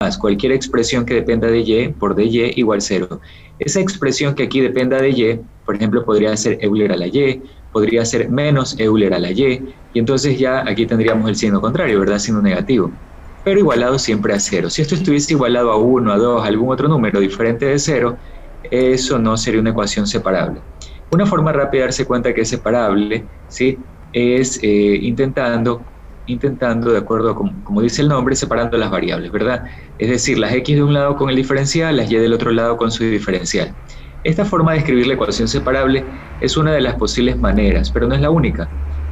más cualquier expresión que dependa de y por dy igual 0. Esa expresión que aquí dependa de y, por ejemplo, podría ser Euler a la y, podría ser menos Euler a la y entonces ya aquí tendríamos el signo contrario, ¿verdad? Signo negativo. Pero igualado siempre a 0. Si esto estuviese igualado a 1, a 2, a algún otro número diferente de 0, eso no sería una ecuación separable. Una forma rápida de darse cuenta que es separable, ¿sí? Es intentando, de acuerdo a como dice el nombre, separando las variables, ¿verdad? Es decir, las x de un lado con el diferencial, las y del otro lado con su diferencial. Esta forma de escribir la ecuación separable es una de las posibles maneras, pero no es la única.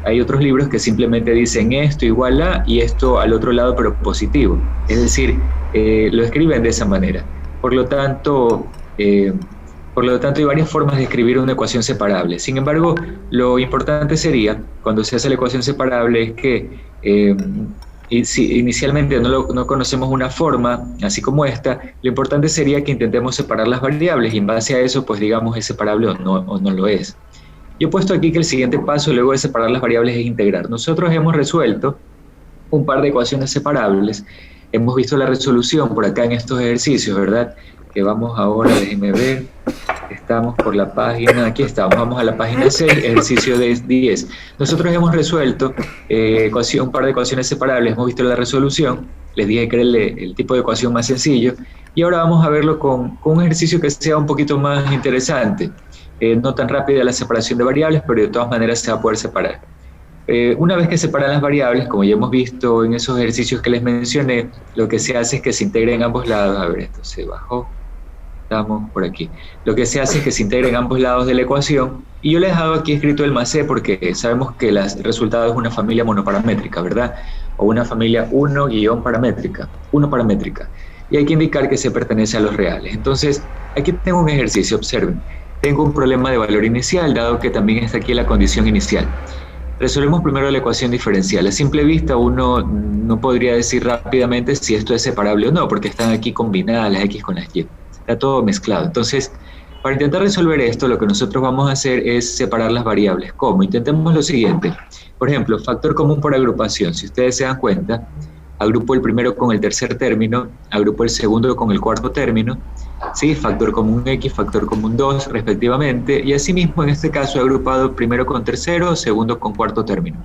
Hay otros libros que simplemente dicen esto igual a y esto al otro lado pero positivo. Es decir, lo escriben de esa manera. Por lo tanto, hay varias formas de escribir una ecuación separable. Sin embargo, lo importante sería, cuando se hace la ecuación separable, es que si inicialmente no conocemos una forma, así como esta, lo importante sería que intentemos separar las variables y en base a eso, pues digamos, es separable o no lo es. Yo he puesto aquí que el siguiente paso luego de separar las variables es integrar. Nosotros hemos resuelto un par de ecuaciones separables. Hemos visto la resolución por acá en estos ejercicios, ¿verdad? Que vamos ahora, déjenme ver, estamos por la página, aquí estamos, vamos a la página 6, ejercicio de 10. Nosotros hemos resuelto un par de ecuaciones separables, hemos visto la resolución, les dije que era el tipo de ecuación más sencillo, y ahora vamos a verlo con un ejercicio que sea un poquito más interesante. No tan rápida la separación de variables, pero de todas maneras se va a poder separar. Una vez que separan las variables, como ya hemos visto en esos ejercicios que les mencioné, lo que se hace es que se integren ambos lados. A ver, esto se bajó. Estamos por aquí. Lo que se hace es que se integren ambos lados de la ecuación, y yo les he dejado aquí escrito el más C porque sabemos que el resultado es una familia monoparamétrica, ¿verdad? O una familia 1-paramétrica, y hay que indicar que se pertenece a los reales. Entonces, aquí tengo un ejercicio, observen. Tengo un problema de valor inicial, dado que también está aquí la condición inicial. Resolvemos primero la ecuación diferencial. A simple vista uno no podría decir rápidamente si esto es separable o no, porque están aquí combinadas las x con las y. Está todo mezclado. Entonces, para intentar resolver esto, lo que nosotros vamos a hacer es separar las variables. ¿Cómo? Intentemos lo siguiente. Por ejemplo, factor común por agrupación. Si ustedes se dan cuenta, agrupo el primero con el tercer término, agrupo el segundo con el cuarto término, ¿sí? Factor común x, factor común 2, respectivamente, y asimismo en este caso he agrupado primero con tercero, segundo con cuarto término.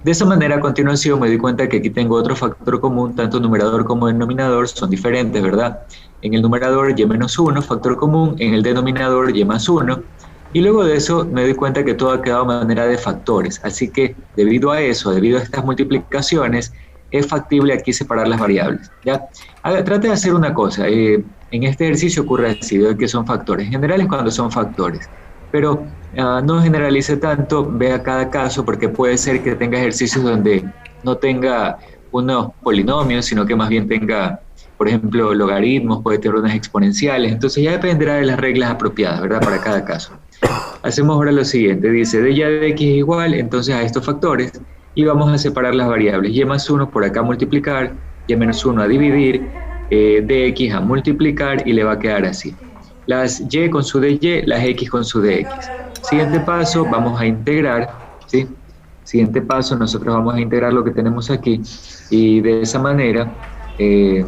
De esa manera, a continuación, me doy cuenta que aquí tengo otro factor común, tanto numerador como denominador son diferentes, ¿verdad? En el numerador y-1, factor común, en el denominador y+1, y luego de eso me doy cuenta que todo ha quedado de manera de factores, así que debido a eso, debido a estas multiplicaciones, es factible aquí separar las variables, ¿ya? Trate de hacer una cosa, en este ejercicio ocurre así, de que son factores, en general es cuando son factores, pero no generalice tanto, vea cada caso, porque puede ser que tenga ejercicios donde no tenga unos polinomios, sino que más bien tenga, por ejemplo, logaritmos, puede tener unas exponenciales, entonces ya dependerá de las reglas apropiadas, ¿verdad? Para cada caso. Hacemos ahora lo siguiente, dice dy de x es igual, entonces a estos factores, y vamos a separar las variables, y+1 por acá multiplicar, y-1 a dividir, dx a multiplicar, y le va a quedar así. Las y con su dy, las x con su dx. Siguiente paso, vamos a integrar, ¿sí? Siguiente paso, nosotros vamos a integrar lo que tenemos aquí, y de esa manera, de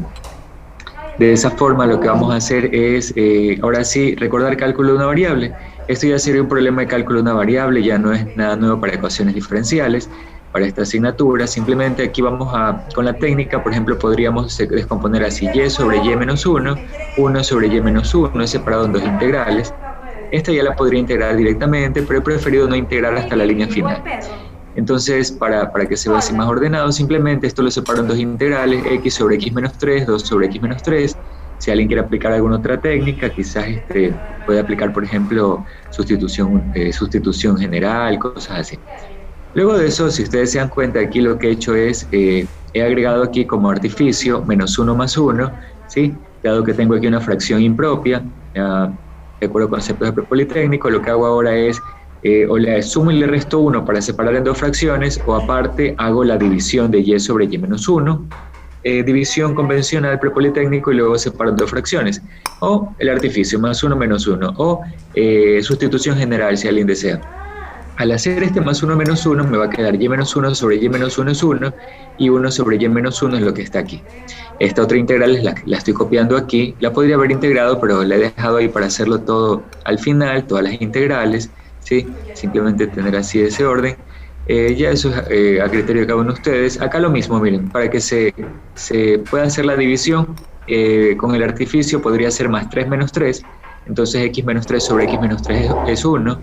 esa forma lo que vamos a hacer es, ahora sí, recordar cálculo de una variable. Esto ya sería un problema de cálculo de una variable, ya no es nada nuevo para ecuaciones diferenciales, para esta asignatura. Simplemente aquí vamos con la técnica, por ejemplo, podríamos descomponer así, y sobre y-1, 1 sobre y-1, es separado en dos integrales. Esta ya la podría integrar directamente, pero he preferido no integrar hasta la línea final. Entonces, para que se vea así más ordenado, simplemente esto lo separo en dos integrales, x sobre x-3, 2 sobre x-3. Si alguien quiere aplicar alguna otra técnica, quizás puede aplicar, por ejemplo, sustitución general, cosas así. Luego de eso, si ustedes se dan cuenta, aquí lo que he hecho es, he agregado aquí como artificio -1 más 1, ¿sí? Dado que tengo aquí una fracción impropia, de acuerdo a conceptos de prepolitécnico, lo que hago ahora es, o le sumo y le resto 1 para separar en dos fracciones, o aparte hago la división de y sobre y-1, división convencional prepolitécnico y luego separo en dos fracciones, o el artificio +1 menos 1, o sustitución general si alguien desea. Al hacer este más 1 menos 1 me va a quedar y menos 1 sobre y menos 1 es 1 y 1 sobre y menos 1 es lo que está aquí. Esta otra integral es la estoy copiando aquí, la podría haber integrado, pero la he dejado ahí para hacerlo todo al final, todas las integrales, ¿sí? Simplemente tener así ese orden. Ya eso es a criterio de cada uno de ustedes. Acá lo mismo, miren, para que se pueda hacer la división con el artificio podría ser más 3 menos 3, entonces x menos 3 sobre x menos 3 es 1,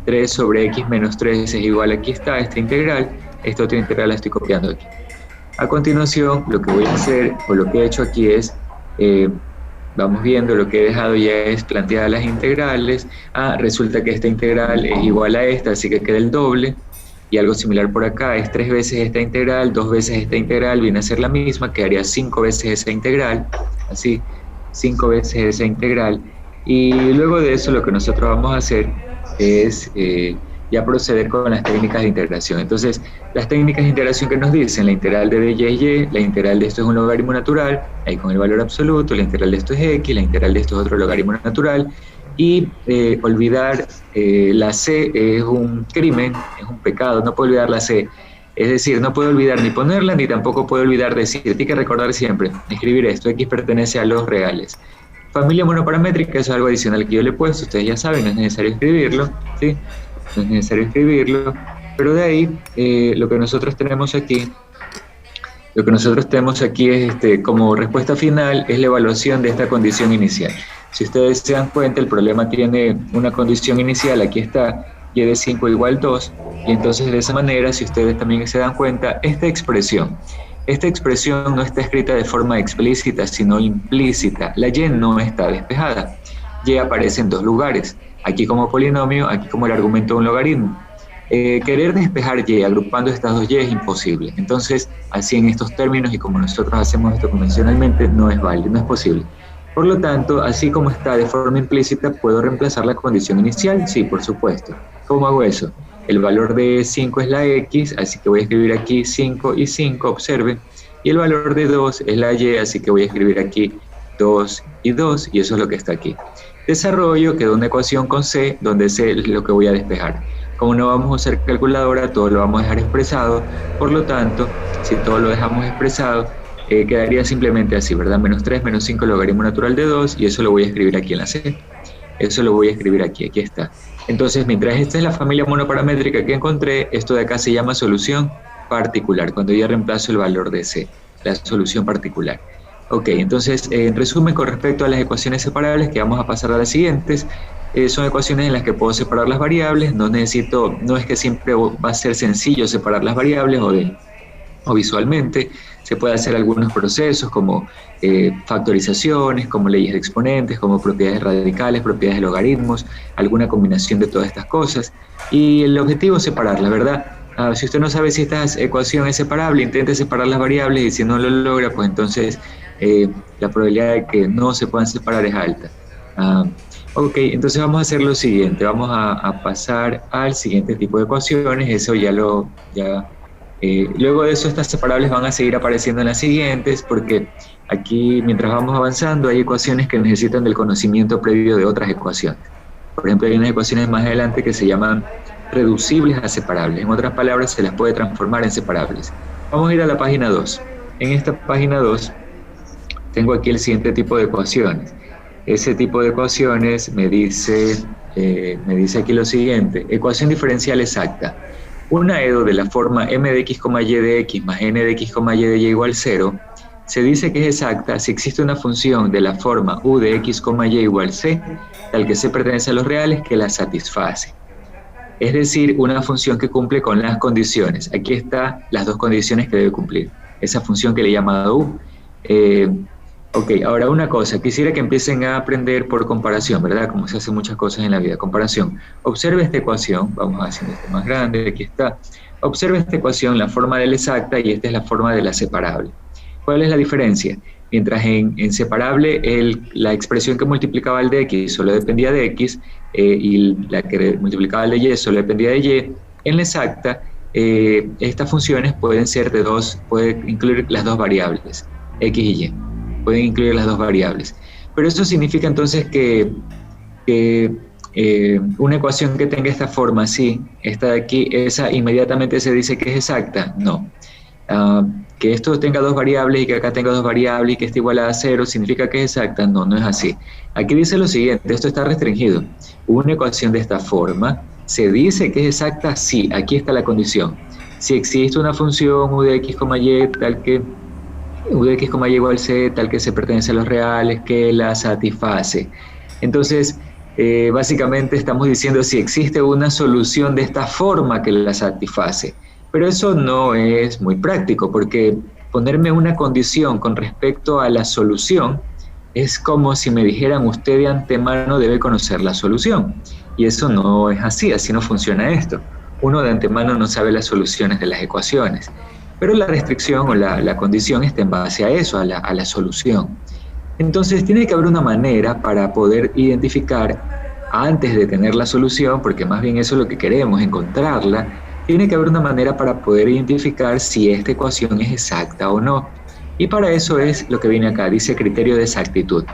3 sobre x menos 3 es igual, aquí está esta integral, esta otra integral la estoy copiando aquí. A continuación, lo que voy a hacer, o lo que he hecho aquí es, vamos viendo, lo que he dejado ya es planteadas las integrales. Resulta que esta integral es igual a esta, así que queda el doble. Y algo similar por acá, es 3 veces esta integral, 2 veces esta integral, viene a ser la misma, quedaría 5 veces esa integral, así, 5 veces esa integral. Y luego de eso lo que nosotros vamos a hacer es ya proceder con las técnicas de integración. Entonces, las técnicas de integración que nos dicen, la integral de dy es y, la integral de esto es un logaritmo natural, ahí con el valor absoluto, la integral de esto es x, la integral de esto es otro logaritmo natural, y olvidar la c es un crimen, es un pecado, no puedo olvidar la c. Es decir, no puedo olvidar ni ponerla, ni tampoco puedo olvidar decir, hay que recordar siempre, escribir esto, x pertenece a los reales. Familia monoparamétrica, eso es algo adicional que yo le he puesto, ustedes ya saben, no es necesario escribirlo, ¿sí? No es necesario escribirlo, pero de ahí lo que nosotros tenemos aquí es como respuesta final es la evaluación de esta condición inicial. Si ustedes se dan cuenta, el problema tiene una condición inicial, aquí está y de 5 igual 2, y entonces de esa manera, si ustedes también se dan cuenta, esta expresión no está escrita de forma explícita, sino implícita. La y no está despejada. Y aparece en dos lugares, aquí como polinomio, aquí como el argumento de un logaritmo. Querer despejar y agrupando estas dos y es imposible. Entonces, así en estos términos y como nosotros hacemos esto convencionalmente, no es válido, no es posible. Por lo tanto, así como está de forma implícita, ¿puedo reemplazar la condición inicial? Sí, por supuesto. ¿Cómo hago eso? El valor de 5 es la x, así que voy a escribir aquí 5 y 5, observen. Y el valor de 2 es la y, así que voy a escribir aquí 2 y 2, y eso es lo que está aquí. Desarrollo, queda una ecuación con c, donde c es lo que voy a despejar. Como no vamos a usar calculadora, todo lo vamos a dejar expresado. Por lo tanto, si todo lo dejamos expresado, quedaría simplemente así, ¿verdad? Menos 3 menos 5 logaritmo natural de 2, y eso lo voy a escribir aquí en la c. Eso lo voy a escribir aquí está. Entonces, mientras esta es la familia monoparamétrica que encontré, esto de acá se llama solución particular, cuando ya reemplazo el valor de c, la solución particular. Ok, entonces, en resumen, con respecto a las ecuaciones separables, que vamos a pasar a las siguientes, son ecuaciones en las que puedo separar las variables, no es que siempre va a ser sencillo separar las variables o visualmente, se puede hacer algunos procesos como factorizaciones, como leyes de exponentes, como propiedades radicales, propiedades de logaritmos, alguna combinación de todas estas cosas, y el objetivo es separarlas, ¿verdad? Si usted no sabe si esta ecuación es separable, intente separar las variables y si no lo logra, pues entonces la probabilidad de que no se puedan separar es alta. Ok, entonces vamos a hacer lo siguiente, vamos a pasar al siguiente tipo de ecuaciones, eso luego de eso estas separables van a seguir apareciendo en las siguientes, porque aquí mientras vamos avanzando hay ecuaciones que necesitan del conocimiento previo de otras ecuaciones. Por ejemplo, hay unas ecuaciones más adelante que se llaman reducibles a separables, en otras palabras se las puede transformar en separables. Vamos a ir a la página 2. En esta página 2 tengo aquí el siguiente tipo de ecuaciones. Ese tipo de ecuaciones me dice aquí lo siguiente: ecuación diferencial exacta. Una EDO de la forma m de x, y de x más n de x, y de y igual 0 se dice que es exacta si existe una función de la forma u de x, y igual c, tal que c pertenece a los reales, que la satisface. Es decir, una función que cumple con las condiciones. Aquí están las dos condiciones que debe cumplir. Esa función que le he llamado u. Ok, ahora una cosa, quisiera que empiecen a aprender por comparación, ¿verdad? Como se hacen muchas cosas en la vida, comparación. Observe esta ecuación, vamos haciendo esto más grande, aquí está. Observe esta ecuación, la forma de la exacta, y esta es la forma de la separable. ¿Cuál es la diferencia? Mientras en separable la expresión que multiplicaba el de x solo dependía de x, y la que multiplicaba el de y solo dependía de y, en la exacta estas funciones pueden incluir las dos variables, x y y. Pueden incluir las dos variables. Pero eso significa entonces que una ecuación que tenga esta forma, sí, esta de aquí, esa inmediatamente se dice que es exacta. No. Que esto tenga dos variables y que acá tenga dos variables y que esté igual a cero, ¿significa que es exacta? No, no es así. Aquí dice lo siguiente, esto está restringido. Una ecuación de esta forma, ¿se dice que es exacta? Sí, aquí está la condición. Si existe una función u de x, y tal que u de x, y igual c, tal que se pertenece a los reales, que la satisface. Entonces, básicamente estamos diciendo si existe una solución de esta forma que la satisface. Pero eso no es muy práctico, porque ponerme una condición con respecto a la solución es como si me dijeran usted de antemano debe conocer la solución. Y eso no es así, así no funciona esto. Uno de antemano no sabe las soluciones de las ecuaciones. Pero la restricción o la condición está en base a eso, a la solución. Entonces tiene que haber una manera para poder identificar antes de tener la solución, porque más bien eso es lo que queremos, encontrarla. Tiene que haber una manera para poder identificar si esta ecuación es exacta o no. Y para eso es lo que viene acá, dice criterio de exactitud.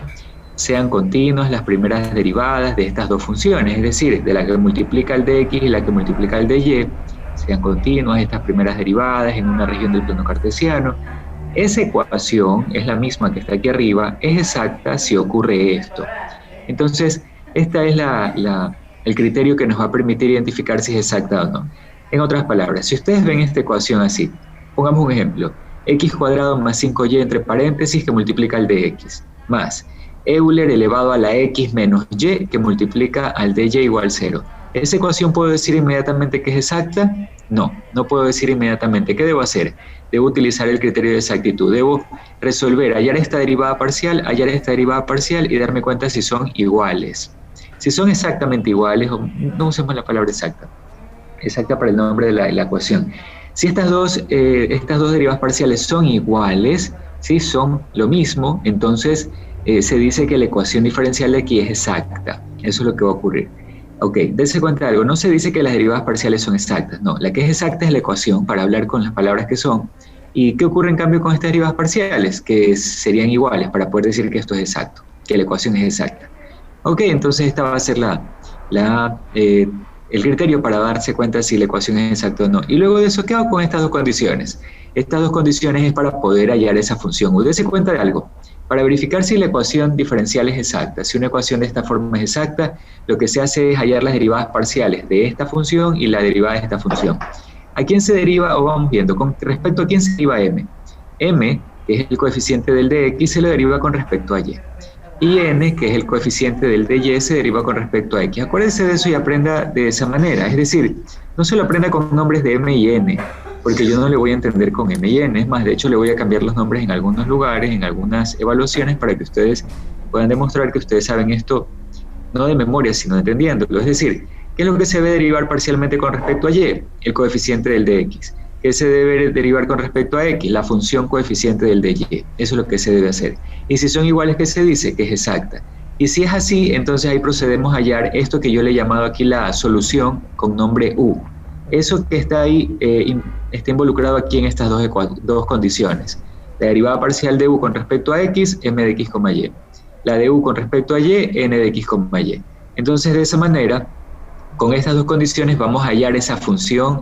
Sean continuas las primeras derivadas de estas dos funciones, es decir, de la que multiplica el de x y la que multiplica el de y, sean continuas estas primeras derivadas en una región del plano cartesiano. Esa ecuación es la misma que está aquí arriba, es exacta si ocurre esto. Entonces, este es el criterio que nos va a permitir identificar si es exacta o no. En otras palabras, si ustedes ven esta ecuación así, pongamos un ejemplo, x cuadrado más 5y entre paréntesis que multiplica el de x, más Euler elevado a la x menos y que multiplica al de y igual 0. ¿Esa ecuación puedo decir inmediatamente que es exacta? No, no puedo decir inmediatamente. ¿Qué debo hacer? Debo utilizar el criterio de exactitud. Debo resolver, hallar esta derivada parcial y darme cuenta si son iguales. Si son exactamente iguales, no usemos la palabra exacta para el nombre de la ecuación. Si estas dos derivadas parciales son iguales, ¿sí? Son lo mismo, entonces se dice que la ecuación diferencial de aquí es exacta. Eso es lo que va a ocurrir. Ok, dense cuenta de algo, no se dice que las derivadas parciales son exactas, no, la que es exacta es la ecuación, para hablar con las palabras que son. ¿Y qué ocurre en cambio con estas derivadas parciales? Que serían iguales para poder decir que esto es exacto, que la ecuación es exacta. Ok, entonces esta va a ser el criterio para darse cuenta si la ecuación es exacta o no. Y luego de eso, ¿qué hago con estas dos condiciones? Estas dos condiciones es para poder hallar esa función. Dense cuenta de algo. Para verificar si la ecuación diferencial es exacta, si una ecuación de esta forma es exacta, lo que se hace es hallar las derivadas parciales de esta función y la derivada de esta función. ¿A quién se deriva? O vamos viendo, con respecto a quién se deriva m. M, que es el coeficiente del de x, se lo deriva con respecto a y. Y n, que es el coeficiente del de y, se deriva con respecto a x. Acuérdese de eso y aprenda de esa manera. Es decir, no se lo aprenda con nombres de m y n, porque yo no le voy a entender con m y n. Es más, de hecho, le voy a cambiar los nombres en algunos lugares, en algunas evaluaciones, para que ustedes puedan demostrar que ustedes saben esto, no de memoria, sino entendiéndolo. Es decir, ¿qué es lo que se debe derivar parcialmente con respecto a y? El coeficiente del de x. ¿Qué se debe derivar con respecto a x? La función coeficiente del de y. Eso es lo que se debe hacer. Y si son iguales, ¿qué se dice? Que es exacta. Y si es así, entonces ahí procedemos a hallar esto que yo le he llamado aquí la solución con nombre u. Eso que está ahí está involucrado aquí en estas dos condiciones. La derivada parcial de u con respecto a x, m de x, y. La de u con respecto a y, n de x, y. Entonces, de esa manera, con estas dos condiciones vamos a hallar esa función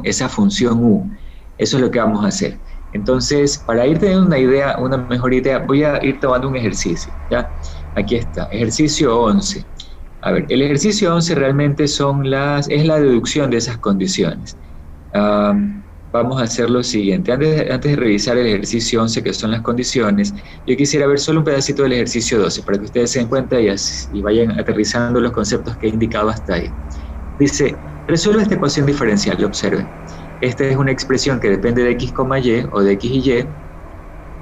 u. Eso es lo que vamos a hacer. Entonces, para ir teniendo una mejor idea, voy a ir tomando un ejercicio, ¿ya? Aquí está, ejercicio 11. A ver, el ejercicio 11 realmente es la deducción de esas condiciones. Vamos a hacer lo siguiente. Antes de revisar el ejercicio 11, que son las condiciones, yo quisiera ver solo un pedacito del ejercicio 12, para que ustedes se den cuenta y vayan aterrizando los conceptos que he indicado hasta ahí. Dice, resuelve esta ecuación diferencial, observen. Esta es una expresión que depende de x, y o de x y y,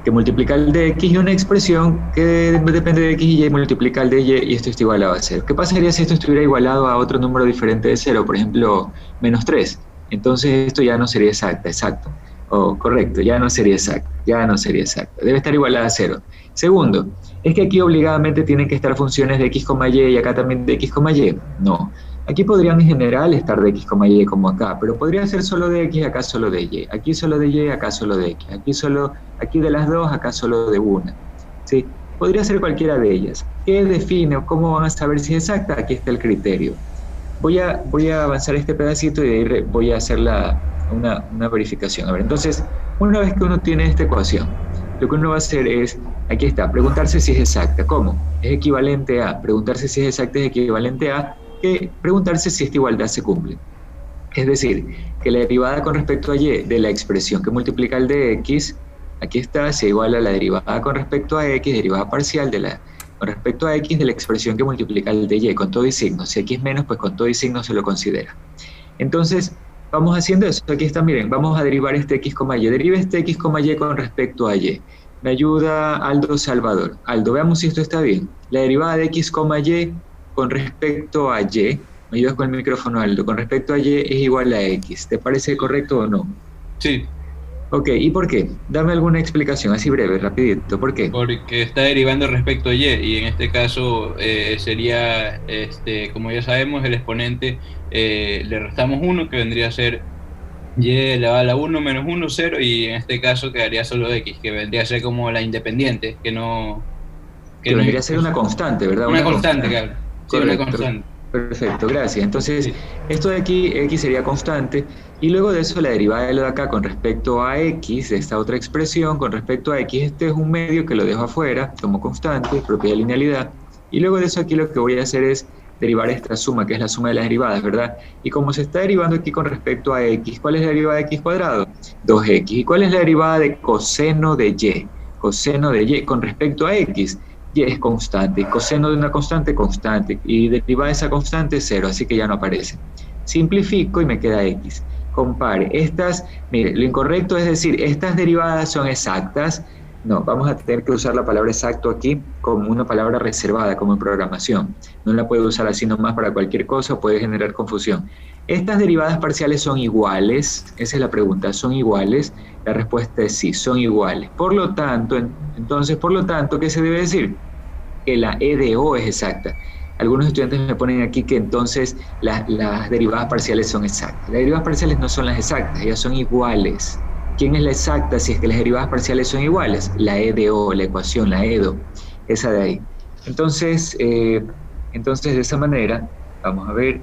que multiplica el de x, y una expresión que depende de x y y multiplica el de y esto está igualado a 0. ¿Qué pasaría si esto estuviera igualado a otro número diferente de 0? Por ejemplo, menos 3. Entonces esto ya no sería exacto. Correcto, ya no sería exacto. Debe estar igualada a 0. Segundo, ¿es que aquí obligadamente tienen que estar funciones de x, y acá también de x, y? No. Aquí podrían en general estar de x, y como acá, pero podría ser solo de x, acá solo de y. Aquí solo de y, acá solo de x. Aquí de las dos, acá solo de una. ¿Sí? Podría ser cualquiera de ellas. ¿Qué define o cómo van a saber si es exacta? Aquí está el criterio. voy a avanzar este pedacito y de ahí voy a hacer una verificación. A ver, entonces, una vez que uno tiene esta ecuación, lo que uno va a hacer es, aquí está, preguntarse si es exacta. ¿Cómo? Es equivalente a, preguntarse si es exacta es equivalente a que preguntarse si esta igualdad se cumple. Es decir, que la derivada con respecto a y de la expresión que multiplica el de x, aquí está, se iguala a la derivada con respecto a x, derivada parcial con respecto a x de la expresión que multiplica el de y, con todo y signo. Si x menos, pues con todo y signo se lo considera. Entonces, vamos haciendo eso. Aquí está, miren, vamos a derivar este x, y. Deriva este x, y con respecto a y. Me ayuda Aldo Salvador. Aldo, veamos si esto está bien. La derivada de x, y con respecto a y, me ayudas con el micrófono, Aldo, con respecto a y es igual a x. ¿Te parece correcto o no? Sí. Ok, ¿y por qué? Dame alguna explicación, así breve, rapidito. ¿Por qué? Porque está derivando respecto a y en este caso sería, como ya sabemos, el exponente, le restamos 1, que vendría a ser y elevado a la 1 menos 1, 0, y en este caso quedaría solo x, que vendría a ser como la independiente, Que que no vendría a ser una constante, ¿verdad? una Una constante, constante. claro. Sí, una Correcto. constante. Perfecto, gracias. Entonces, Sí. esto de aquí, x sería constante, y luego de eso la derivada de lo de acá con respecto a x, de esta otra expresión, con respecto a x, este es un medio que lo dejo afuera como constante, propiedad de linealidad, y luego de eso aquí lo que voy a hacer es derivar esta suma, que es la suma de las derivadas, ¿verdad? Y como se está derivando aquí con respecto a x, ¿cuál es la derivada de x cuadrado? 2x. ¿Y cuál es la derivada de coseno de y? Coseno de y con respecto a x. Y es constante, coseno de una constante, constante, y derivada de esa constante, 0, así que ya no aparece. Simplifico y me queda x. Compare, estas, mire, lo incorrecto es decir, estas derivadas son exactas. No, vamos a tener que usar la palabra exacto aquí como una palabra reservada, como en programación. No la puedo usar así nomás para cualquier cosa, puede generar confusión. ¿Estas derivadas parciales son iguales? Esa es la pregunta, ¿son iguales? La respuesta es sí, son iguales. Por lo tanto, ¿qué se debe decir? Que la E de O es exacta. Algunos estudiantes me ponen aquí que entonces las derivadas parciales son exactas. Las derivadas parciales no son las exactas, ellas son iguales. ¿Quién es la exacta si es que las derivadas parciales son iguales? La E de O, la ecuación, la EDO, esa de ahí. Entonces, de esa manera, vamos a ver,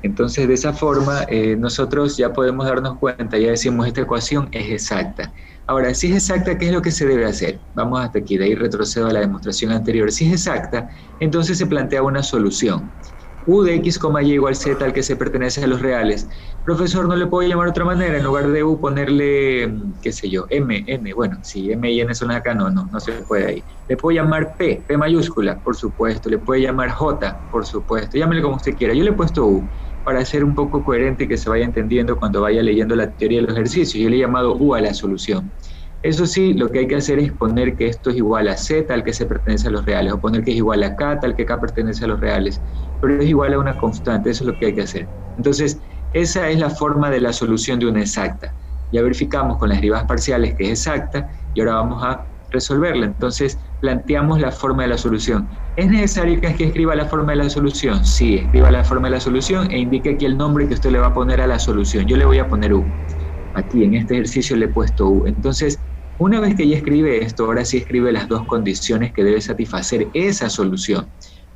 entonces de esa forma nosotros ya podemos darnos cuenta, ya decimos esta ecuación es exacta. Ahora, si es exacta, ¿qué es lo que se debe hacer? Vamos hasta aquí, de ahí retrocedo a la demostración anterior. Si es exacta, entonces se plantea una solución. U de x, y igual z al que se pertenece a los reales. Profesor, ¿no le puedo llamar de otra manera? En lugar de u ponerle, qué sé yo, m, n. Bueno, si m y n son acá, no se puede ahí. Le puedo llamar p mayúscula, por supuesto. Le puede llamar j, por supuesto. Llámele como usted quiera. Yo le he puesto u para ser un poco coherente y que se vaya entendiendo cuando vaya leyendo la teoría de los ejercicios. Yo le he llamado u a la solución. Eso sí, lo que hay que hacer es poner que esto es igual a z al que se pertenece a los reales, o poner que es igual a k tal que k pertenece a los reales, pero es igual a una constante, eso es lo que hay que hacer. Entonces, esa es la forma de la solución de una exacta. Ya verificamos con las derivadas parciales que es exacta, y ahora vamos a resolverla. Entonces, planteamos la forma de la solución. ¿Es necesario que escriba la forma de la solución? Sí, escriba la forma de la solución e indique aquí el nombre que usted le va a poner a la solución. Yo le voy a poner u. Aquí en este ejercicio le he puesto u. Entonces, una vez que ya escribe esto, ahora sí escribe las dos condiciones que debe satisfacer esa solución.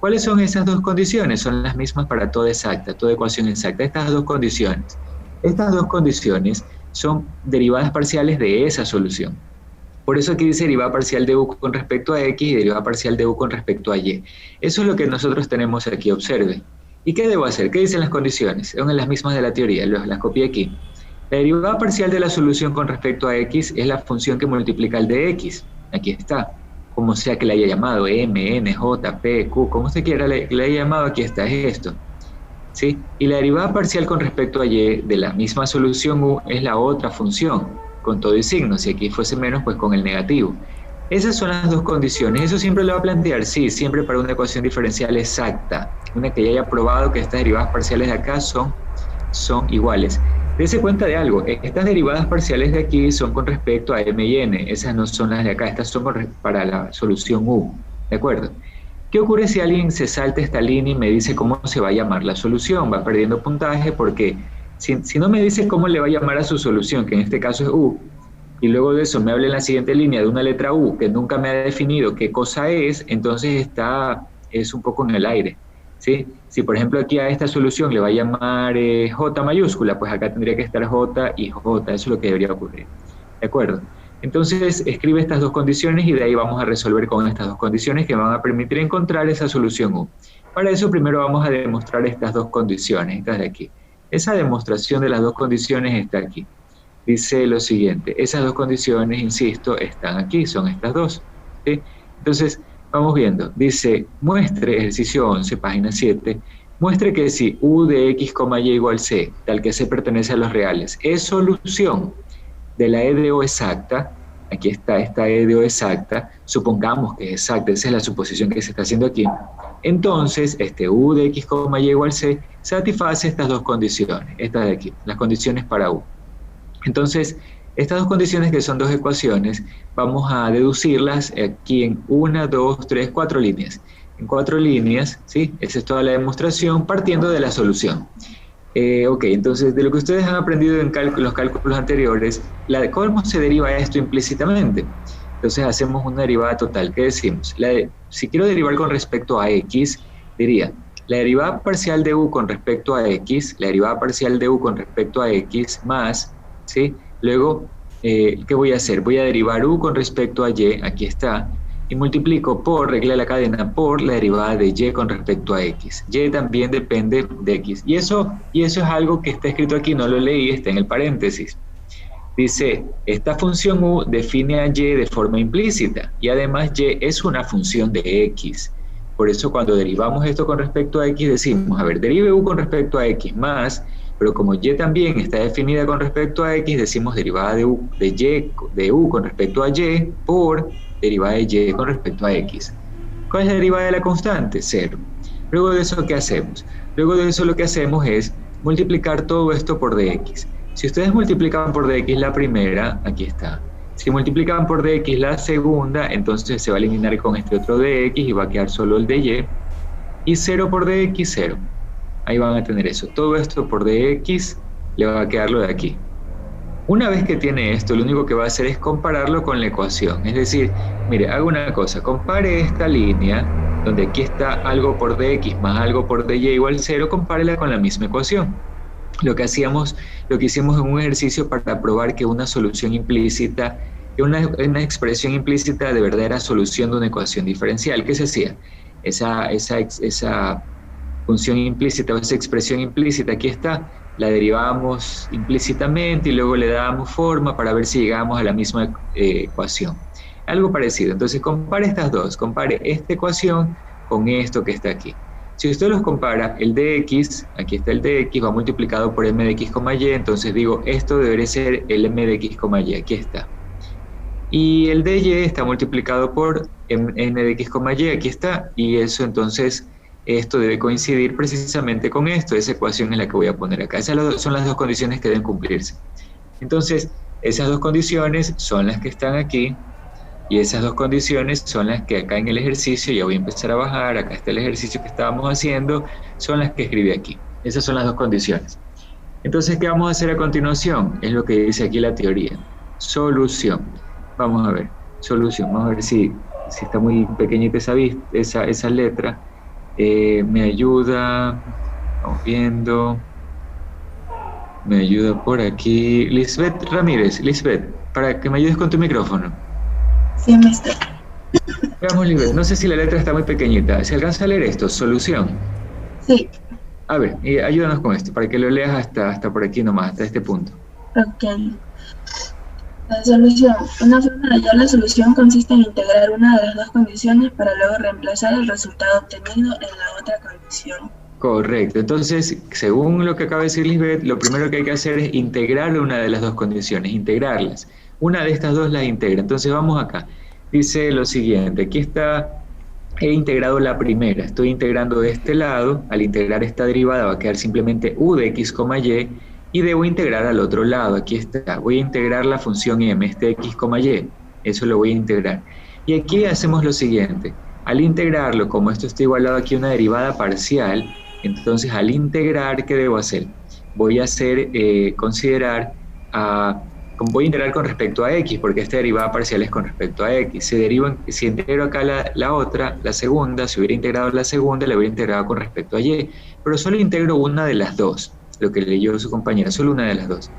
¿Cuáles son esas dos condiciones? Son las mismas para toda exacta, toda ecuación exacta. Estas dos condiciones. Estas dos condiciones son derivadas parciales de esa solución. Por eso aquí dice derivada parcial de u con respecto a x y derivada parcial de u con respecto a y. Eso es lo que nosotros tenemos aquí, observe. ¿Y qué debo hacer? ¿Qué dicen las condiciones? Son las mismas de la teoría, las copié aquí. La derivada parcial de la solución con respecto a x es la función que multiplica el de x. Aquí está. Como sea que le haya llamado, m, n, j, p, q, como usted quiera le haya llamado, aquí está, es esto. ¿Sí? Y la derivada parcial con respecto a y de la misma solución u es la otra función, con todo y signo. Si aquí fuese menos, pues con el negativo. Esas son las dos condiciones. ¿Eso siempre lo va a plantear? Sí, siempre para una ecuación diferencial exacta. Una que ya haya probado que estas derivadas parciales de acá son iguales. Dese cuenta de algo, estas derivadas parciales de aquí son con respecto a m y n, esas no son las de acá, estas son para la solución u, ¿de acuerdo? ¿Qué ocurre si alguien se salta esta línea y me dice cómo se va a llamar la solución? Va perdiendo puntaje porque si no me dice cómo le va a llamar a su solución, que en este caso es u, y luego de eso me habla en la siguiente línea de una letra u que nunca me ha definido qué cosa es, entonces es un poco en el aire. ¿sí? Si por ejemplo aquí a esta solución le va a llamar J mayúscula, pues acá tendría que estar J y J, eso es lo que debería ocurrir. ¿De acuerdo? Entonces escribe estas dos condiciones y de ahí vamos a resolver con estas dos condiciones que van a permitir encontrar esa solución U. Para eso primero vamos a demostrar estas dos condiciones, estas de aquí. Esa demostración de las dos condiciones está aquí. Dice lo siguiente, esas dos condiciones, insisto, están aquí, son estas dos, ¿sí? Entonces, vamos viendo, dice, muestre, ejercicio 11, página 7, muestre que si U de X, Y igual C, tal que C pertenece a los reales, es solución de la E de O exacta, aquí está esta E de O exacta, supongamos que es exacta, esa es la suposición que se está haciendo aquí, entonces este U de X, Y igual C satisface estas dos condiciones, estas de aquí, las condiciones para U. Entonces, estas dos condiciones, que son dos ecuaciones, vamos a deducirlas aquí en 1, 2, 3, 4 líneas. En 4 líneas, ¿sí? Esa es toda la demostración partiendo de la solución. Ok, entonces, de lo que ustedes han aprendido en los cálculos anteriores, ¿cómo se deriva esto implícitamente? Entonces, hacemos una derivada total. ¿Qué decimos? Si quiero derivar con respecto a X, diría, la derivada parcial de U con respecto a X, la derivada parcial de U con respecto a X más, ¿sí? Luego, ¿qué voy a hacer? Voy a derivar U con respecto a Y, aquí está, y multiplico por, regla de la cadena, por la derivada de Y con respecto a X. Y también depende de X. Y eso es algo que está escrito aquí, no lo leí, está en el paréntesis. Dice, esta función U define a Y de forma implícita, y además Y es una función de X. Por eso cuando derivamos esto con respecto a X, decimos, a ver, derive U con respecto a X más, pero como Y también está definida con respecto a X, decimos derivada de U con respecto a Y por derivada de Y con respecto a X. ¿Cuál es la derivada de la constante? 0. Luego de eso, ¿qué hacemos? Luego de eso lo que hacemos es multiplicar todo esto por dx. Si ustedes multiplican por dx la primera, aquí está. Si multiplican por dx la segunda, entonces se va a eliminar con este otro dx y va a quedar solo el de y. Y 0 por dx, 0. Ahí van a tener eso. Todo esto por dx le va a quedar lo de aquí. Una vez que tiene esto, lo único que va a hacer es compararlo con la ecuación. Es decir, mire, haga una cosa, compare esta línea, donde aquí está algo por dx más algo por dy igual 0, compárela con la misma ecuación. Lo que hicimos en un ejercicio para probar que una solución implícita, que una expresión implícita de verdad era solución de una ecuación diferencial. ¿Qué se hacía? Esa función implícita o esa expresión implícita, aquí está, la derivábamos implícitamente y luego le dábamos forma para ver si llegábamos a la misma ecuación. Algo parecido. Entonces compare estas dos, compare esta ecuación con esto que está aquí. Si usted los compara, el dx, aquí está el dx, va multiplicado por m de x, y, entonces digo, esto debería ser el m de x, y, aquí está. Y el dy está multiplicado por n de x, y, aquí está, y eso entonces, esto debe coincidir precisamente con esto, esa ecuación es la que voy a poner acá. Esas son las dos condiciones que deben cumplirse. Entonces, esas dos condiciones son las que están aquí, y esas dos condiciones son las que acá en el ejercicio, ya voy a empezar a bajar, acá está el ejercicio que estábamos haciendo, son las que escribí aquí. Esas son las dos condiciones. Entonces, ¿qué vamos a hacer a continuación? Es lo que dice aquí la teoría. Solución. Vamos a ver, solución. Vamos a ver si está muy pequeñita esa letra. Me ayuda, vamos viendo, me ayuda por aquí. Lisbeth Ramírez, Lisbeth, para que me ayudes con tu micrófono. Sí, mister. Veamos, Lisbeth, no sé si la letra está muy pequeñita. ¿Se alcanza a leer esto? Solución. Sí. A ver, ayúdanos con esto, para que lo leas hasta por aquí nomás, hasta este punto. Ok. La solución. Una forma de hallar la solución consiste en integrar una de las dos condiciones para luego reemplazar el resultado obtenido en la otra condición. Correcto. Entonces, según lo que acaba de decir Lisbeth, lo primero que hay que hacer es integrar una de las dos condiciones, integrarlas. Una de estas dos las integra. Entonces vamos acá. Dice lo siguiente, aquí está, he integrado la primera, estoy integrando de este lado, al integrar esta derivada va a quedar simplemente u de x, y, y debo integrar al otro lado, aquí está, voy a integrar la función m, este x, y, eso lo voy a integrar. Y aquí hacemos lo siguiente, al integrarlo, como esto está igualado aquí a una derivada parcial, entonces al integrar, ¿qué debo hacer? Voy a considerar a como voy a integrar con respecto a x, porque esta derivada parcial es con respecto a x, si integro acá la otra, la segunda, si hubiera integrado la segunda, la hubiera integrado con respecto a y, pero solo integro una de las dos, lo que leyó su compañera, solo una de las dos.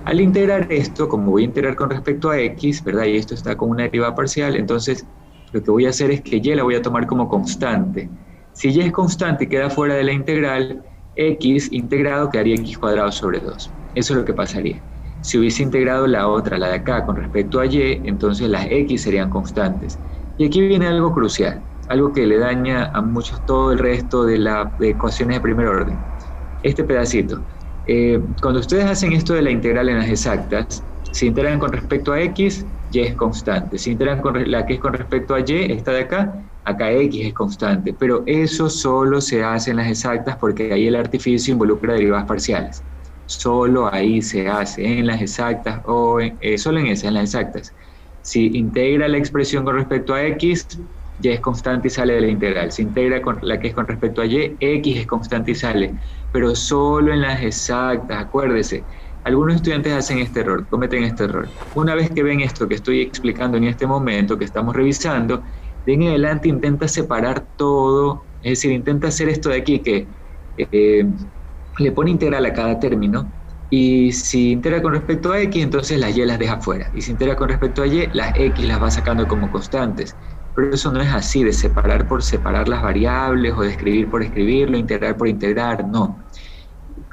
Al integrar esto, como voy a integrar con respecto a x, ¿verdad? Y esto está con una derivada parcial, entonces lo que voy a hacer es que y la voy a tomar como constante. Si y es constante y queda fuera de la integral, x integrado quedaría x cuadrado sobre 2. Eso es lo que pasaría. Si hubiese integrado la otra, la de acá, con respecto a y, entonces las x serían constantes. Y aquí viene algo crucial, algo que le daña a muchos todo el resto de ecuaciones de primer orden. Este pedacito. Cuando ustedes hacen esto de la integral en las exactas, si integran con respecto a x, y es constante. Si integran con la que es con respecto a y, esta de acá, acá x es constante. Pero eso solo se hace en las exactas porque ahí el artificio involucra derivadas parciales. Solo ahí se hace, en las exactas, o solo en esas, en las exactas. Si integra la expresión con respecto a x, y es constante y sale de la integral. Si integra con la que es con respecto a y, x es constante y sale. Pero solo en las exactas, acuérdese. Algunos estudiantes hacen este error, cometen este error. Una vez que ven esto que estoy explicando en este momento, que estamos revisando, de en adelante intenta separar todo, es decir, intenta hacer esto de aquí que le pone integral a cada término, y si integra con respecto a x, entonces las y las deja fuera, y si integra con respecto a y, las x las va sacando como constantes. Pero eso no es así, de separar por separar las variables, o de escribir por escribirlo, integrar por integrar, no.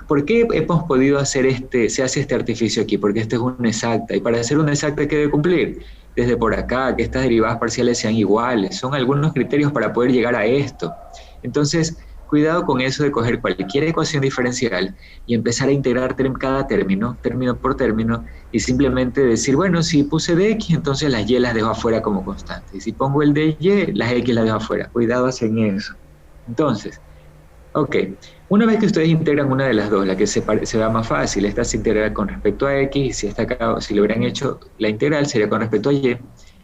¿Por qué hemos podido hacer se hace este artificio aquí? Porque este es una exacta, y para hacer una exacta, ¿qué debe cumplir? Desde por acá, que estas derivadas parciales sean iguales, son algunos criterios para poder llegar a esto. Entonces, cuidado con eso de coger cualquier ecuación diferencial y empezar a integrar cada término por término, y simplemente decir, bueno, si puse de x, entonces las y las dejo afuera como constante, y si pongo el de y, las x las dejo afuera. Cuidado en eso. Entonces, ok, una vez que ustedes integran una de las dos, la que se va más fácil, esta se integra con respecto a x, y si esta acá, si le hubieran hecho la integral, sería con respecto a y,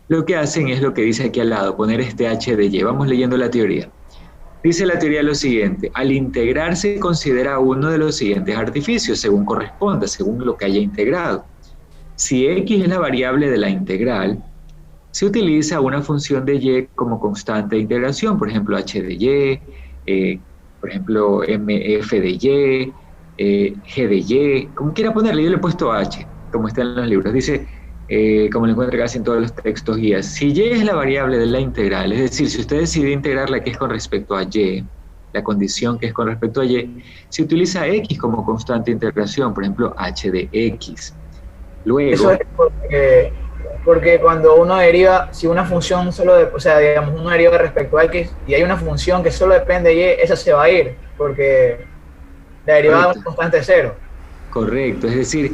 lo que hacen es lo que dice aquí al lado, poner este h de y. Vamos leyendo la teoría. Dice la teoría lo siguiente: al integrar se considera uno de los siguientes artificios, según corresponda, según lo que haya integrado. Si x es la variable de la integral, se utiliza una función de y como constante de integración, por ejemplo, h de y, por ejemplo, mf de y, g de y, como quiera ponerle. Yo le he puesto h, como está en los libros. Dice, como lo encuentra casi en todos los textos guías, si y es la variable de la integral, es decir, si usted decide integrar la que es con respecto a y, la condición que es con respecto a y, se utiliza x como constante de integración, por ejemplo, h de x. Luego, eso es porque cuando uno deriva, si una función solo, o sea, digamos, uno deriva respecto a x y hay una función que solo depende de y, esa se va a ir, porque la derivada es una constante cero. Correcto, es decir,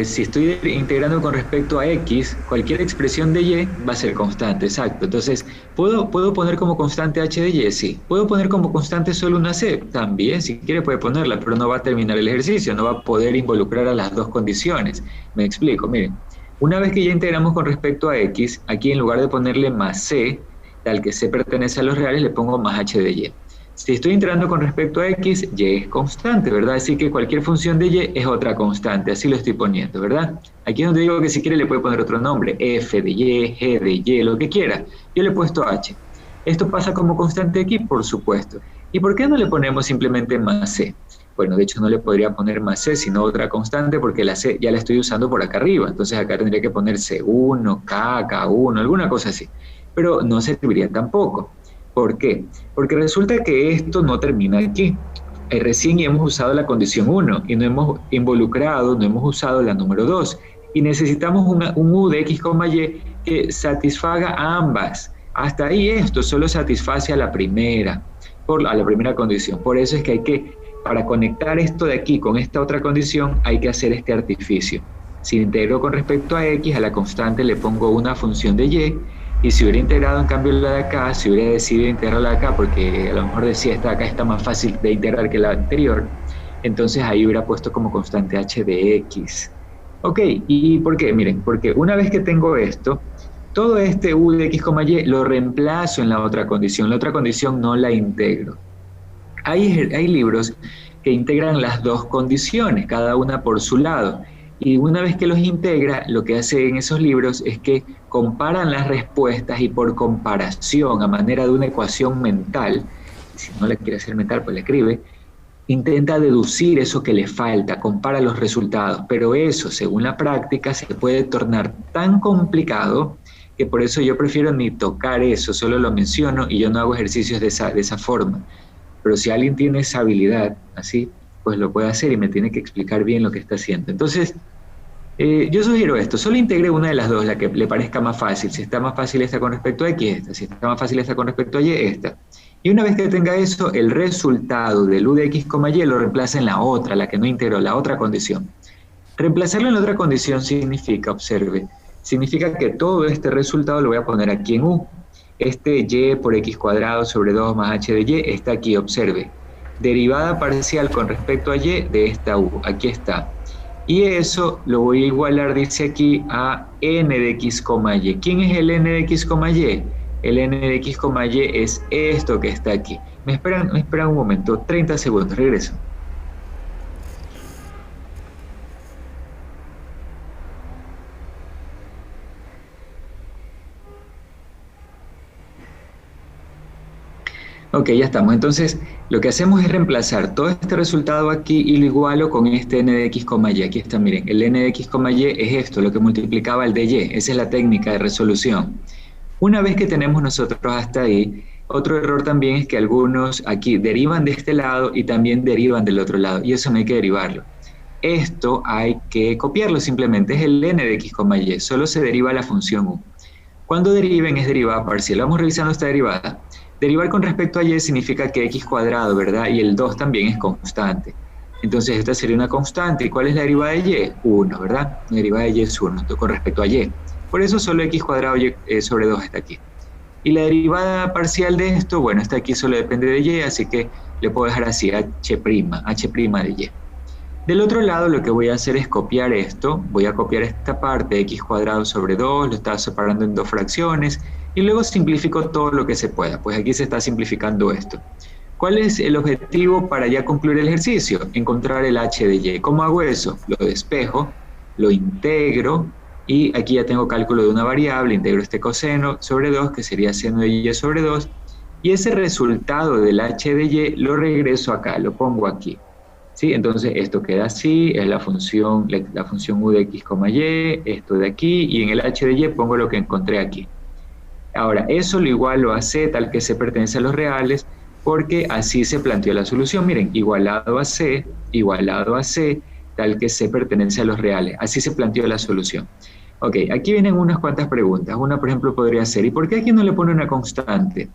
si estoy integrando con respecto a x, cualquier expresión de y va a ser constante, exacto. Entonces, ¿puedo poner como constante h de y? Sí. ¿Puedo poner como constante solo una c? También, si quiere puede ponerla, pero no va a terminar el ejercicio, no va a poder involucrar a las dos condiciones. Me explico, miren. Una vez que ya integramos con respecto a x, aquí en lugar de ponerle más c, al que c pertenece a los reales, le pongo más h de y. Si estoy integrando con respecto a x, y es constante, ¿verdad? Así que cualquier función de y es otra constante, así lo estoy poniendo, ¿verdad? Aquí es donde digo que si quiere le puede poner otro nombre, f de y, g de y, lo que quiera. Yo le he puesto h. ¿Esto pasa como constante aquí? Por supuesto. ¿Y por qué no le ponemos simplemente más c? Bueno, de hecho no le podría poner más c, sino otra constante, porque la c ya la estoy usando por acá arriba. Entonces acá tendría que poner c1, k, k1, alguna cosa así. Pero no serviría tampoco. ¿Por qué? Porque resulta que esto no termina aquí. Recién hemos usado la condición 1 y no hemos involucrado, no hemos usado la número 2. Y necesitamos un u de x, y que satisfaga a ambas. Hasta ahí esto solo satisface a la primera condición. Por eso es que para conectar esto de aquí con esta otra condición, hay que hacer este artificio. Si integro con respecto a x, a la constante le pongo una función de y si hubiera integrado en cambio la de acá, si hubiera decidido integrarla de acá, porque a lo mejor decía esta de acá está más fácil de integrar que la anterior, entonces ahí hubiera puesto como constante h de x. Ok, ¿y por qué? Miren, porque una vez que tengo esto, todo este u de x, y lo reemplazo en la otra condición no la integro. Hay libros que integran las dos condiciones, cada una por su lado. Y una vez que los integra, lo que hace en esos libros es que comparan las respuestas y por comparación, a manera de una ecuación mental, si no la quiere hacer mental, pues la escribe, intenta deducir eso que le falta, compara los resultados, pero eso, según la práctica, se puede tornar tan complicado que por eso yo prefiero ni tocar eso, solo lo menciono y yo no hago ejercicios de esa forma. Pero si alguien tiene esa habilidad así, pues lo puede hacer y me tiene que explicar bien lo que está haciendo. Entonces, yo sugiero esto, solo integre una de las dos, la que le parezca más fácil. Si está más fácil esta con respecto a X, esta. Si está más fácil esta con respecto a Y, esta. Y una vez que tenga eso, el resultado del U de X, Y lo reemplaza en la otra, la que no integró, la otra condición. Reemplazarlo en la otra condición significa, observe, significa que todo este resultado lo voy a poner aquí en U. Este Y por X cuadrado sobre 2 más H de Y está aquí, observe. Derivada parcial con respecto a Y de esta U, aquí está. Y eso lo voy a igualar, dice aquí, a n de X, Y. ¿Quién es el n de X, Y? El n de X, Y es esto que está aquí. Me esperan un momento, 30 segundos, regreso. Ok, ya estamos. Entonces, lo que hacemos es reemplazar todo este resultado aquí y lo igualo con este n de X, Y. Aquí está, miren, el n de X, Y es esto, lo que multiplicaba el de Y. Esa es la técnica de resolución. Una vez que tenemos nosotros hasta ahí, otro error también es que algunos aquí derivan de este lado y también derivan del otro lado, y eso no hay que derivarlo. Esto hay que copiarlo simplemente, es el n de X, Y, solo se deriva la función U. Cuando deriven es derivada parcial. Vamos revisando esta derivada. Derivar con respecto a Y significa que X cuadrado, ¿verdad? Y el 2 también es constante. Entonces esta sería una constante. ¿Y cuál es la derivada de Y? 1, ¿verdad? La derivada de Y es 1 con respecto a Y. Por eso solo X cuadrado sobre 2 está aquí. Y la derivada parcial de esto, bueno, está aquí, solo depende de Y, así que le puedo dejar así, H' de Y. Del otro lado lo que voy a hacer es copiar esto, voy a copiar esta parte de X cuadrado sobre 2, lo estaba separando en dos fracciones, y luego simplifico todo lo que se pueda, pues aquí se está simplificando esto. ¿Cuál es el objetivo para ya concluir el ejercicio? Encontrar el H de Y. ¿Cómo hago eso? Lo despejo, lo integro, y aquí ya tengo cálculo de una variable, integro este coseno sobre 2, que sería seno de Y sobre 2, y ese resultado del H de Y lo regreso acá, lo pongo aquí. ¿Sí? Entonces esto queda así, es la función U de X, Y, esto de aquí, y en el H de Y pongo lo que encontré aquí. Ahora, eso lo igualo a C, tal que C pertenece a los reales, porque así se planteó la solución. Miren, igualado a C, tal que C pertenece a los reales. Así se planteó la solución. Ok, aquí vienen unas cuantas preguntas. Una, por ejemplo, podría ser, ¿y por qué aquí no le pone una constante?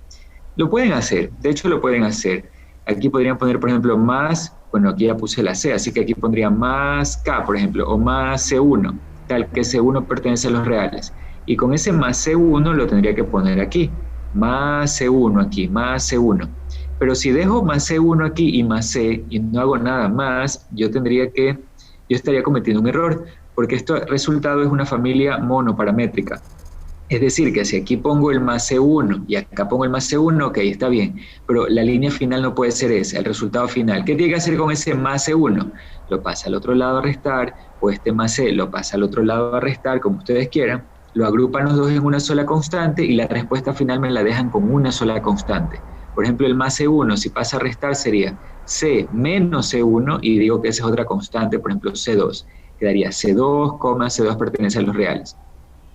Lo pueden hacer, de hecho lo pueden hacer. Aquí podrían poner, por ejemplo, más, bueno, aquí ya puse la C, así que aquí pondría más K, por ejemplo, o más C1, tal que C1 pertenece a los reales. Y con ese más C1 lo tendría que poner aquí, más C1 aquí, más C1. Pero si dejo más C1 aquí y más C, y no hago nada más, yo estaría cometiendo un error, porque este resultado es una familia monoparamétrica. Es decir, que si aquí pongo el más C1 y acá pongo el más C1, ok, está bien, pero la línea final no puede ser esa, el resultado final. ¿Qué tiene que hacer con ese más C1? Lo pasa al otro lado a restar, o este más C lo pasa al otro lado a restar, como ustedes quieran, lo agrupan los dos en una sola constante y la respuesta final me la dejan con una sola constante. Por ejemplo, el más C1, si pasa a restar, sería C menos C1, y digo que esa es otra constante, por ejemplo, C2. Quedaría C2, C2 pertenece a los reales.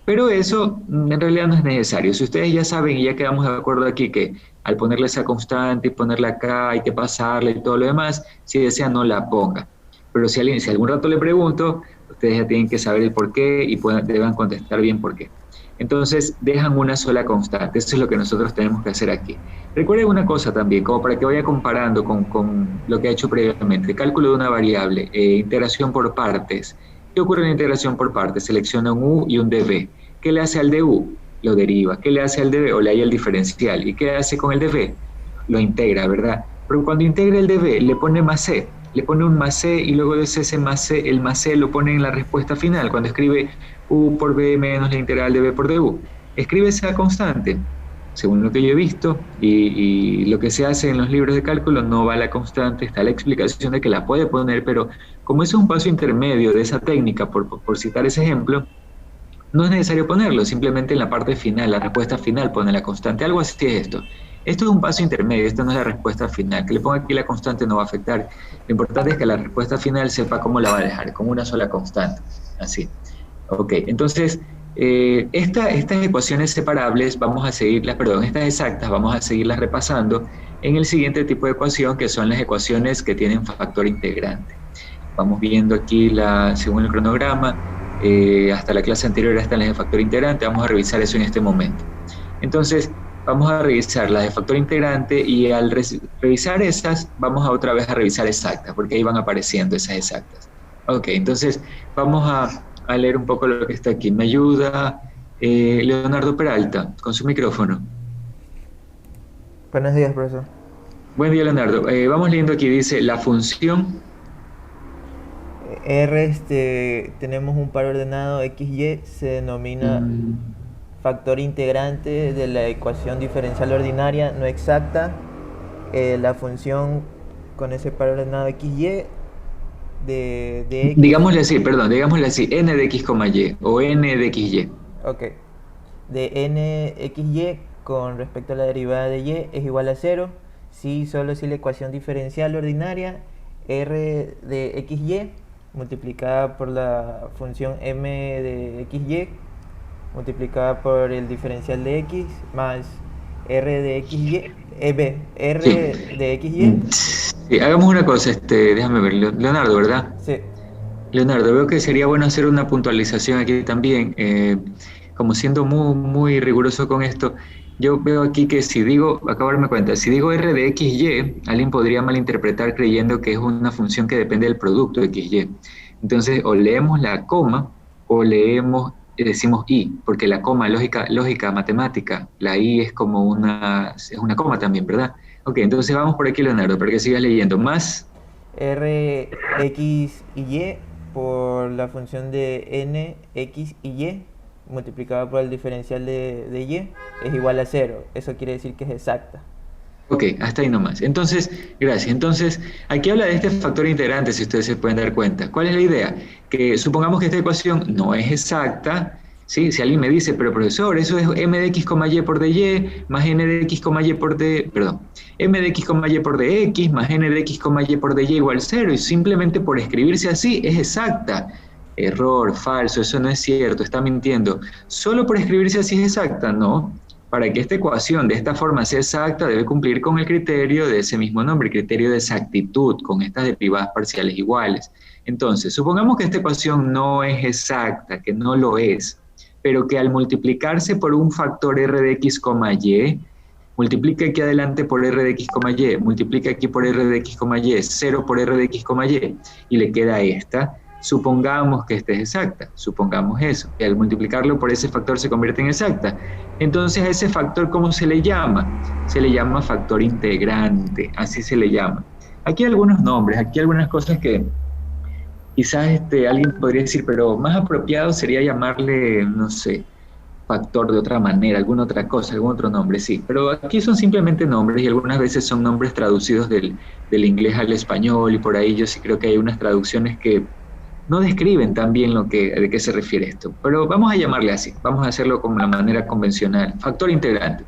Pero eso en realidad no es necesario. Si ustedes ya saben y ya quedamos de acuerdo aquí que al ponerle esa constante y ponerla acá hay que pasarla y todo lo demás, si desean no la ponga. Pero si algún rato le pregunto, ustedes ya tienen que saber el por qué y deban contestar bien por qué. Entonces dejan una sola constante. Eso es lo que nosotros tenemos que hacer aquí. Recuerden una cosa también, como para que vaya comparando con lo que ha hecho previamente. Cálculo de una variable, integración por partes. ¿Qué ocurre en la integración por partes? Selecciona un U y un dv. ¿Qué le hace al de U? Lo deriva. ¿Qué le hace al dv? O le hay el diferencial. ¿Y qué hace con el dv? Lo integra, ¿verdad? Pero cuando integra el dv, le pone más C. Le pone un más C y luego de ese más C, el más C lo pone en la respuesta final. Cuando escribe U por B menos la integral de B por du. Escribe esa constante. según lo que yo he visto, y lo que se hace en los libros de cálculo, no va la constante, está la explicación de que la puede poner, pero como eso es un paso intermedio de esa técnica, por citar ese ejemplo, no es necesario ponerlo, simplemente en la parte final, la respuesta final pone la constante, algo así es esto. Esto es un paso intermedio, esta no es la respuesta final, que le ponga aquí la constante no va a afectar, lo importante es que la respuesta final sepa cómo la va a dejar, como una sola constante, así. Ok, entonces, estas ecuaciones separables vamos a seguirlas, perdón, estas exactas vamos a seguirlas repasando en el siguiente tipo de ecuación, que son las ecuaciones que tienen factor integrante. Vamos viendo aquí, según el cronograma, hasta la clase anterior están las de factor integrante, vamos a revisar eso en este momento. Entonces, vamos a revisar las de factor integrante y al revisar esas, vamos a otra vez a revisar exactas, porque ahí van apareciendo esas exactas. Ok, entonces vamos a leer un poco lo que está aquí. Me ayuda Leonardo Peralta, con su micrófono. Buenos días, profesor. Buen día, Leonardo. Vamos leyendo aquí, dice, la función... R, tenemos un par ordenado XY, se denomina factor integrante de la ecuación diferencial ordinaria no exacta. La función con ese par ordenado XY de X. Digámosle así, n de x, y o n de xy. Ok. De n xy con respecto a la derivada de y es igual a 0, solo si la ecuación diferencial ordinaria r de xy multiplicada por la función m de xy multiplicada por el diferencial de x más r de xy, r Sí. de xy. Sí, hagamos una cosa, déjame ver, Leonardo, ¿verdad? Sí. Leonardo, veo que sería bueno hacer una puntualización aquí también, como siendo muy, muy riguroso con esto. Yo veo aquí que si digo, acabo de darme cuenta, si digo r de xy, alguien podría malinterpretar creyendo que es una función que depende del producto de xy. Entonces, o leemos la coma, o decimos i, porque la coma, lógica matemática, la i es como es una coma también, ¿verdad? Ok, entonces vamos por aquí, Leonardo, para que sigas leyendo. Más R, x y y por la función de n, x y y multiplicada por el diferencial de y es igual a 0. Eso quiere decir que es exacta. Ok, hasta ahí nomás. Entonces, gracias. Entonces, aquí habla de este factor integrante, si ustedes se pueden dar cuenta. ¿Cuál es la idea? Que supongamos que esta ecuación no es exacta, ¿sí? Si alguien me dice, pero profesor, eso es m de x, y por dy más n de x, y por d, perdón, m de x, y por dx más n de x, y por dy igual 0, y simplemente por escribirse así es exacta. Error, falso, eso no es cierto, está mintiendo. ¿Solo por escribirse así es exacta? No. Para que esta ecuación de esta forma sea exacta, debe cumplir con el criterio de ese mismo nombre, el criterio de exactitud, con estas derivadas parciales iguales. Entonces, supongamos que esta ecuación no es exacta, que no lo es, pero que al multiplicarse por un factor r de x, y, multiplica aquí adelante por r de x, y, multiplica aquí por r de x, y, 0 por r de x, y le queda esta. Supongamos que esta es exacta, supongamos eso, y al multiplicarlo por ese factor se convierte en exacta. Entonces a ese factor, ¿cómo se le llama? Se le llama factor integrante, así se le llama. Aquí hay algunos nombres, aquí hay algunas cosas que quizás alguien podría decir, pero más apropiado sería llamarle, no sé, factor de otra manera, alguna otra cosa, algún otro nombre, sí. Pero aquí son simplemente nombres y algunas veces son nombres traducidos del inglés al español y por ahí yo sí creo que hay unas traducciones que no describen tan bien de qué se refiere esto, pero vamos a llamarle así, vamos a hacerlo como la manera convencional. Factor integrante.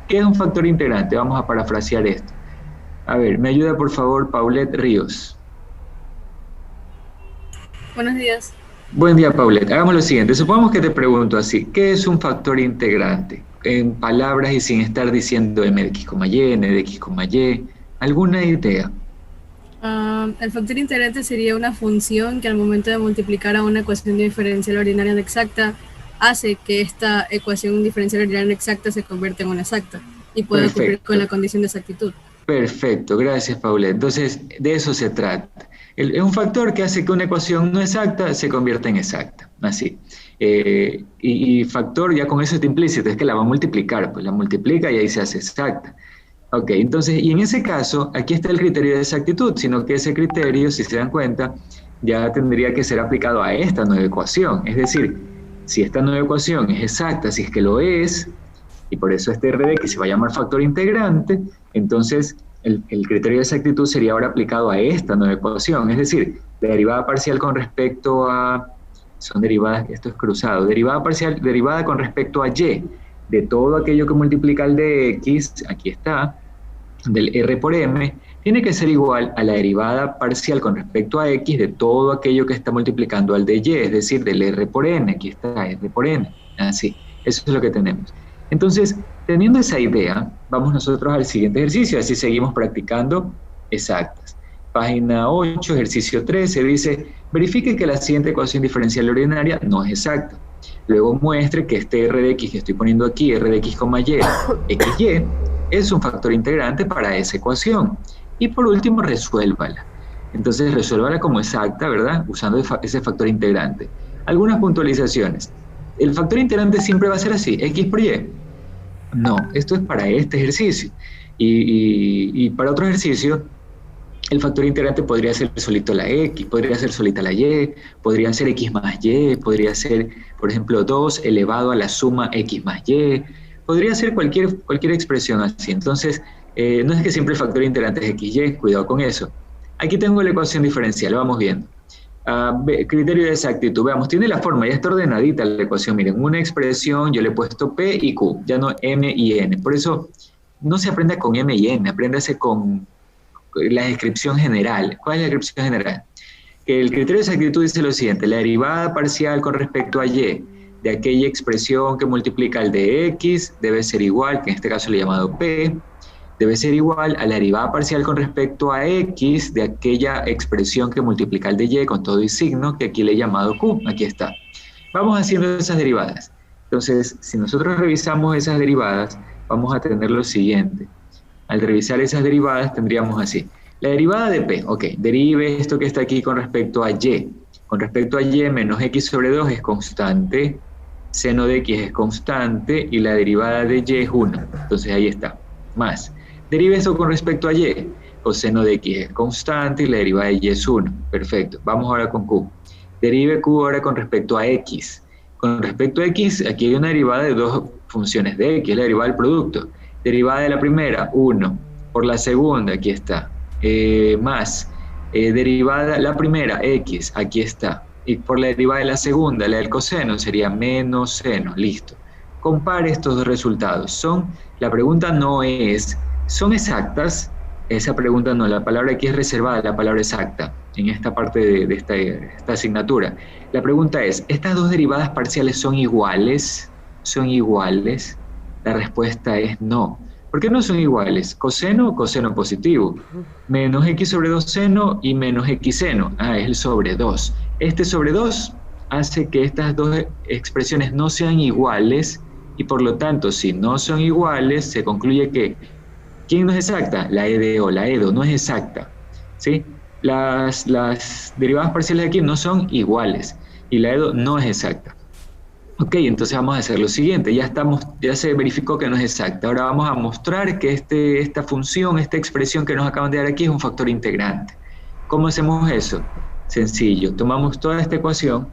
¿Qué es un factor integrante? Vamos a parafrasear esto. A ver, me ayuda por favor Paulette Ríos. Buenos días. Buen día, Paulette. Hagamos lo siguiente, supongamos que te pregunto así, ¿qué es un factor integrante? En palabras y sin estar diciendo m de x, y, n de x, y, ¿alguna idea? El factor integrante sería una función que al momento de multiplicar a una ecuación diferencial ordinaria no exacta hace que esta ecuación diferencial ordinaria no exacta se convierta en una exacta y pueda cumplir con la condición de exactitud. Perfecto, gracias Paulette. Entonces, de eso se trata. Es un factor que hace que una ecuación no exacta se convierta en exacta, así. Y factor, ya con eso está implícito, es que la va a multiplicar, pues la multiplica y ahí se hace exacta. Ok, entonces, y en ese caso, aquí está el criterio de exactitud, sino que ese criterio, si se dan cuenta, ya tendría que ser aplicado a esta nueva ecuación. Es decir, si esta nueva ecuación es exacta, si es que lo es, y por eso este r de x se va a llamar factor integrante. Entonces el criterio de exactitud sería ahora aplicado a esta nueva ecuación, es decir, la derivada parcial con respecto a, son derivadas, esto es cruzado, derivada con respecto a y, de todo aquello que multiplica el de x, aquí está, del r por m, tiene que ser igual a la derivada parcial con respecto a x de todo aquello que está multiplicando al de y, es decir, del r por n, aquí está, r por n, así, eso es lo que tenemos. Entonces, teniendo esa idea, vamos nosotros al siguiente ejercicio, así seguimos practicando exactas. Página 8, ejercicio 13, dice, verifique que la siguiente ecuación diferencial ordinaria no es exacta. Luego muestre que este r de x que estoy poniendo aquí, r de x, y, xy, es un factor integrante para esa ecuación. Y por último, resuélvala. Entonces, resuélvala como exacta, ¿verdad? Usando ese factor integrante. Algunas puntualizaciones. ¿El factor integrante siempre va a ser así, x por y? No, esto es para este ejercicio. Y para otro ejercicio, el factor integrante podría ser solito la x, podría ser solita la y, podría ser x más y, podría ser, por ejemplo, 2 elevado a la suma x más y, podría ser cualquier expresión así. Entonces, no es que siempre el factor integrante es xy, cuidado con eso. Aquí tengo la ecuación diferencial, vamos viendo. Criterio de exactitud, veamos, tiene la forma, ya está ordenadita la ecuación, miren, una expresión, yo le he puesto p y q, ya no m y n, por eso no se aprenda con m y n, apréndase con la descripción general. ¿Cuál es la descripción general? Que el criterio de exactitud dice lo siguiente, la derivada parcial con respecto a y de aquella expresión que multiplica el de x debe ser igual, que en este caso le he llamado p, debe ser igual a la derivada parcial con respecto a x de aquella expresión que multiplica el de y con todo y signo, que aquí le he llamado q, aquí está. Vamos haciendo esas derivadas. Entonces, si nosotros revisamos esas derivadas, vamos a tener lo siguiente. Al revisar esas derivadas tendríamos así. La derivada de p, ok, derive esto que está aquí con respecto a y. Con respecto a y menos x sobre 2 es constante, seno de x es constante y la derivada de y es 1. Entonces ahí está. Más. Derive esto con respecto a y. Coseno de x es constante y la derivada de y es 1. Perfecto. Vamos ahora con q. Derive q ahora con respecto a x. Con respecto a x, aquí hay una derivada de dos funciones de x, la derivada del producto. Derivada de la primera, 1. Por la segunda, aquí está. Más. Derivada, la primera, x, aquí está. Y por la derivada de la segunda, la del coseno, sería menos seno. Listo. Compare estos dos resultados. La pregunta no es, ¿son exactas? Esa pregunta no, la palabra aquí es reservada, la palabra exacta, en esta parte de esta asignatura. La pregunta es, ¿estas dos derivadas parciales son iguales? ¿Son iguales? La respuesta es no. ¿Por qué no son iguales? Coseno positivo. Menos x sobre 2 seno y menos x seno. Es el sobre 2. Este sobre 2 hace que estas dos expresiones no sean iguales y por lo tanto, si no son iguales, se concluye que ¿quién no es exacta? La EDO. La EDO no es exacta, ¿sí? Las derivadas parciales de aquí no son iguales y la EDO no es exacta. Ok, entonces vamos a hacer lo siguiente, ya se verificó que no es exacta. Ahora vamos a mostrar que esta función, esta expresión que nos acaban de dar aquí es un factor integrante. ¿Cómo hacemos eso? Sencillo, tomamos toda esta ecuación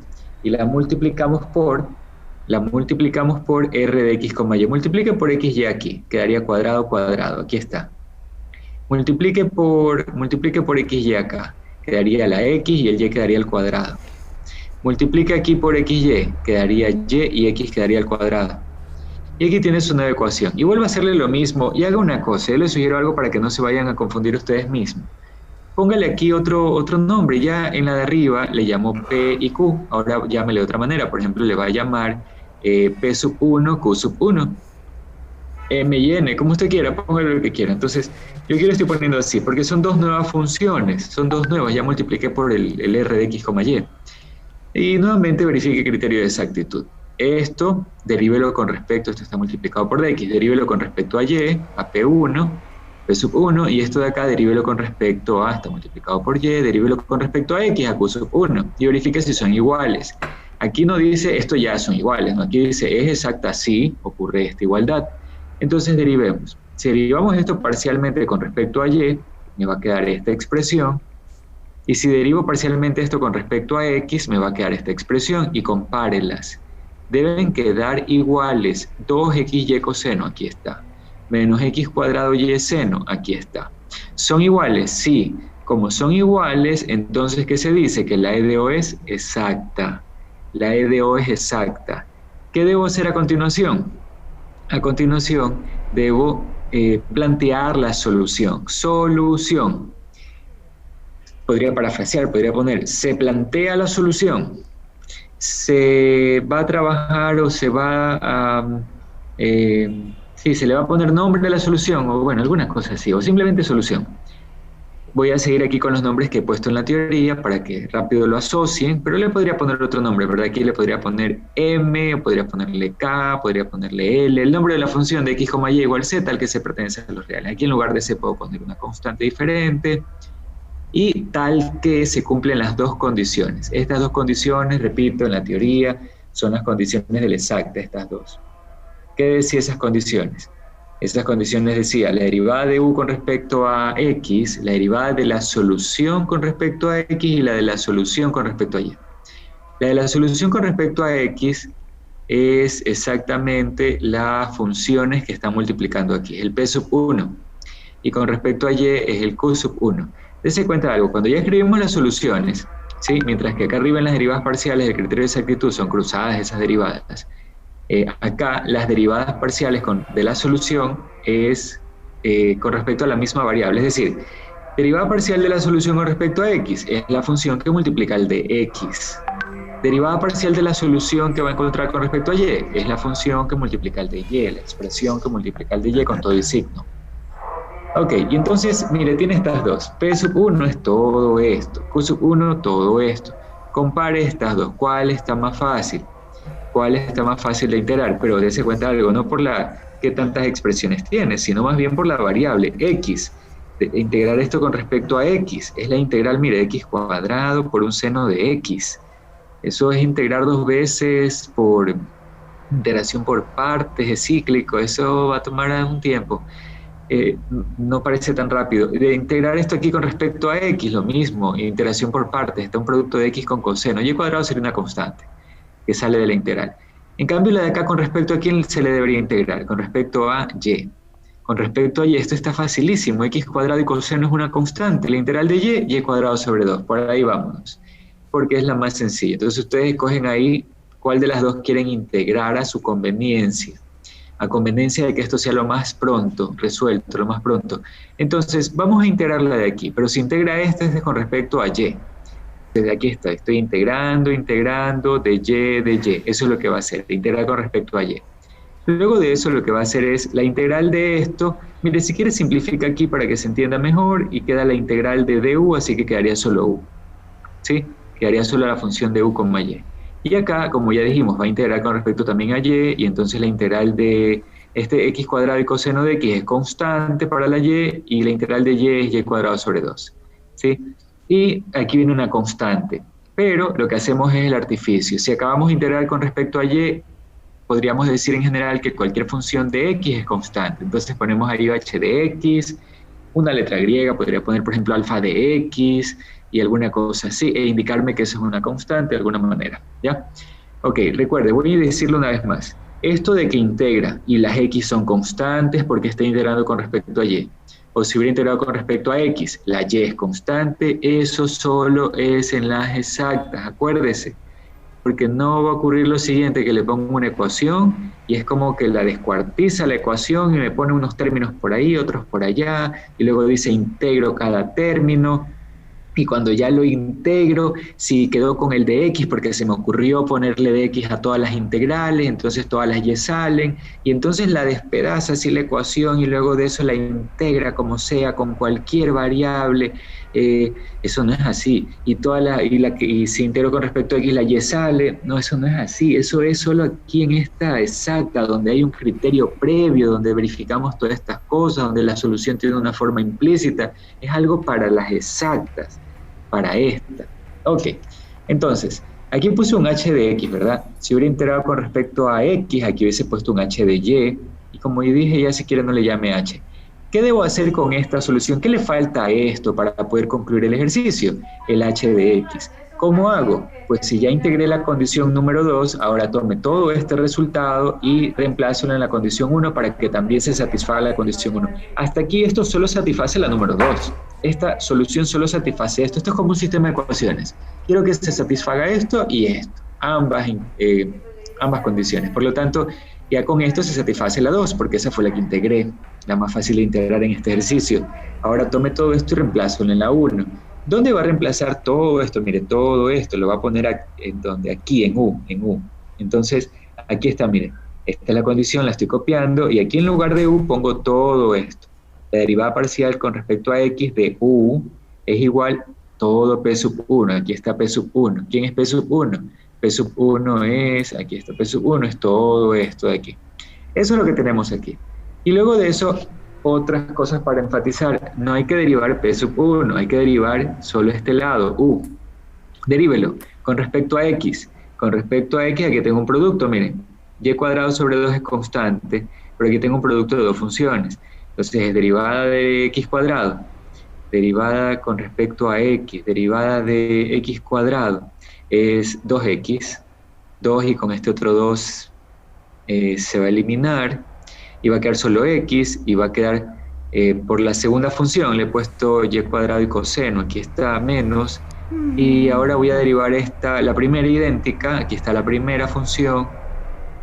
y la multiplicamos por r de x, y. Multiplique por xy aquí, quedaría cuadrado, cuadrado, aquí está. Multiplique por xy acá, quedaría la x y el y quedaría al cuadrado. Multiplique aquí por xy, quedaría y y x quedaría al cuadrado. Y aquí tiene su nueva ecuación. Y vuelva a hacerle lo mismo y haga una cosa, yo les sugiero algo para que no se vayan a confundir ustedes mismos. Póngale aquí otro nombre, ya en la de arriba le llamo P y Q, ahora llámele de otra manera, por ejemplo le va a llamar P sub 1, Q sub 1, M y N, como usted quiera, póngale lo que quiera. Entonces, yo aquí lo estoy poniendo así, porque son dos nuevas funciones, son dos nuevas, ya multipliqué por el r de x, y. Y nuevamente verifique criterio de exactitud. Esto, derívelo con respecto, esto está multiplicado por dx, derívelo con respecto a y, a P1, P sub 1, y esto de acá derívelo con respecto a, está multiplicado por y, derívelo con respecto a x, a Q sub 1, y verifique si son iguales. Aquí no dice, esto ya son iguales, ¿no? Aquí dice, es exacta si ocurre esta igualdad. Entonces derivemos. Si derivamos esto parcialmente con respecto a y, me va a quedar esta expresión, y si derivo parcialmente esto con respecto a x, me va a quedar esta expresión, y compárenlas. deben quedar iguales. 2xy coseno, aquí está. Menos x cuadrado y seno, aquí está. ¿Son iguales? Sí. Como son iguales, entonces, ¿qué se dice? Que la EDO es exacta. La EDO es exacta. ¿Qué debo hacer a continuación? A continuación, debo plantear la solución. Solución. Podría parafrasear, podría poner, se plantea la solución. Se va a trabajar o se va a... sí, se le va a poner nombre a la solución, o bueno, alguna cosa así, o simplemente solución. Voy a seguir aquí con los nombres que he puesto en la teoría para que rápido lo asocien, pero le podría poner otro nombre, ¿verdad? Aquí le podría poner M, podría ponerle K, podría ponerle L, el nombre de la función de x, y igual z, al que se pertenece a los reales. Aquí en lugar de C puedo poner una constante diferente y tal que se cumplen las dos condiciones. Estas dos condiciones, repito, en la teoría son las condiciones del exacta, estas dos. ¿Qué decía esas condiciones? Esas condiciones decía la derivada de u con respecto a x, la derivada de la solución con respecto a x y la de la solución con respecto a y. La de la solución con respecto a x es exactamente las funciones que están multiplicando aquí, el p sub 1. Y con respecto a y es el q sub 1. Dese cuenta de algo, cuando ya escribimos las soluciones, ¿sí? Mientras que acá arriba en las derivadas parciales el criterio de exactitud son cruzadas esas derivadas, acá las derivadas parciales de la solución es con respecto a la misma variable, es decir, derivada parcial de la solución con respecto a x es la función que multiplica el de x. Derivada parcial de la solución que va a encontrar con respecto a y es la función que multiplica el de y, la expresión que multiplica el de y con todo el signo. Ok, y entonces, mire, tiene estas dos. P sub 1 es todo esto, Q sub 1 todo esto. Compare estas dos, ¿cuál está más fácil? ¿Cuál está más fácil de integrar? Pero dése cuenta de algo, no por qué tantas expresiones tiene, sino más bien por la variable x. Integrar esto con respecto a x, es la integral, mire, x cuadrado por un seno de x. Eso es integrar dos veces por integración por partes, es cíclico, eso va a tomar un tiempo. No parece tan rápido. De integrar esto aquí con respecto a x, lo mismo, integración por partes, está un producto de x con coseno, y cuadrado sería una constante que sale de la integral. En cambio, la de acá con respecto a quién se le debería integrar, con respecto a y. Con respecto a y, esto está facilísimo, x cuadrado y coseno es una constante, la integral de y cuadrado sobre 2, por ahí vámonos, porque es la más sencilla. Entonces ustedes escogen ahí cuál de las dos quieren integrar a su conveniencia, a conveniencia de que esto sea lo más pronto, resuelto, lo más pronto. Entonces, vamos a integrar la de aquí, pero si integra esta es con respecto a y. Desde aquí estoy integrando de y, eso es lo que va a hacer, integrar con respecto a y. Luego de eso lo que va a hacer es la integral de esto, mire, si quiere simplifica aquí para que se entienda mejor y queda la integral de du, así que quedaría solo u, ¿sí? Quedaría solo la función de u con y. Y acá, como ya dijimos, va a integrar con respecto también a y entonces la integral de este x cuadrado y coseno de x es constante para la y la integral de y es y cuadrado sobre 2, ¿sí? Y aquí viene una constante, pero lo que hacemos es el artificio. Si acabamos de integrar con respecto a y, podríamos decir en general que cualquier función de x es constante. Entonces ponemos arriba h de x, una letra griega, podría poner por ejemplo alfa de x y alguna cosa así, e indicarme que eso es una constante de alguna manera, ¿ya? Ok, recuerde, voy a decirlo una vez más. Esto de que integra y las x son constantes porque está integrando con respecto a y, o si hubiera integrado con respecto a x, la y es constante, eso solo es en las exactas, acuérdese, porque no va a ocurrir lo siguiente, que le pongo una ecuación y es como que la descuartiza la ecuación y me pone unos términos por ahí, otros por allá, y luego dice integro cada término, y cuando ya lo integro, si quedó con el de x porque se me ocurrió ponerle de x a todas las integrales, entonces todas las y salen, y entonces la despedaza así la ecuación y luego de eso la integra como sea, con cualquier variable, eso no es así, y si integro con respecto a x la y sale, no, eso no es así, eso es solo aquí en esta exacta, donde hay un criterio previo, donde verificamos todas estas cosas, donde la solución tiene una forma implícita, es algo para las exactas, para esta. Ok, entonces, aquí puse un h de x, ¿verdad? Si hubiera integrado con respecto a x, aquí hubiese puesto un h de y como yo dije, ya si quiere no le llame h. ¿Qué debo hacer con esta solución? ¿Qué le falta a esto para poder concluir el ejercicio? El h de x. ¿Cómo hago? Pues si ya integré la condición número 2, ahora tome todo este resultado y reemplázalo en la condición 1 para que también se satisfaga la condición 1. Hasta aquí esto solo satisface la número 2. Esta solución solo satisface esto. Esto es como un sistema de ecuaciones. Quiero que se satisfaga esto y esto, ambas condiciones. Por lo tanto, ya con esto se satisface la 2, porque esa fue la que integré, la más fácil de integrar en este ejercicio. Ahora tome todo esto y reemplázalo en la 1. ¿Dónde va a reemplazar todo esto? Mire, todo esto lo va a poner aquí, en U. Entonces, aquí está, mire, esta es la condición, la estoy copiando, y aquí en lugar de U pongo todo esto. La derivada parcial con respecto a X de U es igual todo P sub 1, aquí está P sub 1. ¿Quién es P sub 1? P sub 1 es, aquí está P sub 1, es todo esto de aquí. Eso es lo que tenemos aquí. Y luego de eso, otras cosas para enfatizar. No hay que derivar P sub 1, hay que derivar solo este lado, U. Derívelo con respecto a X. Con respecto a X, aquí tengo un producto, miren. Y cuadrado sobre 2 es constante, pero aquí tengo un producto de dos funciones. Entonces, derivada de X cuadrado, derivada con respecto a X, derivada de X cuadrado, es 2X. 2 y con este otro 2 se va a eliminar. Y va a quedar solo X, y va a quedar, por la segunda función, le he puesto Y cuadrado y coseno, aquí está menos, y ahora voy a derivar la primera idéntica, aquí está la primera función,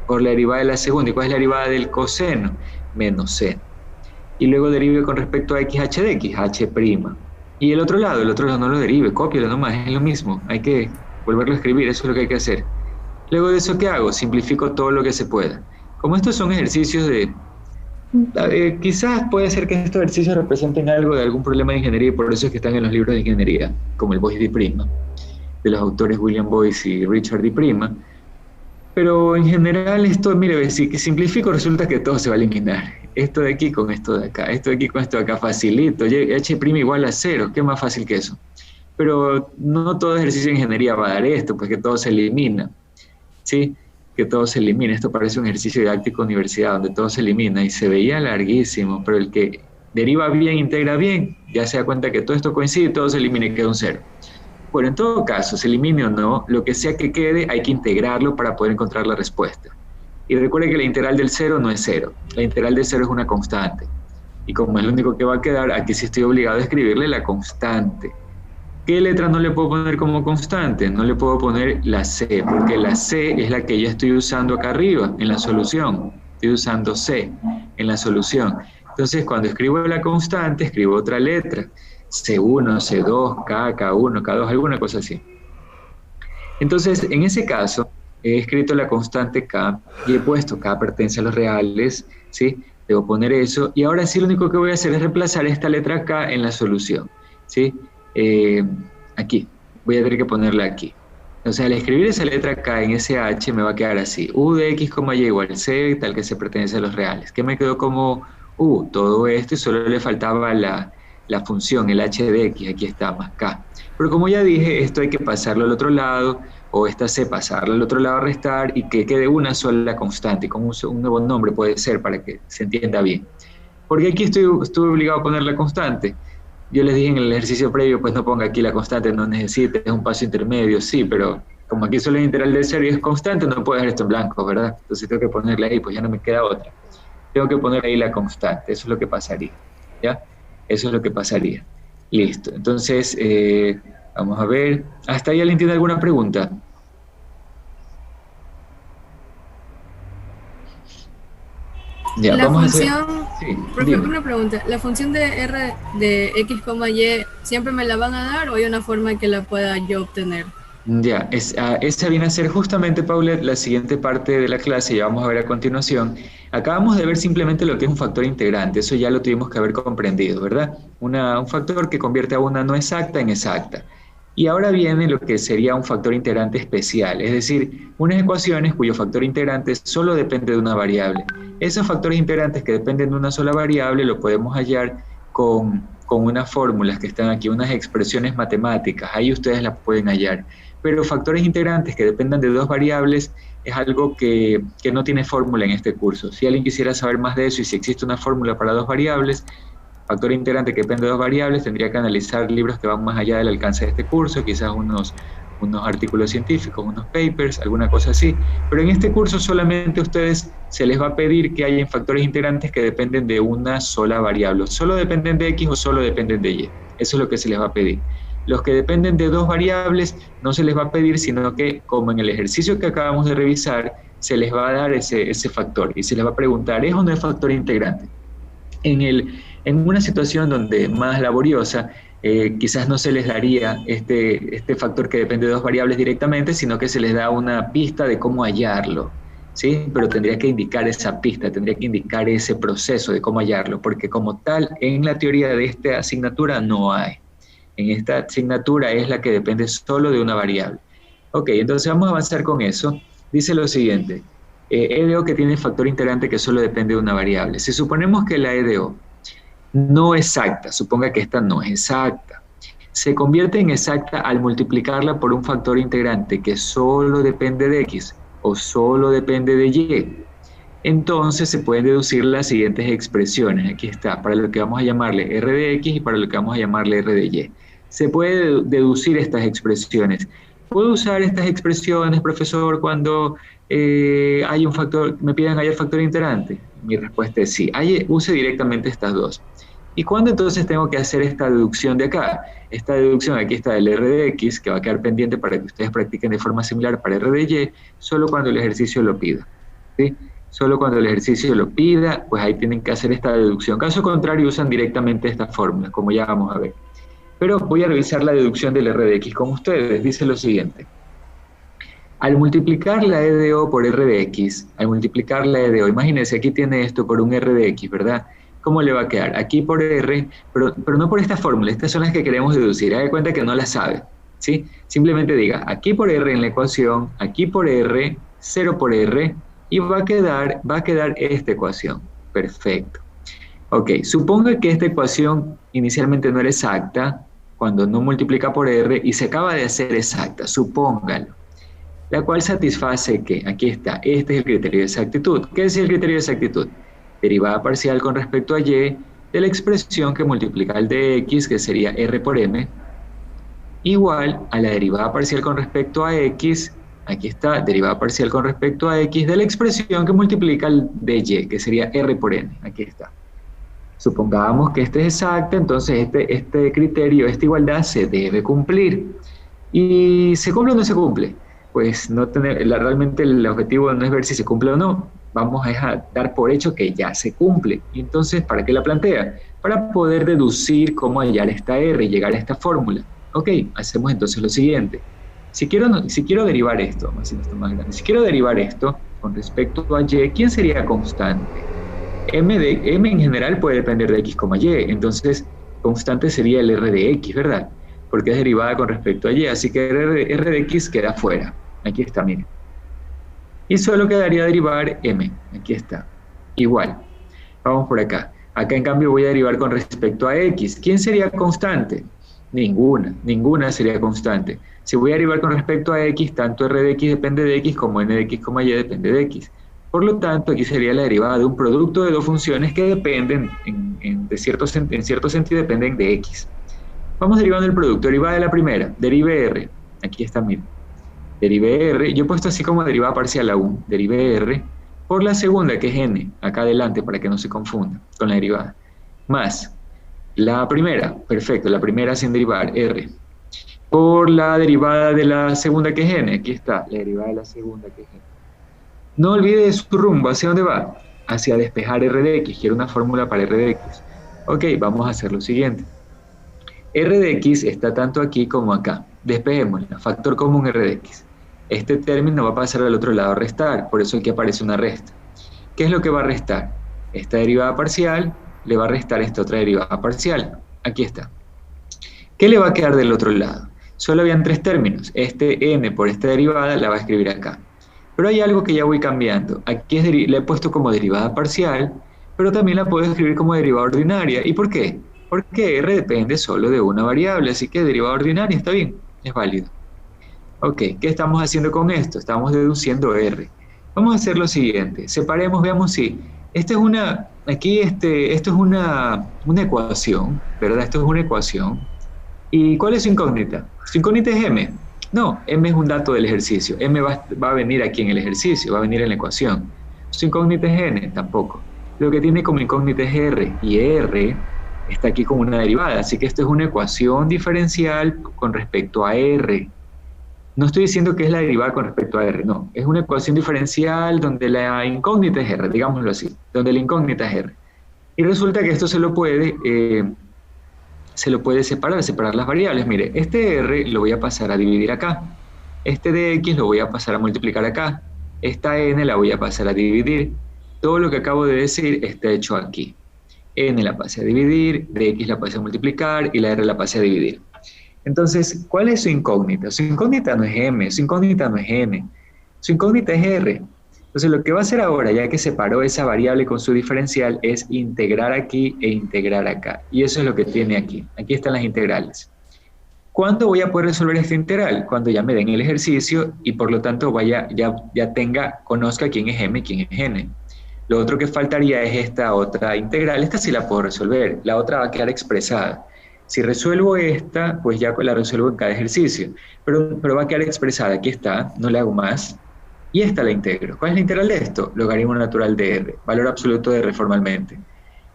por la derivada de la segunda. ¿Y cuál es la derivada del coseno? Menos seno. Y luego derive con respecto a X h de X, h'. Y el otro lado no lo derive, cópialo nomás, es lo mismo, hay que volverlo a escribir, eso es lo que hay que hacer. Luego de eso, ¿qué hago? Simplifico todo lo que se pueda. Como estos son ejercicios quizás puede ser que estos ejercicios representen algo de algún problema de ingeniería, y por eso es que están en los libros de ingeniería, como el Boyce D', de los autores William Boyce y Richard D'. Pero en general esto, mire, si simplifico resulta que todo se va a eliminar. Esto de aquí con esto de acá, esto de aquí con esto de acá, facilito. H' igual a 0, ¿qué más fácil que eso? Pero no todo ejercicio de ingeniería va a dar esto, pues que todo se elimina, ¿sí? Que todo se elimina. Esto parece un ejercicio didáctico de universidad donde todo se elimina y se veía larguísimo, pero el que deriva bien, integra bien, ya se da cuenta que todo esto coincide, todo se elimina y queda un 0. Bueno, en todo caso, se elimine o no, lo que sea que quede hay que integrarlo para poder encontrar la respuesta. Y recuerde que la integral del 0 no es 0, la integral del 0 es una constante. Y como es lo único que va a quedar, aquí sí estoy obligado a escribirle la constante. ¿Qué letra no le puedo poner como constante? No le puedo poner la C, porque la C es la que ya estoy usando acá arriba, en la solución. Estoy usando C en la solución. Entonces, cuando escribo la constante, escribo otra letra. C1, C2, K, K1, K2, alguna cosa así. Entonces, en ese caso, he escrito la constante K y he puesto K pertenece a los reales, ¿sí? Debo poner eso. Y ahora sí lo único que voy a hacer es reemplazar esta letra K en la solución, ¿sí? Aquí, voy a tener que ponerla aquí. Entonces, al escribir esa letra K en ese H me va a quedar así: U de X, Y igual C, tal que se pertenece a los reales. ¿Qué me quedó como U? Todo esto, y solo le faltaba la función, el H de X, aquí está, más K. Pero como ya dije, esto hay que pasarlo al otro lado, o esta C pasarla al otro lado, restar, y que quede una sola constante, como un nuevo nombre puede ser, para que se entienda bien. Porque aquí estuve obligado a poner la constante. Yo les dije en el ejercicio previo, pues no ponga aquí la constante, no necesite, es un paso intermedio, sí, pero como aquí solo es integral del 0 y es constante, no puedo dejar esto en blanco, ¿verdad? Entonces tengo que ponerle ahí, pues ya no me queda otra. Tengo que poner ahí la constante, eso es lo que pasaría, ¿ya? Eso es lo que pasaría. Listo, entonces, vamos a ver. ¿Hasta ahí alguien tiene alguna pregunta? Ya, La vamos función, a hacer... Sí, por dime. ejemplo, una pregunta, ¿la función de R de X, Y siempre me la van a dar o hay una forma que la pueda yo obtener? Ya, esa viene a ser justamente, Paula, la siguiente parte de la clase, ya vamos a ver a continuación. Acabamos de ver simplemente lo que es un factor integrante, eso ya lo tuvimos que haber comprendido, ¿verdad? Un factor que convierte a una no exacta en exacta. Y ahora viene lo que sería un factor integrante especial, es decir, unas ecuaciones cuyo factor integrante solo depende de una variable. Esos factores integrantes que dependen de una sola variable lo podemos hallar con unas fórmulas que están aquí, unas expresiones matemáticas, ahí ustedes las pueden hallar. Pero factores integrantes que dependan de dos variables es algo que no tiene fórmula en este curso. Si alguien quisiera saber más de eso y si existe una fórmula para dos variables, factor integrante que depende de dos variables, tendría que analizar libros que van más allá del alcance de este curso, quizás unos unos artículos científicos, unos papers, alguna cosa así. Pero en este curso solamente a ustedes se les va a pedir que hayan factores integrantes que dependen de una sola variable. Solo dependen de X o solo dependen de Y. Eso es lo que se les va a pedir. Los que dependen de dos variables no se les va a pedir, sino que, como en el ejercicio que acabamos de revisar, se les va a dar ese factor y se les va a preguntar, ¿es o no es factor integrante? En una situación donde más laboriosa, quizás no se les daría este factor que depende de dos variables directamente, sino que se les da una pista de cómo hallarlo, ¿sí? Pero tendría que indicar esa pista, tendría que indicar ese proceso de cómo hallarlo, porque como tal, en la teoría de esta asignatura no hay. En esta asignatura es la que depende solo de una variable. Ok, entonces vamos a avanzar con eso. Dice lo siguiente, EDO que tiene factor integrante que solo depende de una variable. Si suponemos que la EDO no exacta, suponga que esta no es exacta, se convierte en exacta al multiplicarla por un factor integrante que solo depende de X o solo depende de Y. Entonces se pueden deducir las siguientes expresiones. Aquí está, para lo que vamos a llamarle R de X y para lo que vamos a llamarle R de Y. Se puede deducir estas expresiones. ¿Puedo usar estas expresiones, profesor, cuando hay un factor, me piden hallar factor integrante? Mi respuesta es sí. Use directamente estas dos. ¿Y cuándo entonces tengo que hacer esta deducción de acá? Esta deducción aquí está del R de X, que va a quedar pendiente para que ustedes practiquen de forma similar para R de Y, solo cuando el ejercicio lo pida, ¿sí? Solo cuando el ejercicio lo pida, pues ahí tienen que hacer esta deducción. Caso contrario, usan directamente estas fórmulas, como ya vamos a ver. Pero voy a revisar la deducción del R de X con ustedes. Dice lo siguiente. Al multiplicar la EDO por R de X, al multiplicar la EDO, imagínense, aquí tiene esto por un R de X, ¿verdad? ¿Cómo le va a quedar? Aquí por R, pero no por esta fórmula, estas son las que queremos deducir. Haga de cuenta que no las sabe, ¿sí? Simplemente diga, aquí por R en la ecuación, aquí por R, 0 por R, y va a quedar esta ecuación. Perfecto. Ok, suponga que esta ecuación inicialmente no era exacta, cuando no multiplica por R, y se acaba de hacer exacta, supóngalo. La cual satisface que, aquí está, este es el criterio de exactitud. ¿Qué es el criterio de exactitud? Derivada parcial con respecto a Y de la expresión que multiplica el de X, que sería R por M, igual a la derivada parcial con respecto a X. Aquí está, derivada parcial con respecto a X de la expresión que multiplica el de Y, que sería R por N. Aquí está. Supongamos que este es exacto, entonces este criterio, esta igualdad se debe cumplir. ¿Y se cumple o no se cumple? Pues realmente el objetivo no es ver si se cumple o no. Vamos a dar por hecho que ya se cumple. Y entonces, ¿para qué la plantea? Para poder deducir cómo hallar esta R y llegar a esta fórmula. Ok, hacemos entonces lo siguiente. Si quiero derivar esto, vamos a hacer esto más grande. Si quiero derivar esto con respecto a Y, ¿quién sería constante? M en general puede depender de X, Y. Entonces, constante sería el R de X, ¿verdad? Porque es derivada con respecto a Y. Así que R de X queda fuera. Aquí está, miren. Y solo quedaría derivar M. Aquí está. Igual. Vamos por acá. Acá, en cambio, voy a derivar con respecto a X. ¿Quién sería constante? Ninguna sería constante. Si voy a derivar con respecto a X, tanto R de X depende de X como N de X, Y depende de X. Por lo tanto, aquí sería la derivada de un producto de dos funciones que dependen, en cierto sentido, dependen de X. Vamos derivando el producto. Derivada de la primera, derive R. Aquí está, miren. Derive R, yo he puesto así como derivada parcial aún. Derive R por la segunda, que es N, acá adelante, para que no se confunda con la derivada. Más la primera, perfecto, la primera sin derivar, R. Por la derivada de la segunda, que es N. Aquí está, la derivada de la segunda, que es N. No olvide su rumbo. ¿Hacia dónde va? Hacia despejar R de X. Quiero una fórmula para R de X. Ok, vamos a hacer lo siguiente. R de X está tanto aquí como acá. Despejémosla. Factor común R de X. Este término va a pasar al otro lado a restar. Por eso aquí aparece una resta. ¿Qué es lo que va a restar? Esta derivada parcial le va a restar esta otra derivada parcial. Aquí está. ¿Qué le va a quedar del otro lado? Solo habían tres términos. Este N por esta derivada la va a escribir acá. Pero hay algo que ya voy cambiando. Aquí le he puesto como derivada parcial, pero también la puedo escribir como derivada ordinaria. ¿Y por qué? Porque R depende solo de una variable, así que derivada ordinaria está bien, es válido. Ok, ¿qué estamos haciendo con esto? Estamos deduciendo R. Vamos a hacer lo siguiente. Separemos, veamos si... esto es una ecuación, ¿verdad? Esto es una ecuación. ¿Y cuál es su incógnita? Su incógnita es M. No, m es un dato del ejercicio. M va a venir aquí en el ejercicio, va a venir en la ecuación. ¿Su incógnita es n? Tampoco. Lo que tiene como incógnita es r, y r está aquí como una derivada, así que esto es una ecuación diferencial con respecto a r. No estoy diciendo que es la derivada con respecto a r, no. Es una ecuación diferencial donde la incógnita es r, digámoslo así, donde la incógnita es r. Y resulta que esto se lo puede separar las variables. Mire, este r lo voy a pasar a dividir acá. Este de x lo voy a pasar a multiplicar acá. Esta n la voy a pasar a dividir. Todo lo que acabo de decir está hecho aquí. N la pasé a dividir, de x la pasé a multiplicar y la r la pasé a dividir. Entonces, ¿cuál es su incógnita? Su incógnita no es m, su incógnita no es n. Su incógnita es r. Entonces, lo que va a hacer ahora, ya que separó esa variable con su diferencial, es integrar aquí e integrar acá. Y eso es lo que tiene aquí. Aquí están las integrales. ¿Cuándo voy a poder resolver esta integral? Cuando ya me den el ejercicio y por lo tanto conozca quién es m y quién es n. Lo otro que faltaría es esta otra integral. Esta sí la puedo resolver. La otra va a quedar expresada. Si resuelvo esta, pues ya la resuelvo en cada ejercicio. Pero va a quedar expresada. Aquí está, no le hago más. Y esta la integro. ¿Cuál es la integral de esto? Logaritmo natural de r. Valor absoluto de r formalmente.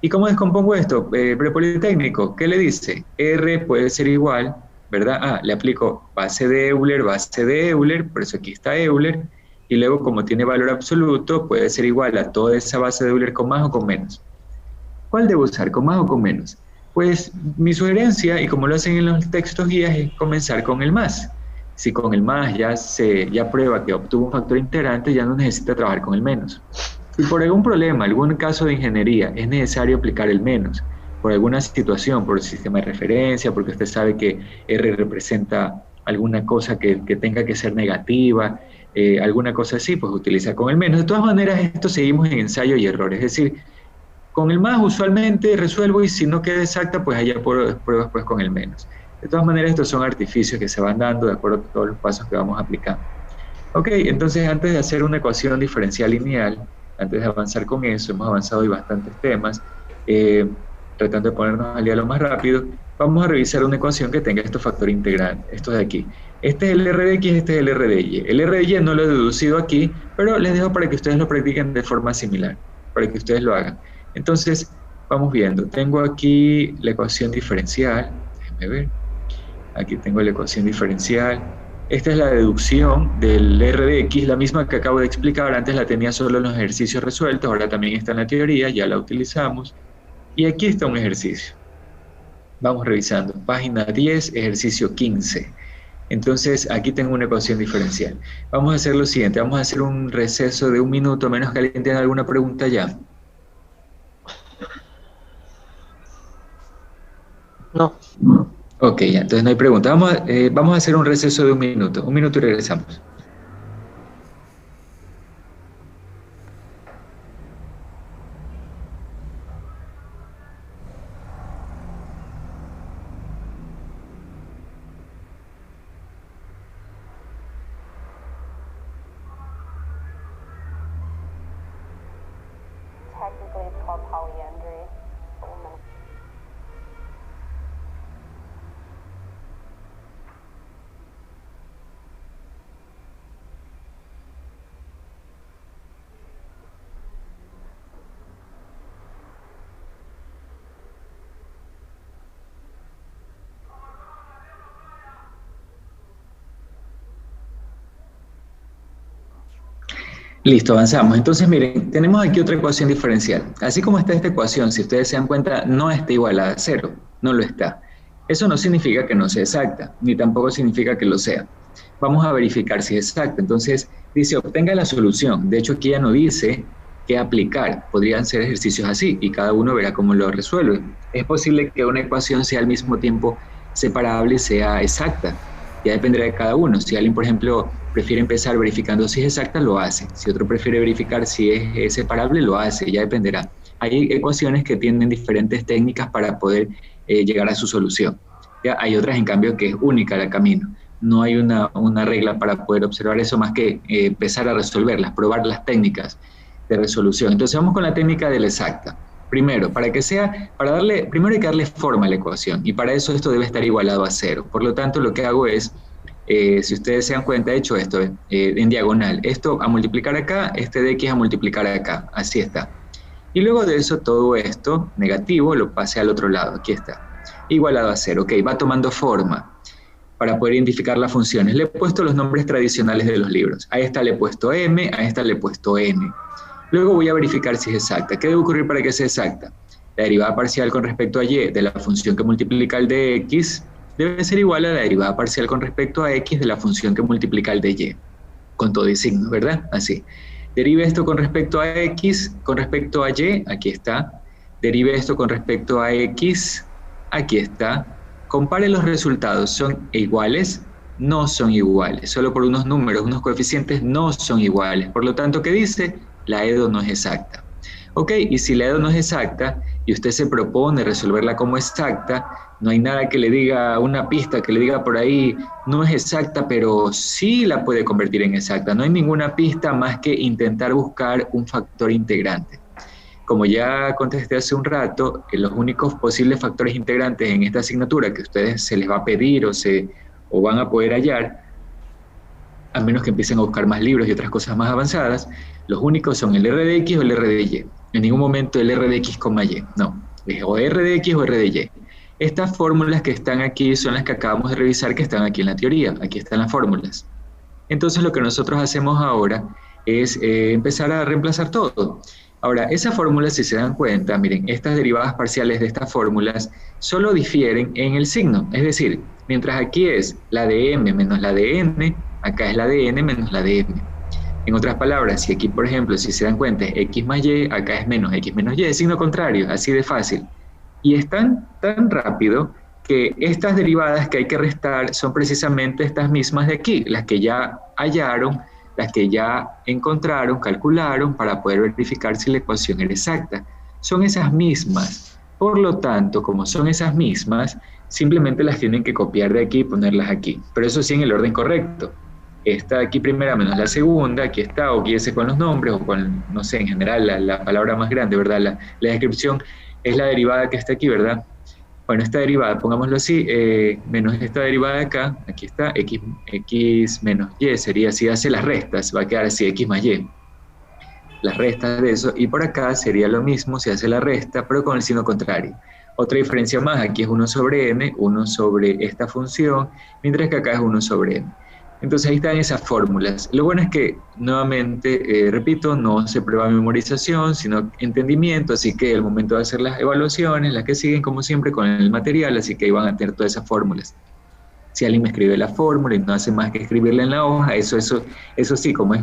¿Y cómo descompongo esto? Prepolitécnico, ¿qué le dice? R puede ser igual, ¿verdad? Le aplico base de Euler, por eso aquí está Euler. Y luego, como tiene valor absoluto, puede ser igual a toda esa base de Euler con más o con menos. ¿Cuál debo usar? ¿Con más o con menos? Pues mi sugerencia, y como lo hacen en los textos guías, es comenzar con el más. Si con el más ya prueba que obtuvo un factor integrante, ya no necesita trabajar con el menos. Si por algún problema, algún caso de ingeniería, es necesario aplicar el menos, por alguna situación, por el sistema de referencia, porque usted sabe que R representa alguna cosa que tenga que ser negativa, alguna cosa así, pues utiliza con el menos. De todas maneras, esto seguimos en ensayo y error, es decir, con el más usualmente resuelvo y si no queda exacta, pues allá pruebo después con el menos. De todas maneras, estos son artificios que se van dando de acuerdo a todos los pasos que vamos aplicando. Ok, entonces antes de hacer una ecuación diferencial lineal, antes de avanzar con eso, hemos avanzado hoy bastantes temas, tratando de ponernos al día lo más rápido, vamos a revisar una ecuación que tenga estos factores integrantes, estos de aquí. Este es el R de X, este es el R de Y. El R de Y no lo he deducido aquí, pero les dejo para que ustedes lo practiquen de forma similar, para que ustedes lo hagan. Entonces, vamos viendo. Tengo aquí la ecuación diferencial, déjenme ver. Aquí tengo la ecuación diferencial. Esta es la deducción del R de X, la misma que acabo de explicar. Antes la tenía solo en los ejercicios resueltos, ahora también está en la teoría, ya la utilizamos. Y aquí está un ejercicio. Vamos revisando. Página 10, ejercicio 15. Entonces, aquí tengo una ecuación diferencial. Vamos a hacer lo siguiente, vamos a hacer un receso de 1 minuto, a menos que alguien tenga alguna pregunta ya. No. Ok, ya, entonces no hay pregunta. Vamos a hacer un receso de 1 minuto. 1 minuto y regresamos. Technically, it's called polyandry. Listo, avanzamos. Entonces, miren, tenemos aquí otra ecuación diferencial. Así como está esta ecuación, si ustedes se dan cuenta, no está igualada a 0, no lo está. Eso no significa que no sea exacta, ni tampoco significa que lo sea. Vamos a verificar si es exacta. Entonces, dice, obtenga la solución. De hecho, aquí ya no dice qué aplicar. Podrían ser ejercicios así, y cada uno verá cómo lo resuelve. Es posible que una ecuación sea al mismo tiempo separable y sea exacta. Ya dependerá de cada uno. Si alguien, por ejemplo, prefiere empezar verificando si es exacta, lo hace. Si otro prefiere verificar si es separable, lo hace. Ya dependerá. Hay ecuaciones que tienen diferentes técnicas para poder llegar a su solución. ¿Ya? Hay otras, en cambio, que es única el camino. No hay una regla para poder observar eso más que empezar a resolverlas, probar las técnicas de resolución. Entonces vamos con la técnica de la exacta. Primero, primero hay que darle forma a la ecuación, y para eso esto debe estar igualado a 0. Por lo tanto, lo que hago es Si ustedes se dan cuenta, he hecho esto en diagonal. Esto a multiplicar acá, este de x a multiplicar acá. Así está. Y luego de eso, todo esto negativo lo pasé al otro lado. Aquí está. Igualado a 0. Ok, va tomando forma para poder identificar las funciones. Le he puesto los nombres tradicionales de los libros. A esta le he puesto m, a esta le he puesto n. Luego voy a verificar si es exacta. ¿Qué debe ocurrir para que sea exacta? La derivada parcial con respecto a y de la función que multiplica el de x debe ser igual a la derivada parcial con respecto a x de la función que multiplica el de y, con todo y signo, ¿verdad? Así. Derive esto con respecto a x, con respecto a y, aquí está. Derive esto con respecto a x, aquí está. Compare los resultados, ¿son iguales? No son iguales, solo por unos números, unos coeficientes no son iguales. Por lo tanto, ¿qué dice? La EDO no es exacta. Ok, y si la EDO no es exacta y usted se propone resolverla como exacta, no hay nada que le diga, una pista que le diga por ahí, no es exacta, pero sí la puede convertir en exacta. No hay ninguna pista más que intentar buscar un factor integrante. Como ya contesté hace un rato, los únicos posibles factores integrantes en esta asignatura que a ustedes se les va a pedir o van a poder hallar, a menos que empiecen a buscar más libros y otras cosas más avanzadas, los únicos son el R de X o el R de Y. En ningún momento el R de X, Y, no. Es o R de X o R de Y. Estas fórmulas que están aquí son las que acabamos de revisar, que están aquí en la teoría. Aquí están las fórmulas. Entonces lo que nosotros hacemos ahora es empezar a reemplazar todo. Ahora, esas fórmulas, si se dan cuenta, miren, estas derivadas parciales de estas fórmulas solo difieren en el signo. Es decir, mientras aquí es la de m menos la de n, acá es la de n menos la de m. En otras palabras, si aquí, por ejemplo, si se dan cuenta es x más y, acá es menos x menos y, es signo contrario, así de fácil. Y es tan rápido que estas derivadas que hay que restar son precisamente estas mismas de aquí, las que ya hallaron, las que ya encontraron, calcularon para poder verificar si la ecuación era exacta. Son esas mismas. Por lo tanto, como son esas mismas, simplemente las tienen que copiar de aquí y ponerlas aquí. Pero eso sí en el orden correcto. Esta aquí primera menos la segunda, aquí está, o guíese con los nombres, o con, no sé, en general, la palabra más grande, ¿verdad? La descripción es la derivada que está aquí, ¿verdad? Bueno, esta derivada, pongámoslo así, menos esta derivada de acá, aquí está, x menos y, sería así, hace las restas, va a quedar así, x más y. Las restas de eso, y por acá sería lo mismo, se hace la resta, pero con el signo contrario. Otra diferencia más, aquí es 1 sobre n, 1 sobre esta función, mientras que acá es 1 sobre n. Entonces ahí están esas fórmulas. Lo bueno es que, nuevamente, repito, no se prueba memorización, sino entendimiento, así que al momento de hacer las evaluaciones, las que siguen como siempre con el material, así que ahí van a tener todas esas fórmulas. Si alguien me escribe la fórmula y no hace más que escribirla en la hoja, eso sí, como es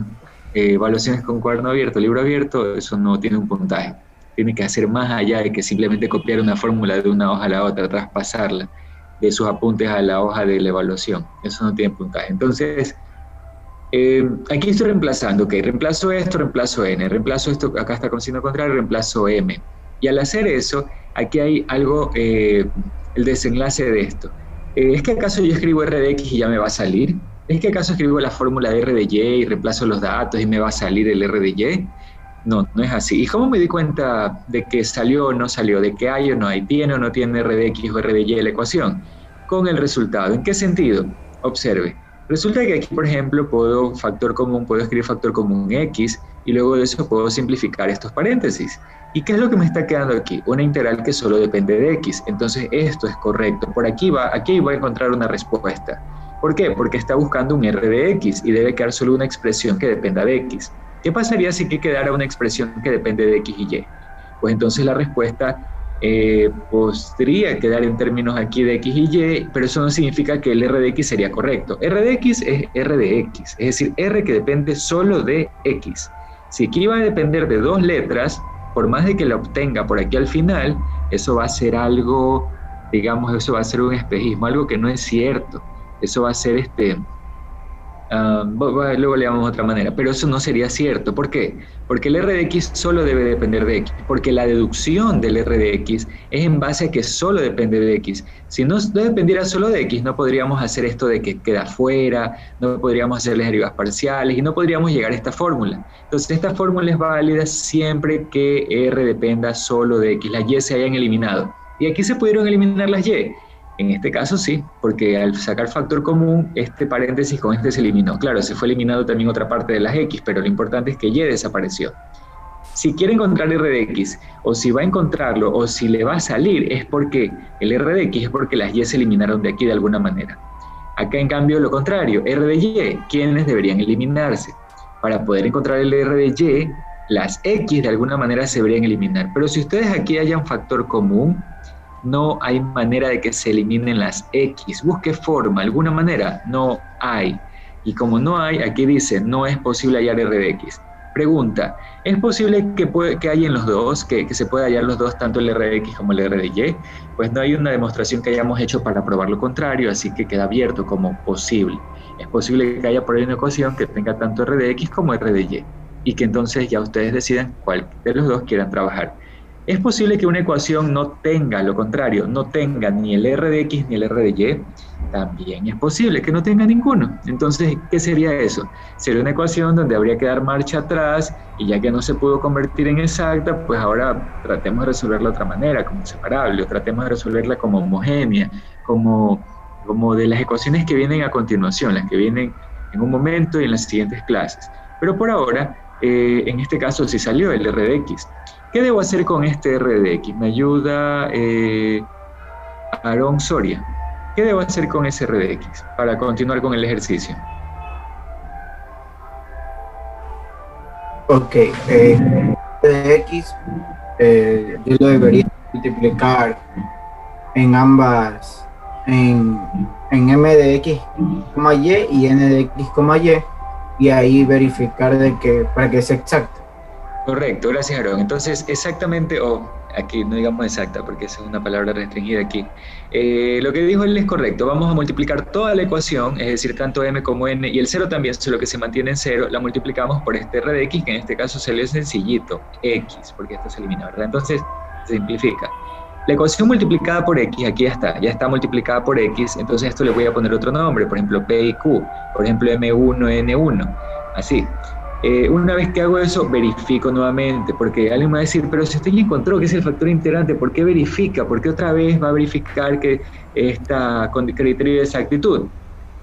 evaluaciones con cuaderno abierto, libro abierto, eso no tiene un puntaje. Tiene que hacer más allá de que simplemente copiar una fórmula de una hoja a la otra, traspasarla de sus apuntes a la hoja de la evaluación. Eso no tiene puntaje. Entonces, aquí estoy reemplazando, ok, reemplazo esto, reemplazo n, reemplazo esto, acá está con signo contrario, reemplazo m. Y al hacer eso, aquí hay algo, el desenlace de esto. ¿Es que acaso yo escribo r de x y ya me va a salir? ¿Es que acaso escribo la fórmula de r de y y reemplazo los datos y me va a salir el r de y? No, no es así. ¿Y cómo me di cuenta de que salió o no salió, de que hay o no hay, tiene o no tiene r de x o r de y la ecuación? Con el resultado. ¿En qué sentido? Observe. Resulta que aquí, por ejemplo, puedo escribir factor común x y luego de eso puedo simplificar estos paréntesis. ¿Y qué es lo que me está quedando aquí? Una integral que solo depende de x. Entonces esto es correcto. Por aquí voy a encontrar una respuesta. ¿Por qué? Porque está buscando un r de x y debe quedar solo una expresión que dependa de x. ¿Qué pasaría si aquí quedara una expresión que depende de x y y? Pues entonces la respuesta podría quedar en términos aquí de x y y, pero eso no significa que el r de x sería correcto. R de x es r de x, es decir, r que depende solo de x. Si aquí va a depender de dos letras, por más de que la obtenga por aquí al final, eso va a ser algo, digamos, eso va a ser un espejismo, algo que no es cierto. Eso va a ser luego le llamamos de otra manera, pero eso no sería cierto. ¿Por qué? Porque el r de x solo debe depender de x, porque la deducción del r de x es en base a que solo depende de x. Si no dependiera solo de x, no podríamos hacer esto de que queda fuera, no podríamos hacer las derivadas parciales y no podríamos llegar a esta fórmula. Entonces esta fórmula es válida siempre que r dependa solo de x, las y se hayan eliminado. Y aquí se pudieron eliminar las y. En este caso sí, porque al sacar factor común, este paréntesis con este se eliminó. Claro, se fue eliminando también otra parte de las x, pero lo importante es que y desapareció. Si quiere encontrar r de x, o si va a encontrarlo, o si le va a salir, es porque el r de x es porque las y se eliminaron de aquí de alguna manera. Acá en cambio lo contrario, r de y, ¿quiénes deberían eliminarse? Para poder encontrar el r de y, las x de alguna manera se deberían eliminar. Pero si ustedes aquí hayan factor común, no hay manera de que se eliminen las x. Busque forma, alguna manera, no hay. Y como no hay, aquí dice, no es posible hallar r de x. Pregunta, ¿es posible que haya en los dos, que se pueda hallar los dos, tanto el r de x como el r de y? Pues no hay una demostración que hayamos hecho para probar lo contrario, así que queda abierto como posible. Es posible que haya por ahí una ecuación que tenga tanto r de x como r de y que entonces ya ustedes decidan cuál de los dos quieran trabajar. ¿Es posible que una ecuación no tenga, lo contrario, no tenga ni el r de x ni el r de y? También es posible que no tenga ninguno. Entonces, ¿qué sería eso? Sería una ecuación donde habría que dar marcha atrás y ya que no se pudo convertir en exacta, pues ahora tratemos de resolverla de otra manera, como separable, o tratemos de resolverla como homogénea, como de las ecuaciones que vienen a continuación, las que vienen en un momento y en las siguientes clases. Pero por ahora, en este caso sí salió el r de x. ¿Qué debo hacer con este r de x? Me ayuda Aarón Soria. ¿Qué debo hacer con ese r de x para continuar con el ejercicio? Ok, r de x yo lo debería multiplicar en ambas, en m de x, y n de x, y ahí verificar para que sea exacto. Correcto, gracias Aarón. Entonces, exactamente, aquí no digamos exacta porque esa es una palabra restringida aquí. Lo que dijo él es correcto. Vamos a multiplicar toda la ecuación, es decir, tanto m como n, y el 0 también, solo que se mantiene en 0, la multiplicamos por este r de x, que en este caso se lee sencillito, x, porque esto se elimina, ¿verdad? Entonces, se simplifica. La ecuación multiplicada por x, aquí ya está multiplicada por x, entonces esto le voy a poner otro nombre, por ejemplo, p y q, por ejemplo, m1, n1, así. Una vez que hago eso, verifico nuevamente, porque alguien me va a decir, pero si usted ya encontró que es el factor integrante, ¿por qué verifica? ¿Por qué otra vez va a verificar que está con criterio de exactitud?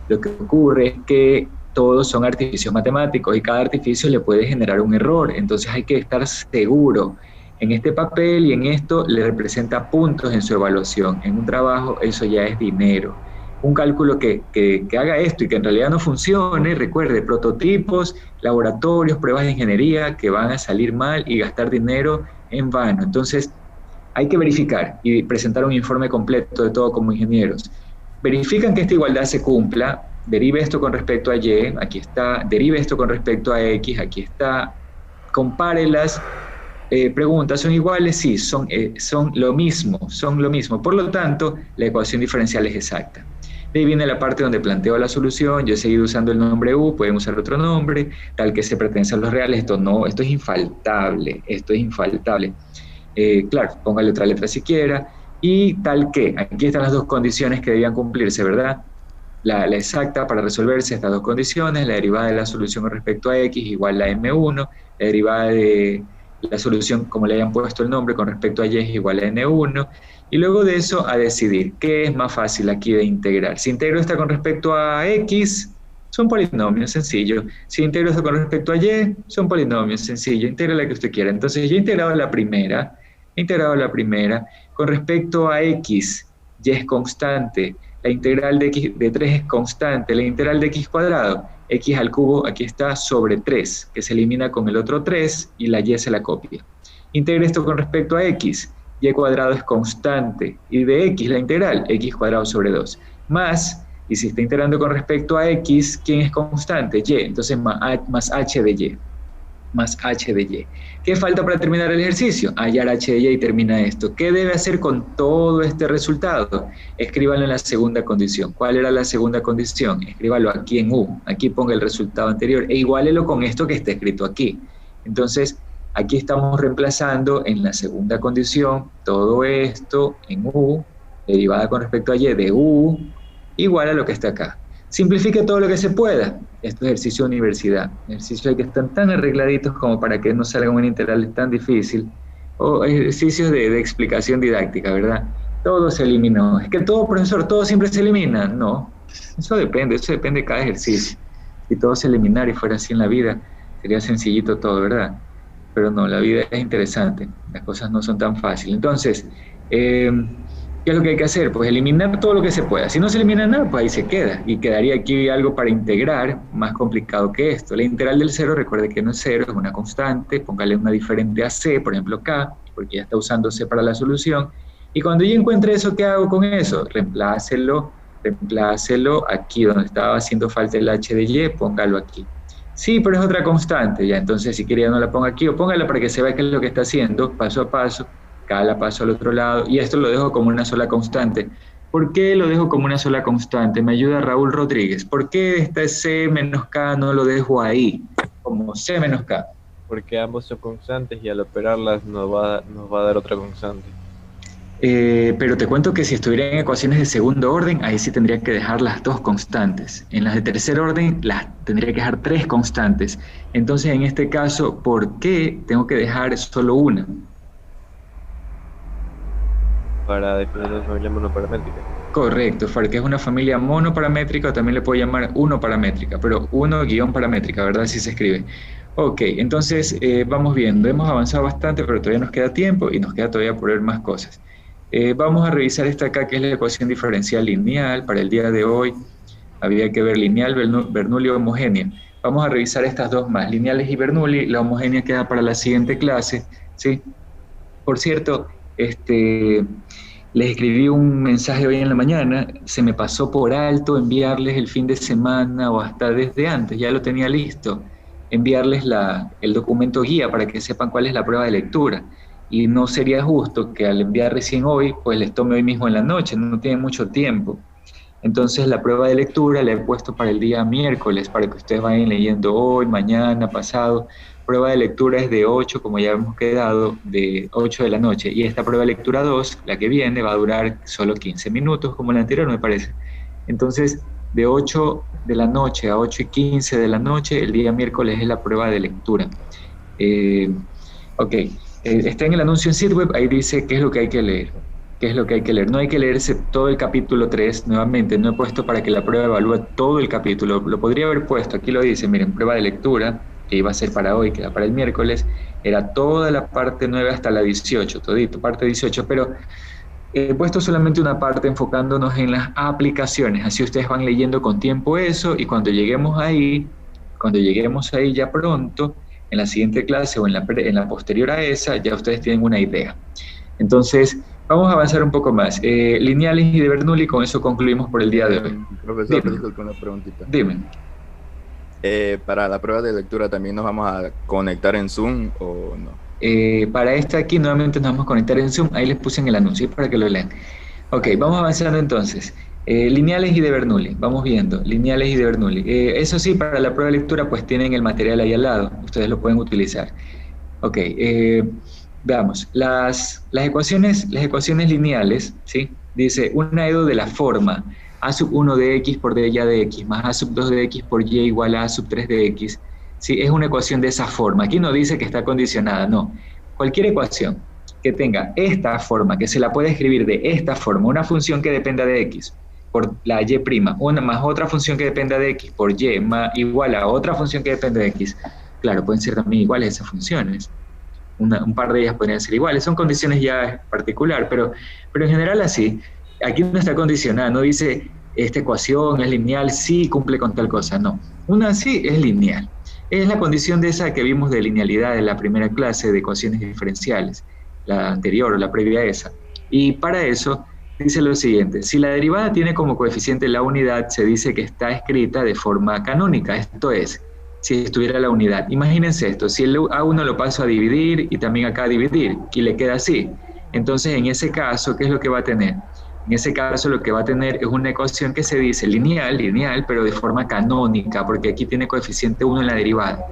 Lo que ocurre es que todos son artificios matemáticos y cada artificio le puede generar un error, entonces hay que estar seguro. En este papel y en esto le representa puntos en su evaluación. En un trabajo eso ya es dinero. Un cálculo que haga esto y que en realidad no funcione, recuerde, prototipos, laboratorios, pruebas de ingeniería que van a salir mal y gastar dinero en vano. Entonces, hay que verificar y presentar un informe completo de todo como ingenieros. Verifican que esta igualdad se cumpla, derive esto con respecto a y, aquí está, derive esto con respecto a x, aquí está, compárelas. Preguntas, ¿son iguales? Sí, son lo mismo, Por lo tanto, la ecuación diferencial es exacta. De ahí viene la parte donde planteo la solución. Yo he seguido usando el nombre u, pueden usar otro nombre, tal que se pertenece a los reales. Esto es infaltable, claro, póngale otra letra si quiera. Y tal que, aquí están las dos condiciones que debían cumplirse, ¿verdad? La exacta para resolverse estas dos condiciones, la derivada de la solución con respecto a x igual a m1, la derivada de la solución, como le hayan puesto el nombre, con respecto a y es igual a n1, y luego de eso a decidir qué es más fácil aquí de integrar. Si integro esta con respecto a x, son polinomios, sencillo. Si integro esto con respecto a y, son polinomios, sencillo. Integra la que usted quiera. Entonces yo he integrado la primera, con respecto a x, y es constante, la integral de 3 es constante, la integral de x cuadrado, x al cubo, aquí está, sobre 3, que se elimina con el otro 3 y la y se la copia. Integra esto con respecto a x, y cuadrado es constante, y de x la integral, x cuadrado sobre 2, más, y si está integrando con respecto a x, ¿quién es constante? Y, entonces más h de y. ¿Qué falta para terminar el ejercicio? Hallar h de y y termina esto. ¿Qué debe hacer con todo este resultado? Escríbanlo en la segunda condición. ¿Cuál era la segunda condición? Escríbalo aquí en U. Aquí ponga el resultado anterior e iguálelo con esto que está escrito aquí. Entonces, aquí estamos reemplazando en la segunda condición todo esto en U, derivada con respecto a y de U, igual a lo que está acá. Simplifique todo lo que se pueda. Esto es ejercicio de universidad. Ejercicios que están tan arregladitos como para que no salga un integral tan difícil. O ejercicios de explicación didáctica, ¿verdad? Todo se eliminó. Es que todo, profesor, todo siempre se elimina. No, eso depende de cada ejercicio. Si todo se eliminara y fuera así en la vida, sería sencillito todo, ¿verdad? Pero no, la vida es interesante, las cosas no son tan fáciles. Entonces, ¿qué es lo que hay que hacer? Pues eliminar todo lo que se pueda. Si no se elimina nada, pues ahí se queda. Y quedaría aquí algo para integrar, más complicado que esto. La integral del cero, recuerde que no es cero, es una constante. Póngale una diferente a c, por ejemplo k, porque ya está usando c para la solución. Y cuando yo encuentre eso, ¿qué hago con eso? Reemplácelo aquí donde estaba haciendo falta el h de y, póngalo aquí. Sí, pero es otra constante, ya, entonces si quería no la ponga aquí o póngala para que se vea qué es lo que está haciendo, paso a paso, cada paso al otro lado, y esto lo dejo como una sola constante. ¿Por qué lo dejo como una sola constante? Me ayuda Raúl Rodríguez. ¿Por qué este c menos k no lo dejo ahí, como c menos k? Porque ambos son constantes y al operarlas nos va a dar otra constante. Pero te cuento que si estuviera en ecuaciones de segundo orden, ahí sí tendría que dejar las dos constantes. En las de tercer orden, las tendría que dejar tres constantes. Entonces, en este caso, ¿por qué tengo que dejar solo una? Para definir una familia monoparamétrica. Correcto, porque es una familia monoparamétrica, o también le puedo llamar unoparamétrica, pero uno-paramétrica, ¿verdad? Así se escribe. Ok, entonces vamos viendo, hemos avanzado bastante, pero todavía nos queda tiempo y nos queda todavía por ver más cosas. Vamos a revisar esta acá, que es la ecuación diferencial lineal. Para el día de hoy había que ver lineal, Bernoulli y homogénea. Vamos a revisar estas dos más, lineales y Bernoulli. La homogénea queda para la siguiente clase, ¿sí? Por cierto, les escribí un mensaje hoy en la mañana, se me pasó por alto enviarles el fin de semana o hasta desde antes, ya lo tenía listo, enviarles el documento guía para que sepan cuál es la prueba de lectura. Y no sería justo que al enviar recién hoy, pues les tome hoy mismo en la noche, no tienen mucho tiempo. Entonces la prueba de lectura la he puesto para el día miércoles, para que ustedes vayan leyendo hoy, mañana, pasado. Prueba de lectura es de 8, como ya hemos quedado, de 8 de la noche. Y esta prueba de lectura 2, la que viene, va a durar solo 15 minutos, como la anterior, me parece. Entonces, de 8 de la noche a 8:15 de la noche, el día miércoles es la prueba de lectura. Ok. Está en el anuncio en Sitweb, ahí dice qué es lo que hay que leer. ¿Qué es lo que hay que leer? No hay que leerse todo el capítulo 3, nuevamente, no he puesto para que la prueba evalúe todo el capítulo, lo podría haber puesto, aquí lo dice, miren, prueba de lectura, que iba a ser para hoy, que era para el miércoles, era toda la parte 9 hasta la 18, todito, parte 18, pero he puesto solamente una parte enfocándonos en las aplicaciones, así ustedes van leyendo con tiempo eso, y cuando lleguemos ahí ya pronto, en la siguiente clase o en la posterior a esa, ya ustedes tienen una idea. Entonces, vamos a avanzar un poco más. Lineales y de Bernoulli, con eso concluimos por el día de hoy. Profesor, disculpe una preguntita. Dime. Para la prueba de lectura, ¿también nos vamos a conectar en Zoom o no? Para esta aquí, nuevamente nos vamos a conectar en Zoom. Ahí les puse en el anuncio para que lo lean. Ok, vamos avanzando entonces. Lineales y de Bernoulli, vamos viendo, lineales y de Bernoulli. Eso sí, para la prueba de lectura pues tienen el material ahí al lado, ustedes lo pueden utilizar. Ok, veamos, las ecuaciones lineales, ¿sí? Dice, una EDO de la forma a sub 1 de x por d ya de x más a sub 2 de x por y igual a sub 3 de x, ¿sí? Es una ecuación de esa forma, aquí no dice que está condicionada, no. Cualquier ecuación que tenga esta forma, que se la puede escribir de esta forma, una función que dependa de x, por la y', una más otra función que dependa de x por y más igual a otra función que depende de x. Claro, pueden ser también iguales esas funciones. Un par de ellas podrían ser iguales. Son condiciones ya particular, pero en general así. Aquí no está condicionada, no dice esta ecuación es lineal, sí cumple con tal cosa, no. Una sí es lineal. Es la condición de esa que vimos de linealidad en la primera clase de ecuaciones diferenciales, la anterior o la previa a esa. Y para eso dice lo siguiente, si la derivada tiene como coeficiente la unidad, se dice que está escrita de forma canónica, esto es, si estuviera la unidad. Imagínense esto, si el A1 lo paso a dividir y también acá a dividir, y le queda así, entonces en ese caso, ¿qué es lo que va a tener? En ese caso lo que va a tener es una ecuación que se dice lineal, pero de forma canónica, porque aquí tiene coeficiente 1 en la derivada.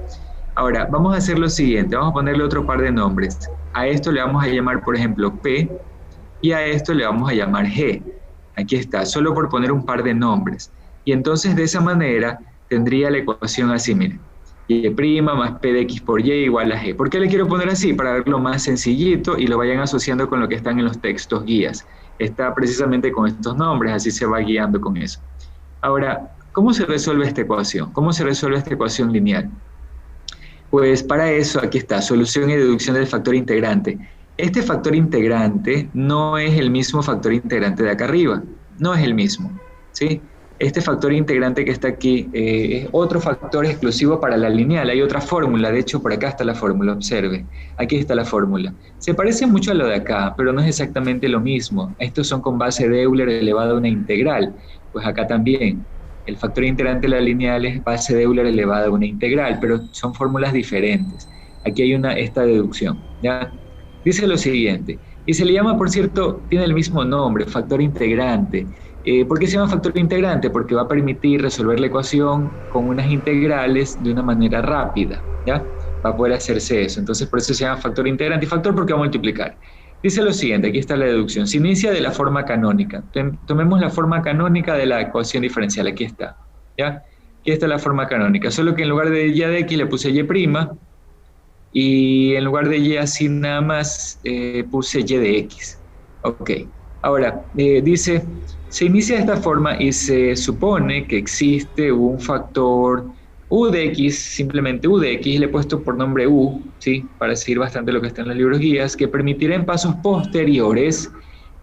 Ahora, vamos a hacer lo siguiente, vamos a ponerle otro par de nombres. A esto le vamos a llamar, por ejemplo, P, y a esto le vamos a llamar G. Aquí está, solo por poner un par de nombres. Y entonces de esa manera tendría la ecuación así, miren. Y' más P de X por Y igual a G. ¿Por qué le quiero poner así? Para verlo más sencillito y lo vayan asociando con lo que están en los textos guías. está precisamente con estos nombres, así se va guiando con eso. Ahora, ¿cómo se resuelve esta ecuación? ¿Cómo se resuelve esta ecuación lineal? Pues para eso aquí está, solución y deducción del factor integrante. Este factor integrante no es el mismo factor integrante de acá arriba, no es el mismo, ¿sí? Este factor integrante que está aquí es otro factor exclusivo para la lineal. Hay otra fórmula, de hecho por acá está la fórmula, observe. Aquí está la fórmula. Se parece mucho a lo de acá, pero no es exactamente lo mismo. Estos son con base de Euler elevado a una integral. Pues acá también. El factor integrante de la lineal es base de Euler elevada a una integral, pero son fórmulas diferentes. Aquí hay esta deducción, ¿ya? Dice lo siguiente, y se le llama, por cierto, tiene el mismo nombre, factor integrante. ¿Por qué se llama factor integrante? Porque va a permitir resolver la ecuación con unas integrales de una manera rápida, ¿ya? Va a poder hacerse eso. Entonces, por eso se llama factor integrante y factor porque va a multiplicar. Dice lo siguiente, aquí está la deducción. Se inicia de la forma canónica. Tomemos la forma canónica de la ecuación diferencial. Aquí está, ¿ya? Aquí está la forma canónica. Solo que en lugar de y de x le puse y', y en lugar de y así nada más puse y de x. Ok. Ahora, dice, se inicia de esta forma y se supone que existe un factor u de x, simplemente u de x, le he puesto por nombre u, ¿sí? Para decir bastante lo que está en los libros guías, que permitirá en pasos posteriores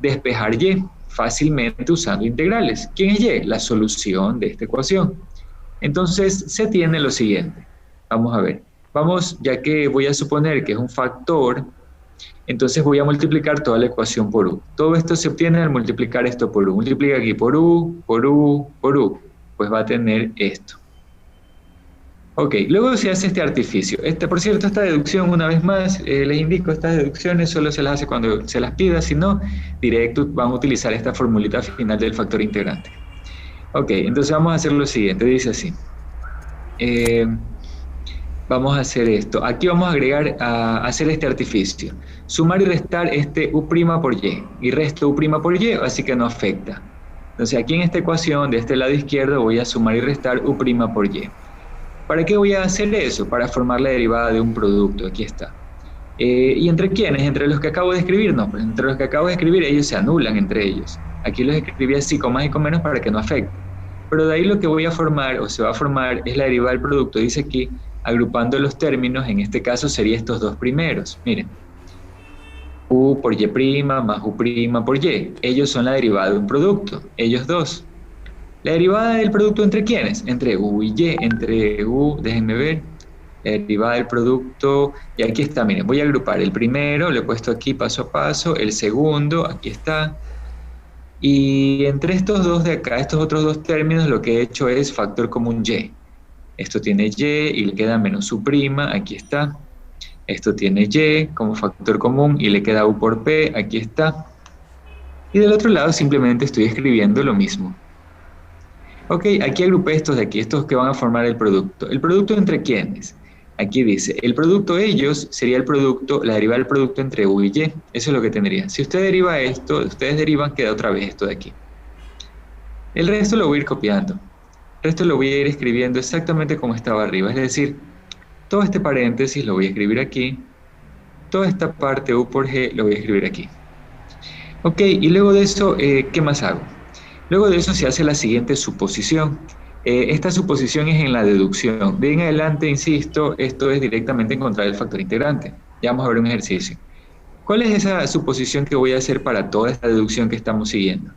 despejar y fácilmente usando integrales. ¿Quién es y? La solución de esta ecuación. Entonces, se tiene lo siguiente. Vamos a ver. Vamos, ya que voy a suponer que es un factor, entonces voy a multiplicar toda la ecuación por u. Todo esto se obtiene al multiplicar esto por u. Multiplica aquí por u, por u, por u. Pues va a tener esto. Ok, luego se hace este artificio. Por cierto, esta deducción, una vez más, les indico, estas deducciones solo se las hace cuando se las pida, si no, directo van a utilizar esta formulita final del factor integrante. Ok, entonces vamos a hacer lo siguiente, dice así. Vamos a hacer esto. Aquí vamos a agregar, a hacer este artificio. Sumar y restar este u' por y. Y resto u' por y, así que no afecta. Entonces aquí en esta ecuación, de este lado izquierdo, voy a sumar y restar u' por y. ¿Para qué voy a hacer eso? Para formar la derivada de un producto. Aquí está. ¿Y entre quiénes? ¿Entre los que acabo de escribir? No, pues entre los que acabo de escribir ellos se anulan entre ellos. Aquí los escribí así con más y con menos para que no afecte. Pero de ahí lo que voy a formar, o se va a formar, es la derivada del producto. Dice aquí, agrupando los términos, en este caso serían estos dos primeros. Miren. U por y' más u' por y. Ellos son la derivada de un producto. Ellos dos. ¿La derivada del producto entre quiénes? Entre u y y. Entre u, déjenme ver. La derivada del producto, y aquí está, miren, voy a agrupar el primero, lo he puesto aquí paso a paso, el segundo, aquí está, y entre estos dos de acá, estos otros dos términos, lo que he hecho es factor común y. Esto tiene y y le queda menos u', aquí está. Esto tiene y como factor común y le queda u por p, aquí está. Y del otro lado simplemente estoy escribiendo lo mismo. Ok, aquí agrupé estos de aquí, estos que van a formar el producto. ¿El producto entre quiénes? Aquí dice, el producto de ellos sería el producto, la derivada del producto entre u y y. Eso es lo que tendría. Si usted deriva esto, ustedes derivan, queda otra vez esto de aquí. El resto lo voy a ir copiando. El resto lo voy a ir escribiendo exactamente como estaba arriba. Es decir, todo este paréntesis lo voy a escribir aquí. Toda esta parte u por g lo voy a escribir aquí. Ok, y luego de eso, ¿qué más hago? Luego de eso se hace la siguiente suposición. Esta suposición es en la deducción. De en adelante, insisto, esto es directamente encontrar el factor integrante. Ya vamos a ver un ejercicio. ¿Cuál es esa suposición que voy a hacer para toda esta deducción que estamos siguiendo?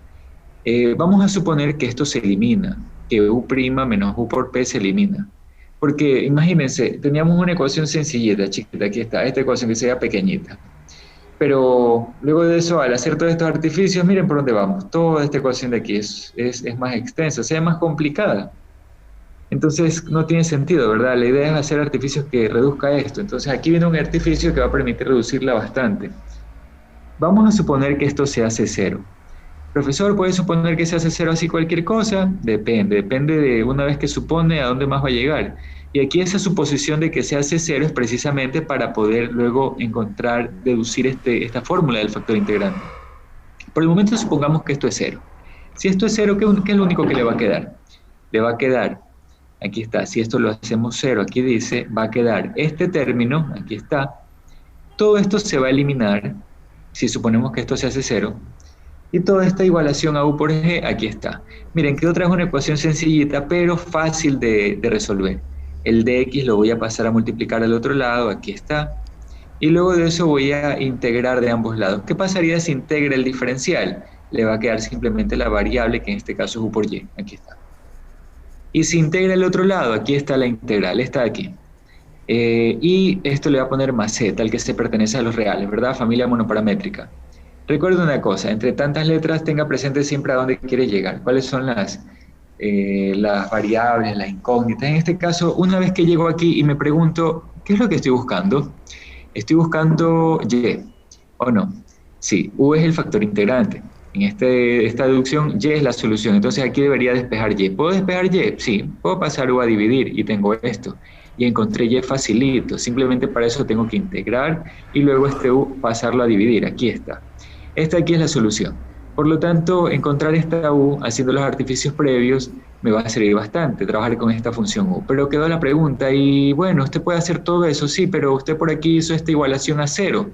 Vamos a suponer que esto se elimina, que u' menos u por p se elimina. Porque imagínense, teníamos una ecuación sencillita, chiquita, aquí está, esta ecuación que sea pequeñita. Pero luego de eso, al hacer todos estos artificios, miren por dónde vamos. Toda esta ecuación de aquí es más extensa, o sea, más complicada. Entonces no tiene sentido, ¿verdad? La idea es hacer artificios que reduzca esto. Entonces aquí viene un artificio que va a permitir reducirla bastante. Vamos a suponer que esto se hace cero. Profesor, ¿puede suponer que se hace cero así cualquier cosa? Depende de una vez que supone a dónde más va a llegar. Y aquí esa suposición de que se hace cero es precisamente para poder luego encontrar, deducir esta fórmula del factor integrante. Por el momento supongamos que esto es cero. Si esto es cero, ¿qué es lo único que le va a quedar? Le va a quedar, aquí está, si esto lo hacemos cero, aquí dice, va a quedar este término, aquí está. Todo esto se va a eliminar, si suponemos que esto se hace cero. Y toda esta igualación a u por g, aquí está. Miren, que otra es una ecuación sencillita, pero fácil de resolver. El dx lo voy a pasar a multiplicar al otro lado, aquí está. Y luego de eso voy a integrar de ambos lados. ¿Qué pasaría si integra el diferencial? Le va a quedar simplemente la variable, que en este caso es u por y, aquí está. Y si integra el otro lado, aquí está la integral, está aquí. Y esto le va a poner más z, el que se pertenece a los reales, ¿verdad? Familia monoparamétrica. Recuerda una cosa, entre tantas letras tenga presente siempre a dónde quiere llegar, cuáles son las variables, las incógnitas. En este caso, una vez que llego aquí y me pregunto, ¿qué es lo que estoy buscando? Estoy buscando y, ¿o no? Sí, u es el factor integrante. En esta deducción, y es la solución. Entonces aquí debería despejar y. ¿Puedo despejar y? Sí. Puedo pasar u a dividir y tengo esto. Y encontré y facilito. Simplemente para eso tengo que integrar y luego este u pasarlo a dividir. Aquí está. Esta aquí es la solución. Por lo tanto, encontrar esta u haciendo los artificios previos me va a servir bastante, trabajar con esta función u. Pero quedó la pregunta, y bueno, usted puede hacer todo eso, sí, pero usted por aquí hizo esta igualación a 0.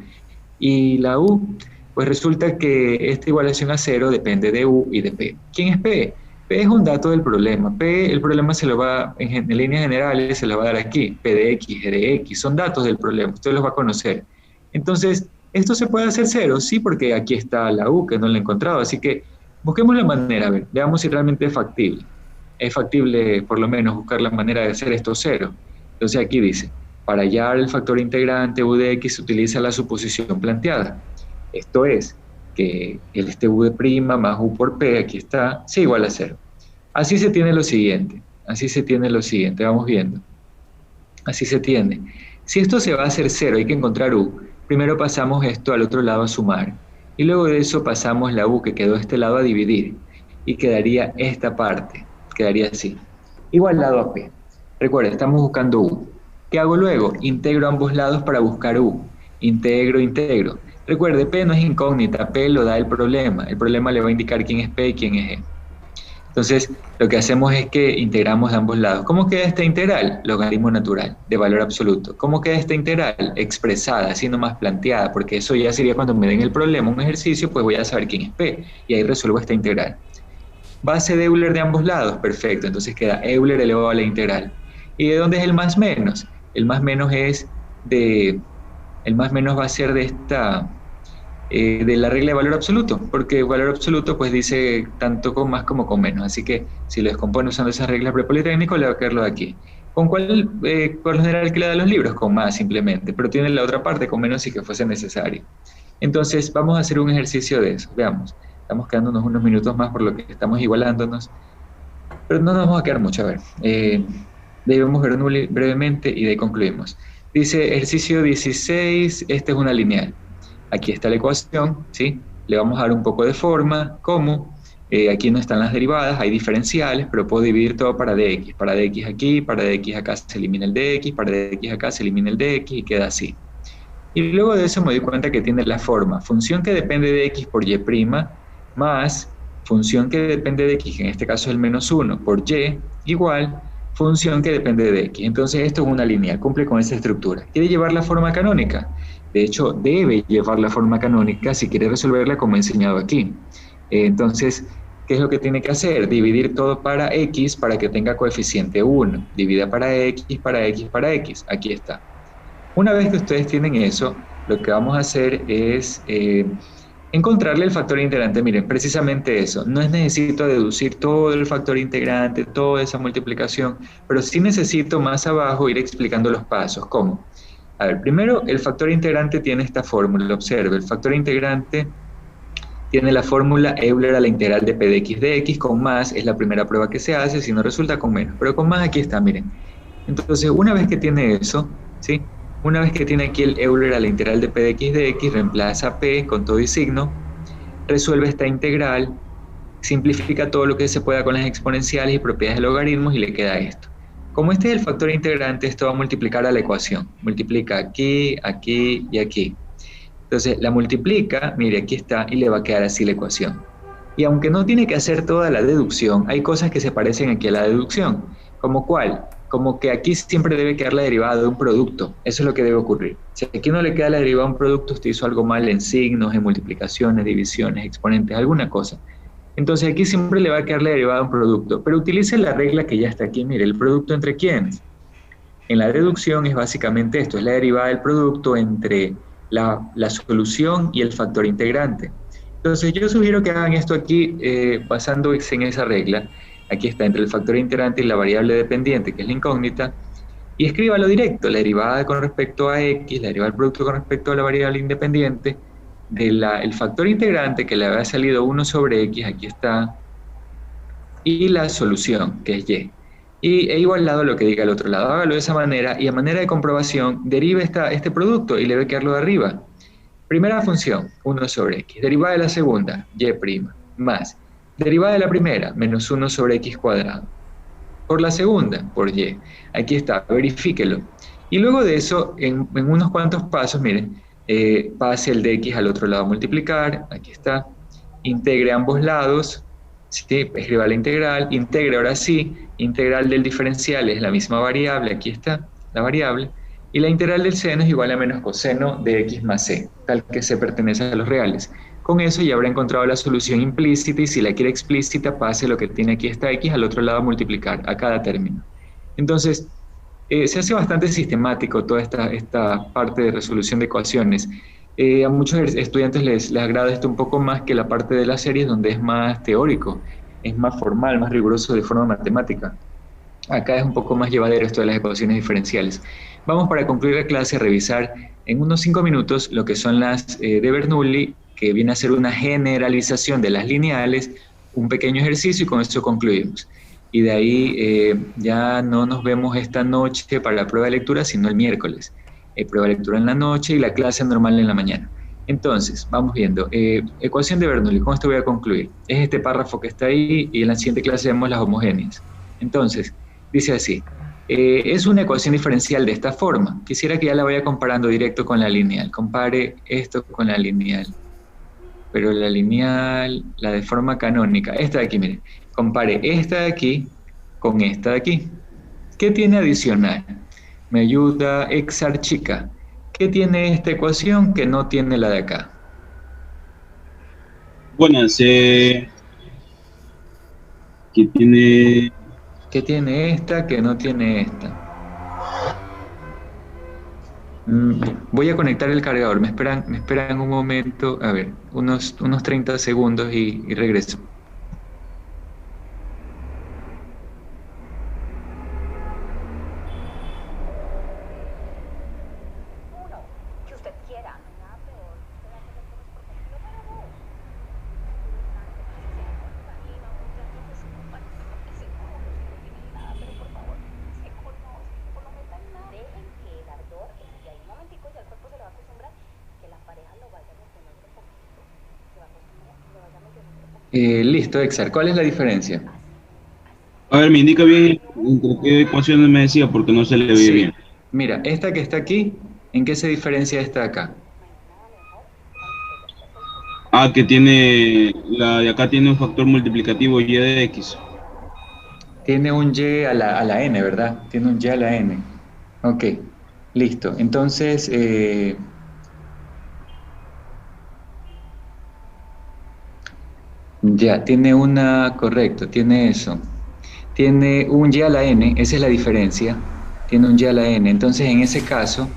Y la u, pues resulta que esta igualación a 0 depende de u y de p. ¿Quién es p? P es un dato del problema. P, el problema se lo va, en líneas generales, se lo va a dar aquí. P de x, G de x, son datos del problema, usted los va a conocer. Entonces, ¿esto se puede hacer 0? Sí, porque aquí está la u, que no la he encontrado. Así que busquemos la manera, a ver, veamos si realmente es factible. Es factible, por lo menos, buscar la manera de hacer esto 0. Entonces aquí dice, para hallar el factor integrante u de x se utiliza la suposición planteada. Esto es, que este u de prima más u por p, aquí está, sea igual a 0. Así se tiene lo siguiente, vamos viendo. Así se tiene. Si esto se va a hacer 0, hay que encontrar u. Primero pasamos esto al otro lado a sumar, y luego de eso pasamos la u que quedó de este lado a dividir, y quedaría esta parte, quedaría así, igualado a p. Recuerda, estamos buscando u. ¿Qué hago luego? Integro ambos lados para buscar u. Integro. Recuerde, p no es incógnita, p lo da el problema le va a indicar quién es p y quién es e. Entonces, lo que hacemos es que integramos de ambos lados. ¿Cómo queda esta integral? Logaritmo natural, de valor absoluto. ¿Cómo queda esta integral? Expresada, así nomás planteada, porque eso ya sería cuando me den el problema, un ejercicio, pues voy a saber quién es p, y ahí resuelvo esta integral. Base de Euler de ambos lados, perfecto, entonces queda Euler elevado a la integral. ¿Y de dónde es el más menos? El más menos va a ser de esta... de la regla de valor absoluto, porque valor absoluto pues dice tanto con más como con menos, así que si lo descompone usando esas reglas prepolitécnicas le va a quedar lo de aquí. ¿Con cuál, por lo general, que le da los libros? Con más simplemente, pero tiene la otra parte con menos si que fuese necesario. Entonces vamos a hacer un ejercicio de eso, veamos, estamos quedándonos unos minutos más por lo que estamos igualándonos, pero no nos vamos a quedar mucho, a ver, debemos ver brevemente y de ahí concluimos. Dice ejercicio 16, esta es una lineal. Aquí está la ecuación, ¿sí? Le vamos a dar un poco de forma, ¿cómo? Aquí no están las derivadas, hay diferenciales, pero puedo dividir todo para dx. Para dx aquí, para dx acá se elimina el dx, para dx acá se elimina el dx y queda así. Y luego de eso me doy cuenta que tiene la forma, función que depende de x por y' más función que depende de x, en este caso es el menos 1, por y, igual función que depende de x. Entonces esto es una lineal, cumple con esa estructura. ¿Quiere llevar la forma canónica? De hecho, debe llevar la forma canónica si quiere resolverla como he enseñado aquí. Entonces, ¿qué es lo que tiene que hacer? Dividir todo para x para que tenga coeficiente 1. Divida para x, para x, para x. Aquí está. Una vez que ustedes tienen eso, lo que vamos a hacer es encontrarle el factor integrante. Miren, precisamente eso. No necesito deducir todo el factor integrante, toda esa multiplicación, pero sí necesito más abajo ir explicando los pasos. ¿Cómo? A ver, primero el factor integrante tiene esta fórmula, observe, el factor integrante tiene la fórmula Euler a la integral de p de x con más, es la primera prueba que se hace, si no resulta con menos, pero con más aquí está, miren. Entonces, una vez que tiene eso, ¿sí? Una vez que tiene aquí el Euler a la integral de p de x, reemplaza p con todo y signo, resuelve esta integral, simplifica todo lo que se pueda con las exponenciales y propiedades de logaritmos y le queda esto. Como este es el factor integrante, esto va a multiplicar a la ecuación. Multiplica aquí, aquí y aquí. Entonces la multiplica, mire, aquí está, y le va a quedar así la ecuación. Y aunque no tiene que hacer toda la deducción, hay cosas que se parecen aquí a la deducción. ¿Como cuál? como que aquí siempre debe quedar la derivada de un producto. Eso es lo que debe ocurrir. Si aquí no le queda la derivada de un producto, usted hizo algo mal en signos, en multiplicaciones, divisiones, exponentes, alguna cosa. Entonces aquí siempre le va a quedar la derivada de un producto, pero utilice la regla que ya está aquí. Mire, ¿el producto entre quiénes? En la deducción es básicamente esto, es la derivada del producto entre la solución y el factor integrante. Entonces yo sugiero que hagan esto aquí basándose en esa regla. Aquí está, entre el factor integrante y la variable dependiente, que es la incógnita, y escríbalo directo, la derivada con respecto a x, la derivada del producto con respecto a la variable independiente, el factor integrante que le había salido 1 sobre x, aquí está, y la solución, que es y. E igualado a lo que diga el otro lado. Hágalo de esa manera, y a manera de comprobación, derive este producto y le debe quedarlo de arriba. Primera función, 1 sobre x. Derivada de la segunda, y', más. Derivada de la primera, menos 1 sobre x cuadrado. Por la segunda, por y. Aquí está, verifíquelo. Y luego de eso, en unos cuantos pasos, miren, pase el de x al otro lado a multiplicar, aquí está. Integre ambos lados, ¿sí? Escriba la integral, integre ahora sí, integral del diferencial es la misma variable, aquí está, la variable. Y la integral del seno es igual a menos coseno de x más c, tal que c pertenece a los reales. Con eso ya habrá encontrado la solución implícita, y si la quiere explícita, pase lo que tiene aquí esta x al otro lado a multiplicar, a cada término. Entonces, se hace bastante sistemático toda esta parte de resolución de ecuaciones. A muchos estudiantes les agrada esto un poco más que la parte de las series, donde es más teórico, es más formal, más riguroso de forma matemática. Acá es un poco más llevadero esto de las ecuaciones diferenciales. Vamos, para concluir la clase, a revisar en unos 5 minutos lo que son las de Bernoulli, que viene a ser una generalización de las lineales, un pequeño ejercicio, y con eso concluimos. Y de ahí ya no nos vemos esta noche para la prueba de lectura, sino el miércoles. Prueba de lectura en la noche y la clase normal en la mañana. Entonces, vamos viendo. Ecuación de Bernoulli, con esto voy a concluir. Es este párrafo que está ahí, y en la siguiente clase vemos las homogéneas. Entonces, dice así. Es una ecuación diferencial de esta forma. Quisiera que ya la vaya comparando directo con la lineal. Compare esto con la lineal. Pero la lineal, la de forma canónica, esta de aquí, miren. Compare esta de aquí con esta de aquí. ¿Qué tiene adicional? Me ayuda Exarchica. ¿Qué tiene esta ecuación que no tiene la de acá? Buenas, ¿qué tiene? ¿Qué tiene esta que no tiene esta? Voy a conectar el cargador. Me esperan un momento. A ver, unos 30 segundos y regreso. Listo, Exar. ¿Cuál es la diferencia? A ver, me indica bien entre qué ecuaciones me decía, porque no se le ve bien. Mira, esta que está aquí, ¿en qué se diferencia esta acá? Ah, que tiene, la de acá tiene un factor multiplicativo y de x. Tiene un y a la n, ¿verdad? Tiene un y a la n. Ok, listo. Entonces, ya, tiene correcto, tiene eso. Tiene un y a la n, esa es la diferencia. Tiene un y a la n. Entonces, en ese caso,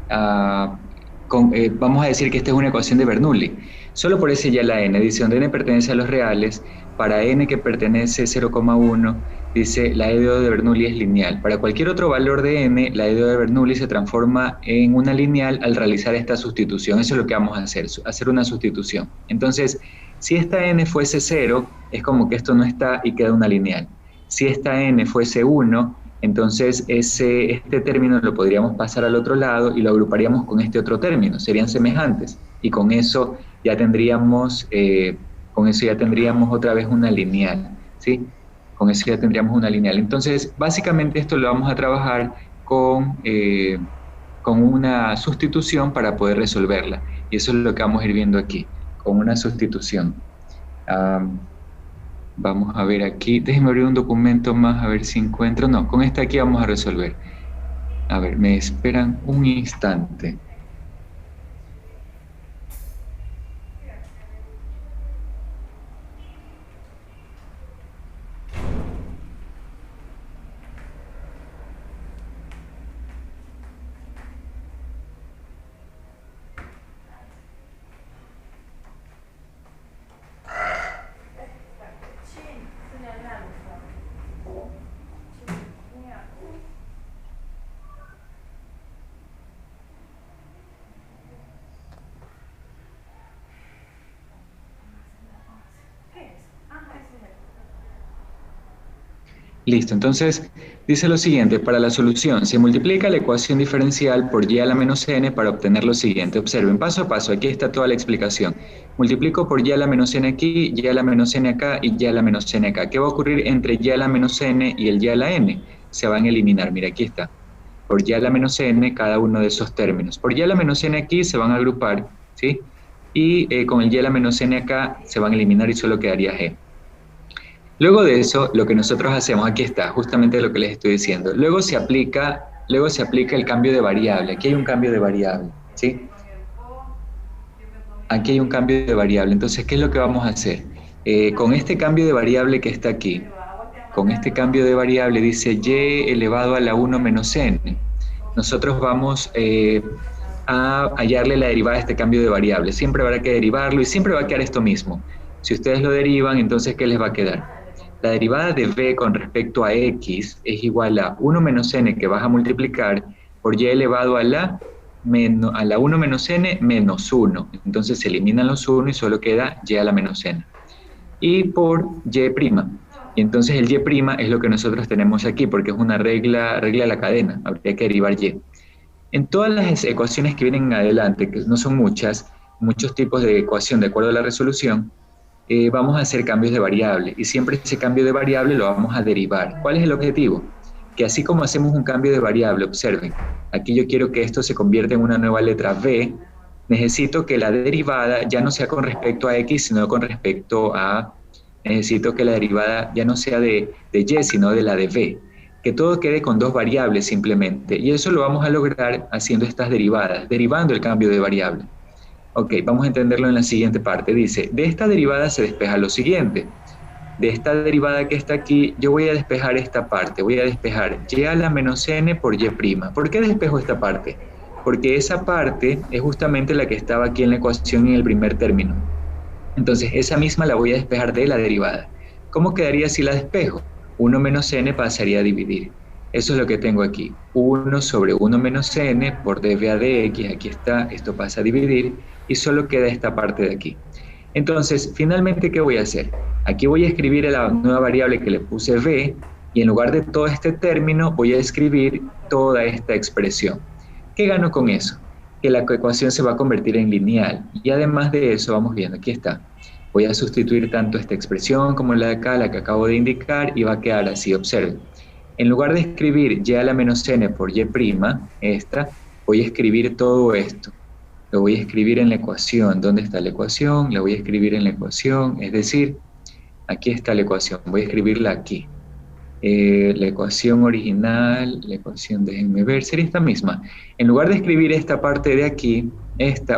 vamos a decir que esta es una ecuación de Bernoulli. Solo por ese y a la n, dice, donde n pertenece a los reales, para n que pertenece a 0,1, dice, la EDO de Bernoulli es lineal. Para cualquier otro valor de n, la EDO de Bernoulli se transforma en una lineal al realizar esta sustitución. Eso es lo que vamos a hacer una sustitución. Entonces, si esta n fuese 0, es como que esto no está y queda una lineal. Si esta n fuese 1, entonces este término lo podríamos pasar al otro lado y lo agruparíamos con este otro término, serían semejantes, y con eso ya tendríamos otra vez una lineal, ¿sí? Con eso ya tendríamos una lineal. Entonces, básicamente esto lo vamos a trabajar con una sustitución para poder resolverla, y eso es lo que vamos a ir viendo aquí, con una sustitución. Vamos a ver aquí, déjenme abrir un documento más a ver si encuentro. No, con este aquí vamos a resolver. A ver, me esperan un instante. Listo, entonces dice lo siguiente, para la solución se multiplica la ecuación diferencial por y a la menos n para obtener lo siguiente. Observen, paso a paso, aquí está toda la explicación. Multiplico por y a la menos n aquí, y a la menos n acá y y a la menos n acá. ¿Qué va a ocurrir entre y a la menos n y el y a la n? Se van a eliminar, mira, aquí está. Por y a la menos n cada uno de esos términos. Por y a la menos n aquí se van a agrupar, ¿sí? Y con el y a la menos n acá se van a eliminar y solo quedaría g. Luego de eso, lo que nosotros hacemos, aquí está, justamente lo que les estoy diciendo. Luego se aplica el cambio de variable. Aquí hay un cambio de variable, ¿sí? Aquí hay un cambio de variable. Entonces, ¿qué es lo que vamos a hacer? Con este cambio de variable que está aquí, con este cambio de variable dice y elevado a la 1 menos n. Nosotros vamos a hallarle la derivada de este cambio de variable. Siempre habrá que derivarlo y siempre va a quedar esto mismo. Si ustedes lo derivan, entonces, ¿qué les va a quedar? La derivada de b con respecto a x es igual a 1 menos n que vas a multiplicar por y elevado a la 1 menos n menos 1. Entonces se eliminan los 1 y solo queda y a la menos n. Y por y'. Y entonces el y' es lo que nosotros tenemos aquí, porque es una regla de la cadena. Habría que derivar y. En todas las ecuaciones que vienen adelante, que no son muchos tipos de ecuación de acuerdo a la resolución, vamos a hacer cambios de variable y siempre ese cambio de variable lo vamos a derivar. ¿Cuál es el objetivo? Que así como hacemos un cambio de variable, observen, aquí yo quiero que esto se convierta en una nueva letra b, necesito que la derivada ya no sea con respecto a x, sino con respecto a, necesito que la derivada ya no sea de y, sino de la de b, que todo quede con dos variables simplemente, y eso lo vamos a lograr haciendo estas derivadas, derivando el cambio de variable. Ok, vamos a entenderlo en la siguiente parte. Dice, de esta derivada se despeja lo siguiente. De esta derivada que está aquí, yo voy a despejar esta parte. Voy a despejar y a la menos n por y'. ¿Por qué despejo esta parte? Porque esa parte es justamente la que estaba aquí en la ecuación en el primer término. Entonces, esa misma la voy a despejar de la derivada. ¿Cómo quedaría si la despejo? 1 menos n pasaría a dividir. Eso es lo que tengo aquí. 1 sobre 1 menos n por dv a dx, aquí está, esto pasa a dividir, y solo queda esta parte de aquí. Entonces, finalmente, ¿qué voy a hacer? Aquí voy a escribir la nueva variable que le puse v, y en lugar de todo este término, voy a escribir toda esta expresión. ¿Qué gano con eso? Que la ecuación se va a convertir en lineal, y además de eso, vamos viendo, aquí está. Voy a sustituir tanto esta expresión como la de acá, la que acabo de indicar, y va a quedar así, observen. En lugar de escribir y a la menos n por y', esta, voy a escribir todo esto. Lo voy a escribir en la ecuación. ¿Dónde está la ecuación? La voy a escribir en la ecuación, es decir, aquí está la ecuación. Voy a escribirla aquí. La ecuación original, la ecuación, déjenme ver, sería esta misma. En lugar de escribir esta parte de aquí,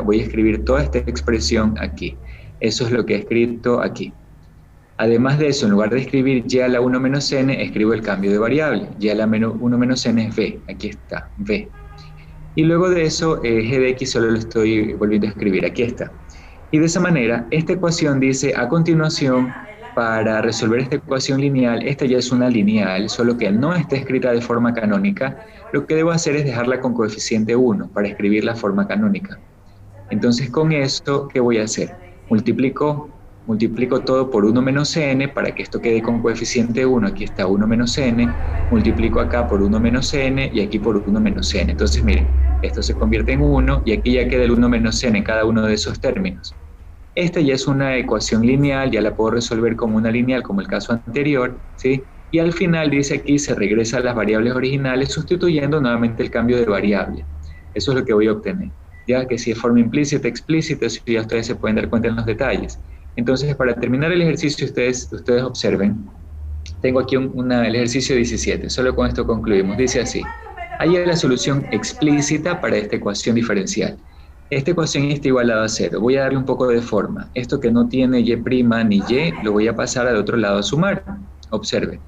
voy a escribir toda esta expresión aquí. Eso es lo que he escrito aquí. Además de eso, en lugar de escribir y a la 1 menos n, escribo el cambio de variable. Y a la 1 menos n es v, aquí está, v. Y luego de eso, g de x solo lo estoy volviendo a escribir, aquí está. Y de esa manera, esta ecuación dice, a continuación, para resolver esta ecuación lineal, esta ya es una lineal, solo que no está escrita de forma canónica, lo que debo hacer es dejarla con coeficiente 1 para escribir la forma canónica. Entonces, con esto, ¿qué voy a hacer? Multiplico todo por 1 menos n para que esto quede con coeficiente 1, aquí está 1 menos n, multiplico acá por 1 menos n y aquí por 1 menos n. Entonces miren, esto se convierte en 1 y aquí ya queda el 1 menos n en cada uno de esos términos. Esta ya es una ecuación lineal, ya la puedo resolver como una lineal como el caso anterior, ¿sí? Y al final dice aquí se regresa a las variables originales sustituyendo nuevamente el cambio de variable. Eso es lo que voy a obtener. Ya que si es forma implícita, explícita, eso ya ustedes se pueden dar cuenta en los detalles. Entonces, para terminar el ejercicio, ustedes observen, tengo aquí el ejercicio 17, solo con esto concluimos. Dice así: hay la solución explícita para esta ecuación diferencial. Esta ecuación está igualada a 0. Voy a darle un poco de forma. Esto que no tiene y' ni y, lo voy a pasar al otro lado a sumar. Observe.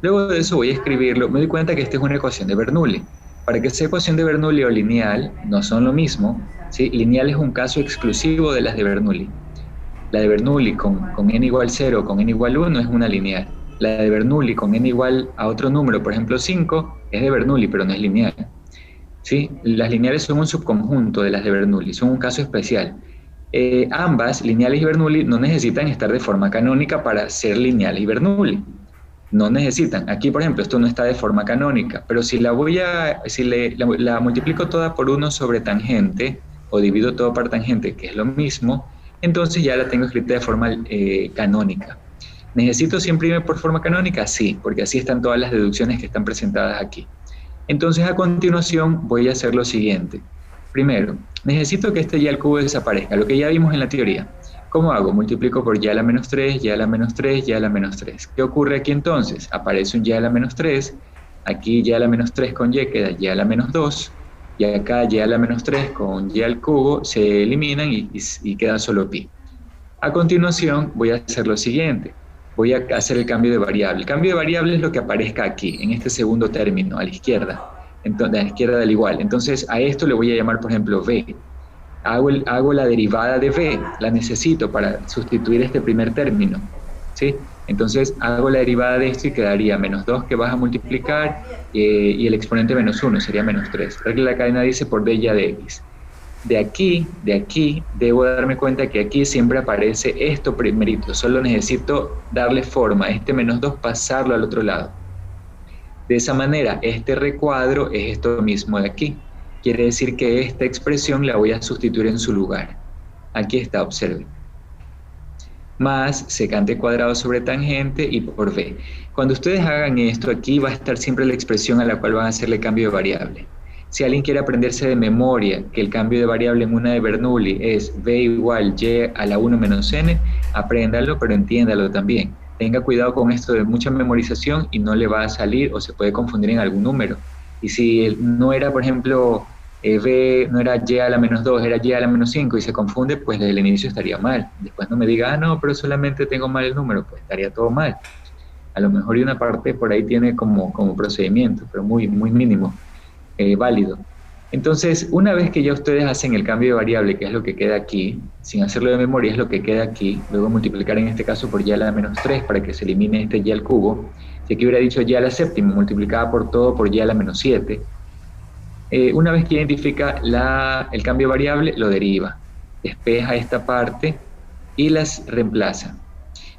Luego de eso voy a escribirlo. Me doy cuenta que esta es una ecuación de Bernoulli. Para que sea ecuación de Bernoulli o lineal, no son lo mismo, ¿sí? Lineal es un caso exclusivo de las de Bernoulli. La de Bernoulli con n igual 0 o con n igual 1 es una lineal. La de Bernoulli con n igual a otro número, por ejemplo 5, es de Bernoulli, pero no es lineal. ¿Sí? Las lineales son un subconjunto de las de Bernoulli, son un caso especial. Ambas, lineales y Bernoulli, no necesitan estar de forma canónica para ser lineales y Bernoulli. No necesitan. Aquí, por ejemplo, esto no está de forma canónica, pero si la multiplico toda por 1 sobre tangente, o divido todo por tangente, que es lo mismo, entonces ya la tengo escrita de forma canónica. ¿Necesito siempre irme por forma canónica? Sí, porque así están todas las deducciones que están presentadas aquí. Entonces, a continuación, voy a hacer lo siguiente. Primero, necesito que este y al cubo desaparezca, lo que ya vimos en la teoría. ¿Cómo hago? Multiplico por y a la menos 3, y a la menos 3, y a la menos 3. ¿Qué ocurre aquí entonces? Aparece un y a la menos 3, aquí y a la menos 3 con y queda y a la menos 2, y acá y a la menos 3 con y al cubo se eliminan y queda solo pi. A continuación voy a hacer lo siguiente. Voy a hacer el cambio de variable. El cambio de variable es lo que aparezca aquí, en este segundo término, a la izquierda. Entonces, a la izquierda del igual. Entonces, a esto le voy a llamar, por ejemplo, v. Hago la derivada de v, la necesito para sustituir este primer término, ¿sí? Entonces, hago la derivada de esto y quedaría menos 2 que vas a multiplicar y el exponente menos 1 sería menos 3. Regla de la cadena dice por d y a de x. De aquí, debo darme cuenta que aquí siempre aparece esto primerito. Solo necesito darle forma, este menos 2 pasarlo al otro lado. De esa manera, este recuadro es esto mismo de aquí. Quiere decir que esta expresión la voy a sustituir en su lugar. Aquí está, observen. Más secante cuadrado sobre tangente y por v. Cuando ustedes hagan esto, aquí va a estar siempre la expresión a la cual van a hacerle cambio de variable. Si alguien quiere aprenderse de memoria que el cambio de variable en una de Bernoulli es v igual y a la 1 menos n, apréndalo, pero entiéndalo también. Tenga cuidado con esto de mucha memorización y no le va a salir o se puede confundir en algún número. Y si no era, por ejemplo, v no era y a la menos 2, era y a la menos 5 y se confunde, pues desde el inicio estaría mal. Después no me diga, ah, no, pero solamente tengo mal el número, pues estaría todo mal. A lo mejor y una parte por ahí tiene como procedimiento, pero muy mínimo, válido. Entonces, una vez que ya ustedes hacen el cambio de variable, que es lo que queda aquí, sin hacerlo de memoria es lo que queda aquí, luego multiplicar en este caso por y a la menos 3 para que se elimine este y al cubo. Si aquí hubiera dicho y a la séptima, multiplicaba por todo por y a la menos 7. Una vez que identifica el cambio de variable, lo deriva, despeja esta parte y las reemplaza.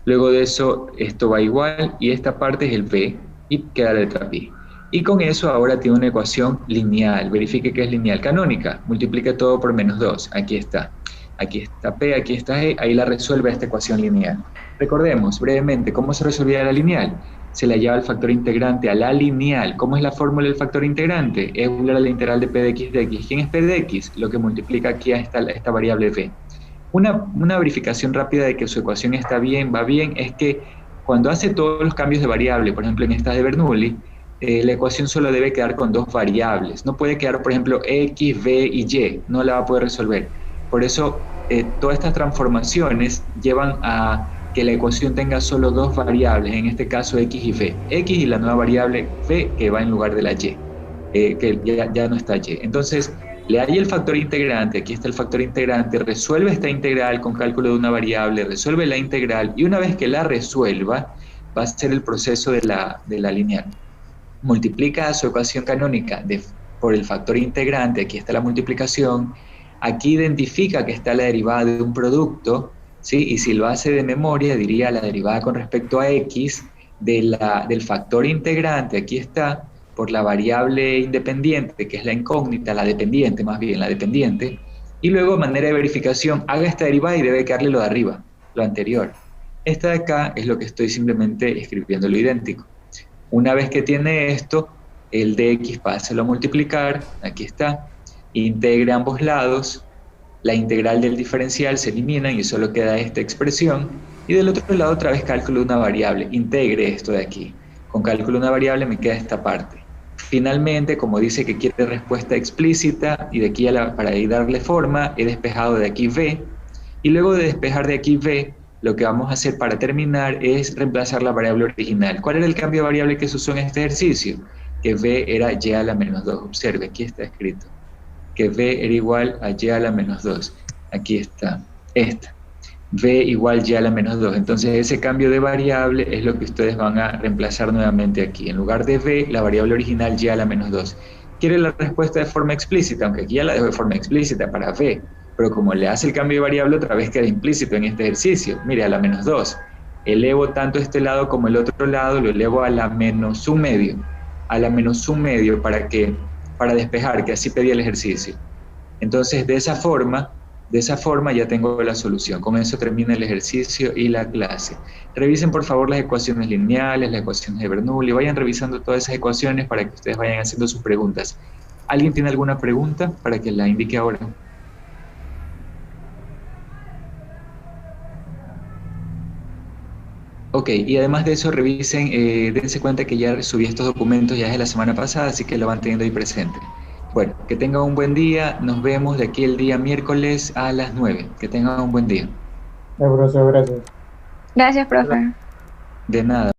Luego de eso, esto va igual y esta parte es el v y queda la letra pi. Y con eso ahora tiene una ecuación lineal. Verifique que es lineal canónica. Multiplique todo por menos 2. Aquí está. Aquí está P, aquí está E. Ahí la resuelve esta ecuación lineal. Recordemos brevemente cómo se resolvía la lineal. Se la lleva el factor integrante a la lineal. ¿Cómo es la fórmula del factor integrante? Es Euler a la integral de P de x de x. ¿Quién es P de x? Lo que multiplica aquí a esta variable V. Una verificación rápida de que su ecuación está bien, va bien, es que cuando hace todos los cambios de variable, por ejemplo en esta de Bernoulli, la ecuación solo debe quedar con dos variables. No puede quedar, por ejemplo, x, v y y. No la va a poder resolver. Por eso, todas estas transformaciones llevan a que la ecuación tenga solo dos variables, en este caso x y v. X y la nueva variable v que va en lugar de la y, que ya no está y. Entonces, le hay el factor integrante, aquí está el factor integrante, resuelve esta integral con cálculo de una variable, resuelve la integral, y una vez que la resuelva, va a ser el proceso de la lineal. Multiplica su ecuación canónica por el factor integrante, aquí está la multiplicación, aquí identifica que está la derivada de un producto, ¿sí? Y si lo hace de memoria, diría la derivada con respecto a x del factor integrante, aquí está, por la variable independiente, que es la incógnita, la dependiente más bien, la dependiente, y luego de manera de verificación, haga esta derivada y debe quedarle lo de arriba, lo anterior. Esta de acá es lo que estoy simplemente escribiendo lo idéntico. Una vez que tiene esto, el de x páselo a multiplicar, aquí está, integra ambos lados, la integral del diferencial se elimina y solo queda esta expresión. Y del otro lado otra vez cálculo de una variable, integre esto de aquí. Con cálculo de una variable me queda esta parte. Finalmente, como dice que quiere respuesta explícita, y de aquí para ahí darle forma, he despejado de aquí v, y luego de despejar de aquí v, lo que vamos a hacer para terminar es reemplazar la variable original. ¿Cuál era el cambio de variable que se usó en este ejercicio? Que v era y a la menos 2. Observe, aquí está escrito. Que v era igual a y a la menos 2. Aquí está, esta. V igual y a la menos 2. Entonces ese cambio de variable es lo que ustedes van a reemplazar nuevamente aquí. En lugar de v, la variable original y a la menos 2. Quiere la respuesta de forma explícita, aunque aquí ya la dejo de forma explícita para v. Pero como le hace el cambio de variable, otra vez queda implícito en este ejercicio. Mire, a la menos 2. Elevo tanto este lado como el otro lado, lo elevo a la menos un medio. A la menos un medio, ¿para qué? Para despejar, que así pedía el ejercicio. Entonces, de esa forma ya tengo la solución. Con eso termina el ejercicio y la clase. Revisen por favor las ecuaciones lineales, las ecuaciones de Bernoulli, vayan revisando todas esas ecuaciones para que ustedes vayan haciendo sus preguntas. ¿Alguien tiene alguna pregunta para que la indique ahora? Ok, y además de eso revisen, dense cuenta que ya subí estos documentos ya desde la semana pasada, así que lo van teniendo ahí presente. Bueno, que tengan un buen día, nos vemos de aquí el día miércoles a las 9. Que tengan un buen día. Gracias. Gracias, profe. De nada.